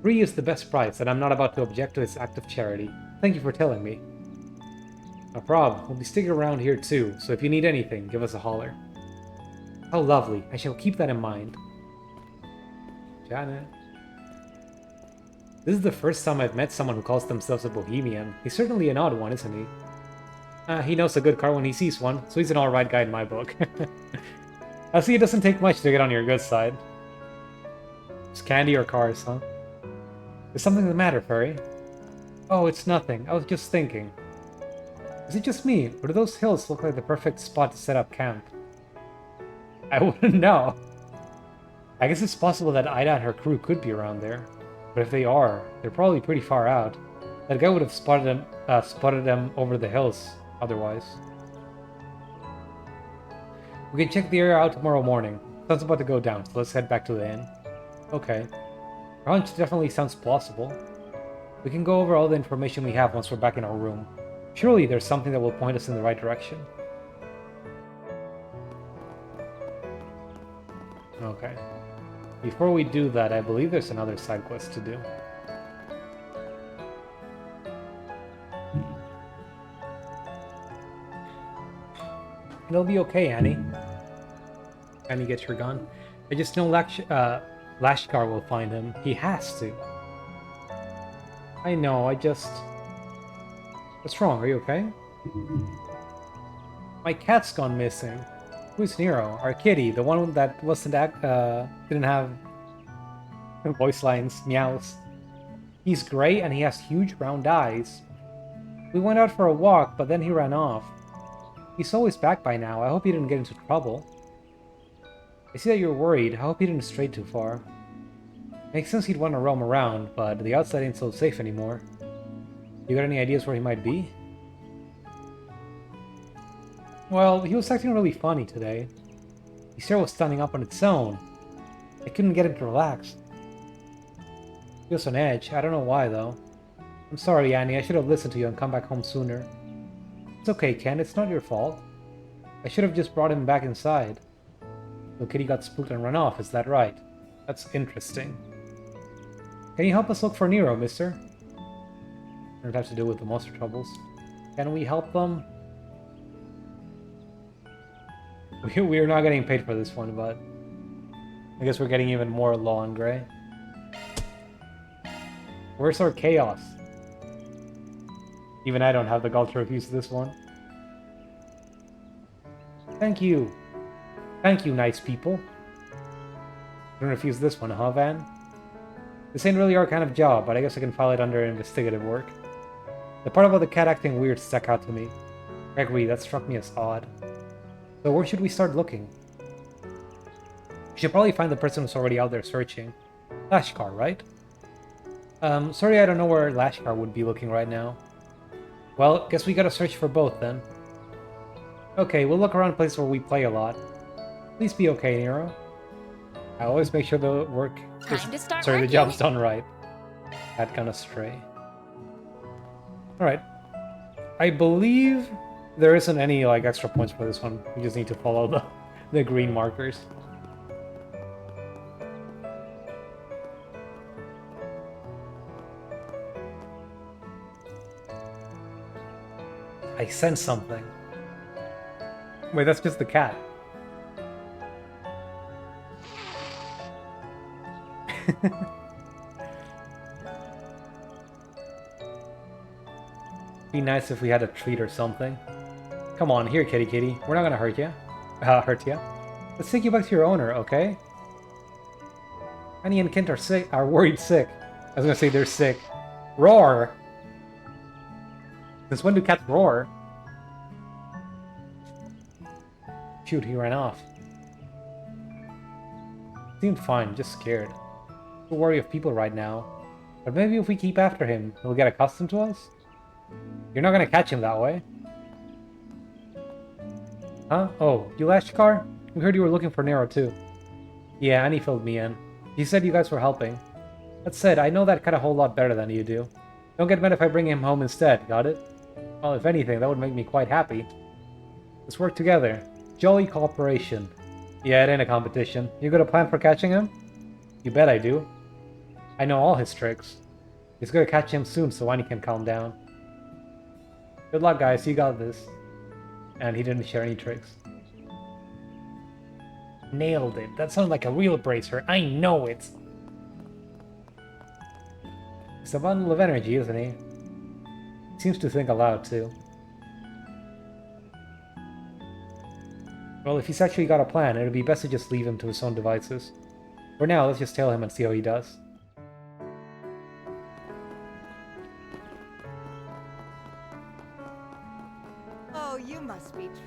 3 is the best price, and I'm not about to object to his act of charity. Thank you for telling me. No prob, we'll be sticking around here too, so if you need anything, give us a holler. How lovely, I shall keep that in mind. Janet. This is the first time I've met someone who calls themselves a bohemian. He's certainly an odd one, isn't he? He knows a good car when he sees one, so he's an alright guy in my book. I see it doesn't take much to get on your good side. It's candy or cars, huh? Is something the matter, Furry? Oh, it's nothing. I was just thinking. Is it just me, or do those hills look like the perfect spot to set up camp? I wouldn't know. I guess it's possible that Ida and her crew could be around there. But if they are, they're probably pretty far out. That guy would have spotted them over the hills otherwise. We can check the area out tomorrow morning. Sun's about to go down, so let's head back to the inn. Okay. Our hunch definitely sounds plausible. We can go over all the information we have once we're back in our room. Surely there's something that will point us in the right direction. Okay. Before we do that, I believe there's another side quest to do. It'll be okay, Annie. Annie gets your gun. I just know Lashkar will find him. He has to. I know, What's wrong? Are you okay? My cat's gone missing. Who's Nero? Our kitty, the one that didn't have voice lines, meows. He's gray and he has huge round eyes. We went out for a walk, but then he ran off. He's always back by now. I hope he didn't get into trouble. I see that you're worried. I hope he didn't stray too far. Makes sense he'd want to roam around, but the outside ain't so safe anymore. You got any ideas where he might be? Well, he was acting really funny today. His hair was standing up on its own. I couldn't get him to relax. He was on edge. I don't know why, though. I'm sorry, Annie. I should have listened to you and come back home sooner. It's okay, Ken. It's not your fault. I should have just brought him back inside. The kitty got spooked and ran off, is that right? That's interesting. Can you help us look for Nero, mister? I don't have to deal with the monster troubles. Can we help them? We are not getting paid for this one, but I guess we're getting even more law and gray. Where's our chaos? Even I don't have the gall to refuse this one. Thank you. Thank you, nice people. Don't refuse this one, huh, Van? This ain't really our kind of job, but I guess I can file it under investigative work. The part about the cat acting weird stuck out to me. I agree, that struck me as odd. So where should we start looking? We should probably find the person who's already out there searching. Lashkar, right? Sorry I don't know where Lashkar would be looking right now. Well, guess we gotta search for both then. Okay, we'll look around places where we play a lot. Please be okay, Nero. I always make sure the the job's done right. That kind of stray. Alright. I believe there isn't any like extra points for this one. We just need to follow the green markers. I sense something. Wait, that's just the cat. Be nice if we had a treat or something. Come on, here, kitty kitty. We're not gonna hurt you. Hurt you. Let's take you back to your owner, okay? Annie and Kent are worried sick. I was gonna say they're sick. Roar! Since when do cats roar? Shoot, he ran off. Seemed fine, just scared. So worry of people right now. But maybe if we keep after him, he'll get accustomed to us? You're not gonna catch him that way. Huh? Oh, you Lashkar? We heard you were looking for Nero too. Yeah, Annie filled me in. He said you guys were helping. That said, I know that cat a whole lot better than you do. Don't get mad if I bring him home instead, got it? Well, if anything, that would make me quite happy. Let's work together. Jolly cooperation. Yeah, it ain't a competition. You got a plan for catching him? You bet I do. I know all his tricks. He's gonna catch him soon so Annie can calm down. Good luck, guys. You got this. And he didn't share any tricks. Nailed it. That sounded like a real bracer. I know it. He's a bundle of energy, isn't he? Seems to think aloud, too. Well, if he's actually got a plan, it'd be best to just leave him to his own devices. For now, let's just tail him and see how he does.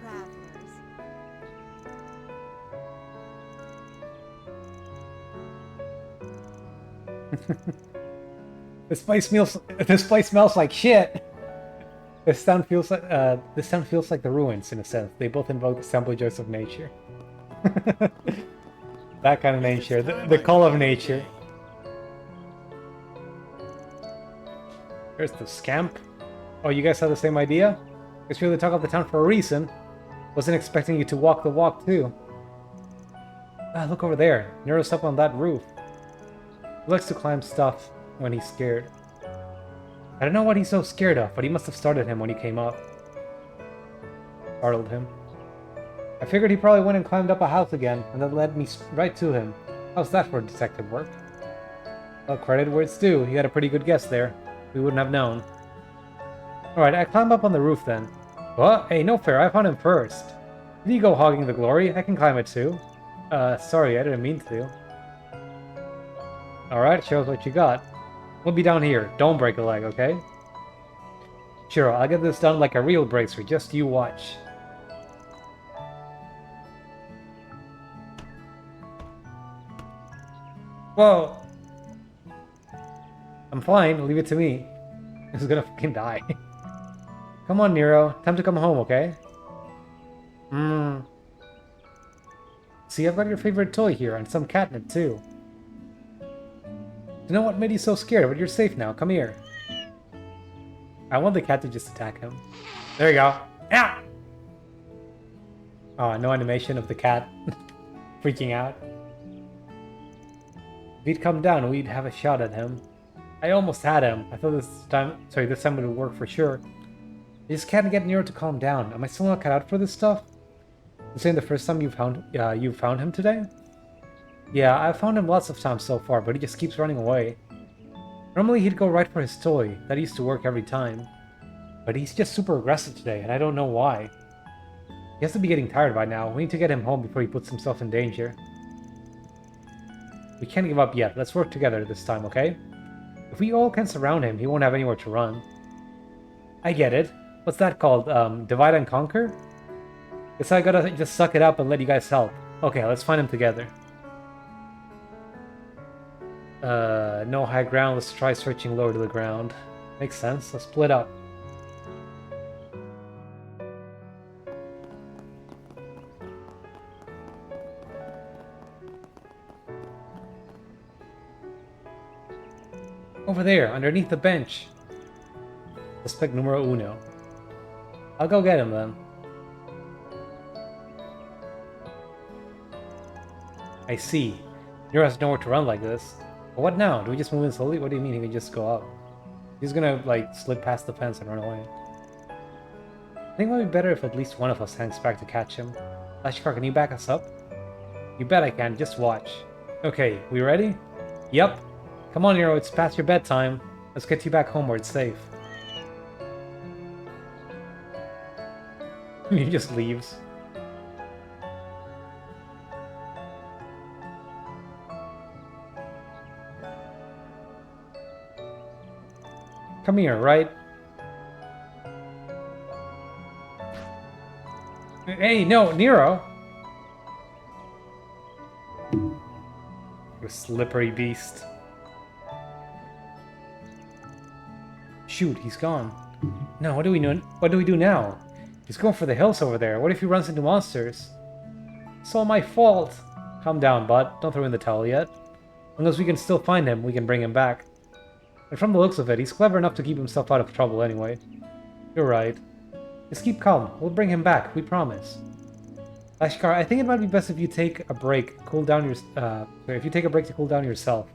travelers.
This place smells like shit. This town feels like the ruins in a sense. They both invoke the assemblages of nature. That kind of nature, the call of nature. There's the scamp. Oh, you guys have the same idea? Guess you're the talk of the town for a reason. Wasn't expecting you to walk the walk too. Ah, look over there. Nero's up on that roof. He likes to climb stuff when he's scared. I don't know what he's so scared of, but he must have startled him when he came up. Startled him. I figured he probably went and climbed up a house again, and that led me right to him. How's that for detective work? Well, credit where it's due. He had a pretty good guess there. We wouldn't have known. Alright, I climb up on the roof then. What? Hey, no fair, I found him first. Did you go hogging the glory? I can climb it too. Sorry, I didn't mean to. Alright, show us what you got. We'll be down here. Don't break a leg, okay? Sure, I'll get this done like a real bracer. Just you watch. Whoa! I'm fine, leave it to me. This is gonna fucking die. Come on, Nero. Time to come home, okay? See, I've got your favorite toy here, and some catnip, too. You know what made you so scared, but you're safe now. Come here. I want the cat to just attack him. There you go. Yeah! Oh, no animation of the cat freaking out. If he'd come down, we'd have a shot at him. I almost had him. I thought this time it would work for sure. I just can't get Nero to calm down. Am I still not cut out for this stuff? You're saying the first time you found him today? Yeah, I've found him lots of times so far, but he just keeps running away. Normally he'd go right for his toy. That used to work every time. But he's just super aggressive today, and I don't know why. He has to be getting tired by now. We need to get him home before he puts himself in danger. We can't give up yet. Let's work together this time, okay? If we all can surround him, he won't have anywhere to run. I get it. What's that called? Divide and conquer? Guess I gotta just suck it up and let you guys help. Okay, let's find him together. No high ground. Let's try searching lower to the ground. Makes sense. Let's split up. Over there, underneath the bench. Suspect numero uno. I'll go get him then. I see. Nero has nowhere to run like this. But what now? Do we just move in slowly? What do you mean he can just go up? He's gonna, like, slip past the fence and run away. I think it might be better if at least one of us hangs back to catch him. Flashcar, can you back us up? You bet I can. Just watch. Okay, we ready? Yep. Come on, Nero. It's past your bedtime. Let's get you back home where it's safe. He just leaves. Come here, right? Hey, no, Nero! You slippery beast. Shoot, he's gone. No, what do we do? What do we do now? He's going for the hills over there. What if he runs into monsters? It's all my fault. Calm down, bud. Don't throw in the towel yet. As long as we can still find him, we can bring him back. And from the looks of it, he's clever enough to keep himself out of trouble anyway. You're right. Just keep calm. We'll bring him back. We promise. Ashkar, I think it might be best if you take a break, cool down your. If you take a break to cool down yourself.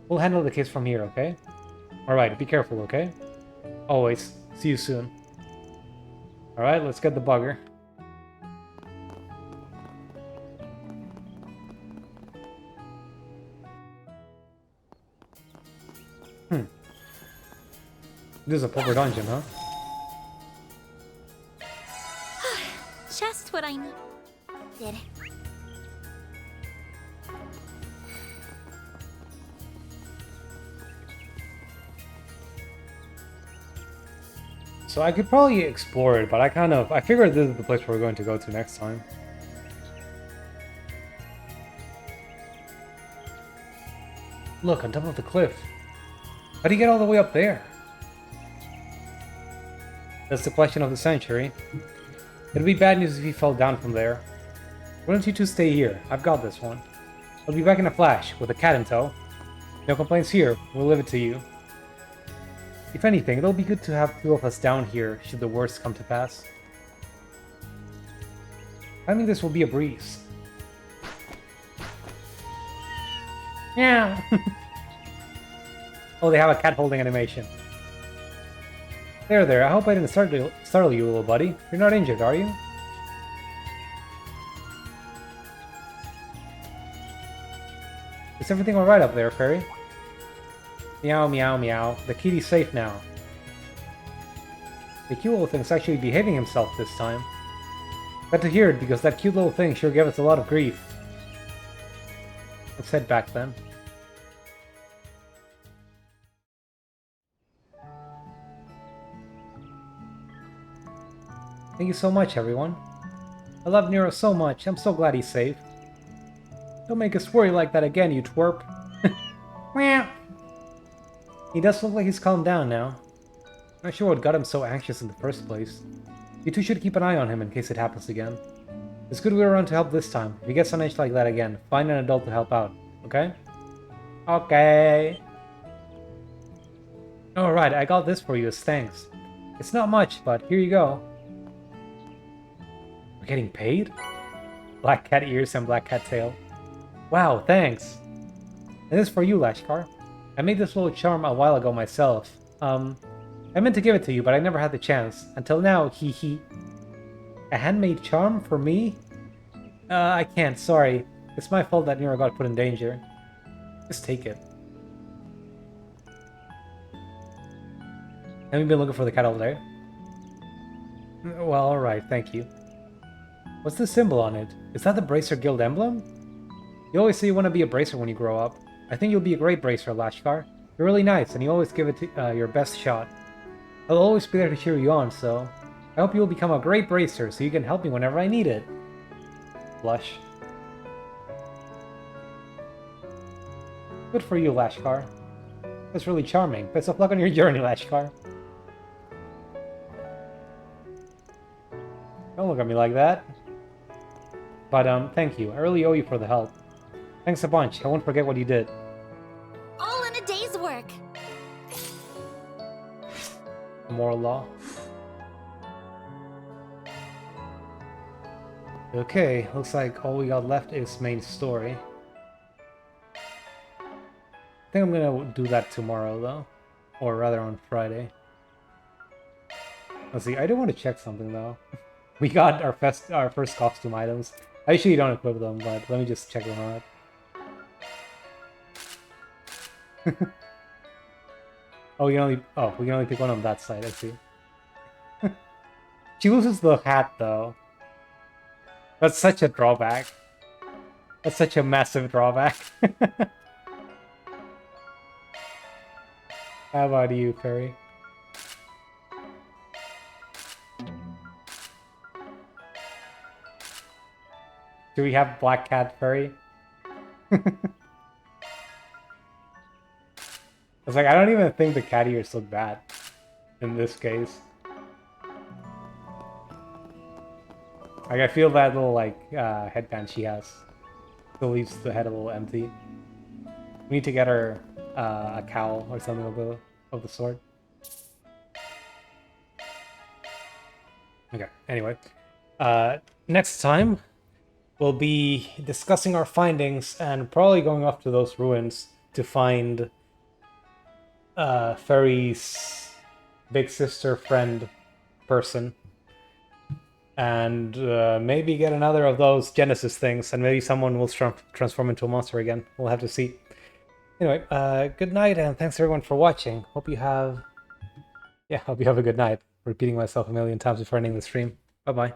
We'll handle the case from here, okay? All right. Be careful, okay? Always. See you soon. All right. Let's get the bugger. This is a proper dungeon, huh?
Just what I needed.
So I could probably explore it, but I figured this is the place we're going to go to next time. Look, on top of the cliff. How do you get all the way up there? That's the question of the century. It'd be bad news if he fell down from there. Why don't you two stay here? I've got this one. I'll be back in a flash, with a cat in tow. No complaints here, we'll leave it to you. If anything, it'll be good to have two of us down here, should the worst come to pass. I think this will be a breeze. Yeah. Oh, they have a cat holding animation. There, I hope I didn't startle you, little buddy. You're not injured, are you? Is everything alright up there, Fairy? Meow, meow, meow. The kitty's safe now. The cute little thing's actually behaving himself this time. Glad to hear it, because that cute little thing sure gave us a lot of grief. Let's head back then. Thank you so much, everyone. I love Nero so much. I'm so glad he's safe. Don't make us worry like that again, you twerp. Meow. He does look like he's calmed down now. Not sure what got him so anxious in the first place. You two should keep an eye on him in case it happens again. It's good we were around to help this time. If he gets on edge like that again, find an adult to help out, okay? Okay. Alright, I got this for you as thanks. It's not much, but here you go. We're getting paid? Black cat ears and black cat tail. Wow, thanks. And this is for you, Lashkar. I made this little charm a while ago myself. I meant to give it to you, but I never had the chance. Until now, hee hee. A handmade charm for me? I can't, sorry. It's my fault that Nero got put in danger. Just take it. Have you been looking for the cat all day? Well, alright, thank you. What's the symbol on it? Is that the Bracer Guild emblem? You always say you want to be a bracer when you grow up. I think you'll be a great bracer, Lashkar. You're really nice, and you always give it your best shot. I'll always be there to cheer you on, so... I hope you'll become a great bracer, so you can help me whenever I need it. Blush. Good for you, Lashkar. That's really charming. Best of luck on your journey, Lashkar. Don't look at me like that. But, thank you. I really owe you for the help. Thanks a bunch. I won't forget what you did.
All in a day's work.
Moral law. Okay, looks like all we got left is main story. I think I'm gonna do that tomorrow, though. Or rather on Friday. Let's see, I do want to check something, though. We got our first costume items. I usually don't equip them, but let me just check them out. Oh, we can only pick one on that side, I see. She loses the hat, though. That's such a drawback. That's such a massive drawback. How about you, Fairy? Do we have Black Cat Fairy? It's like, I don't even think the cat ears look bad in this case. Like, I feel that little, like, headband she has still leaves the head a little empty. We need to get her a cowl or something of the sort. Okay, anyway. Next time, we'll be discussing our findings and probably going off to those ruins to find Fairy's big sister friend person. And maybe get another of those Genesis things, and maybe someone will transform into a monster again. We'll have to see. Anyway, good night, and thanks everyone for watching. Hope you have a good night. Repeating myself a million times before ending the stream. Bye-bye.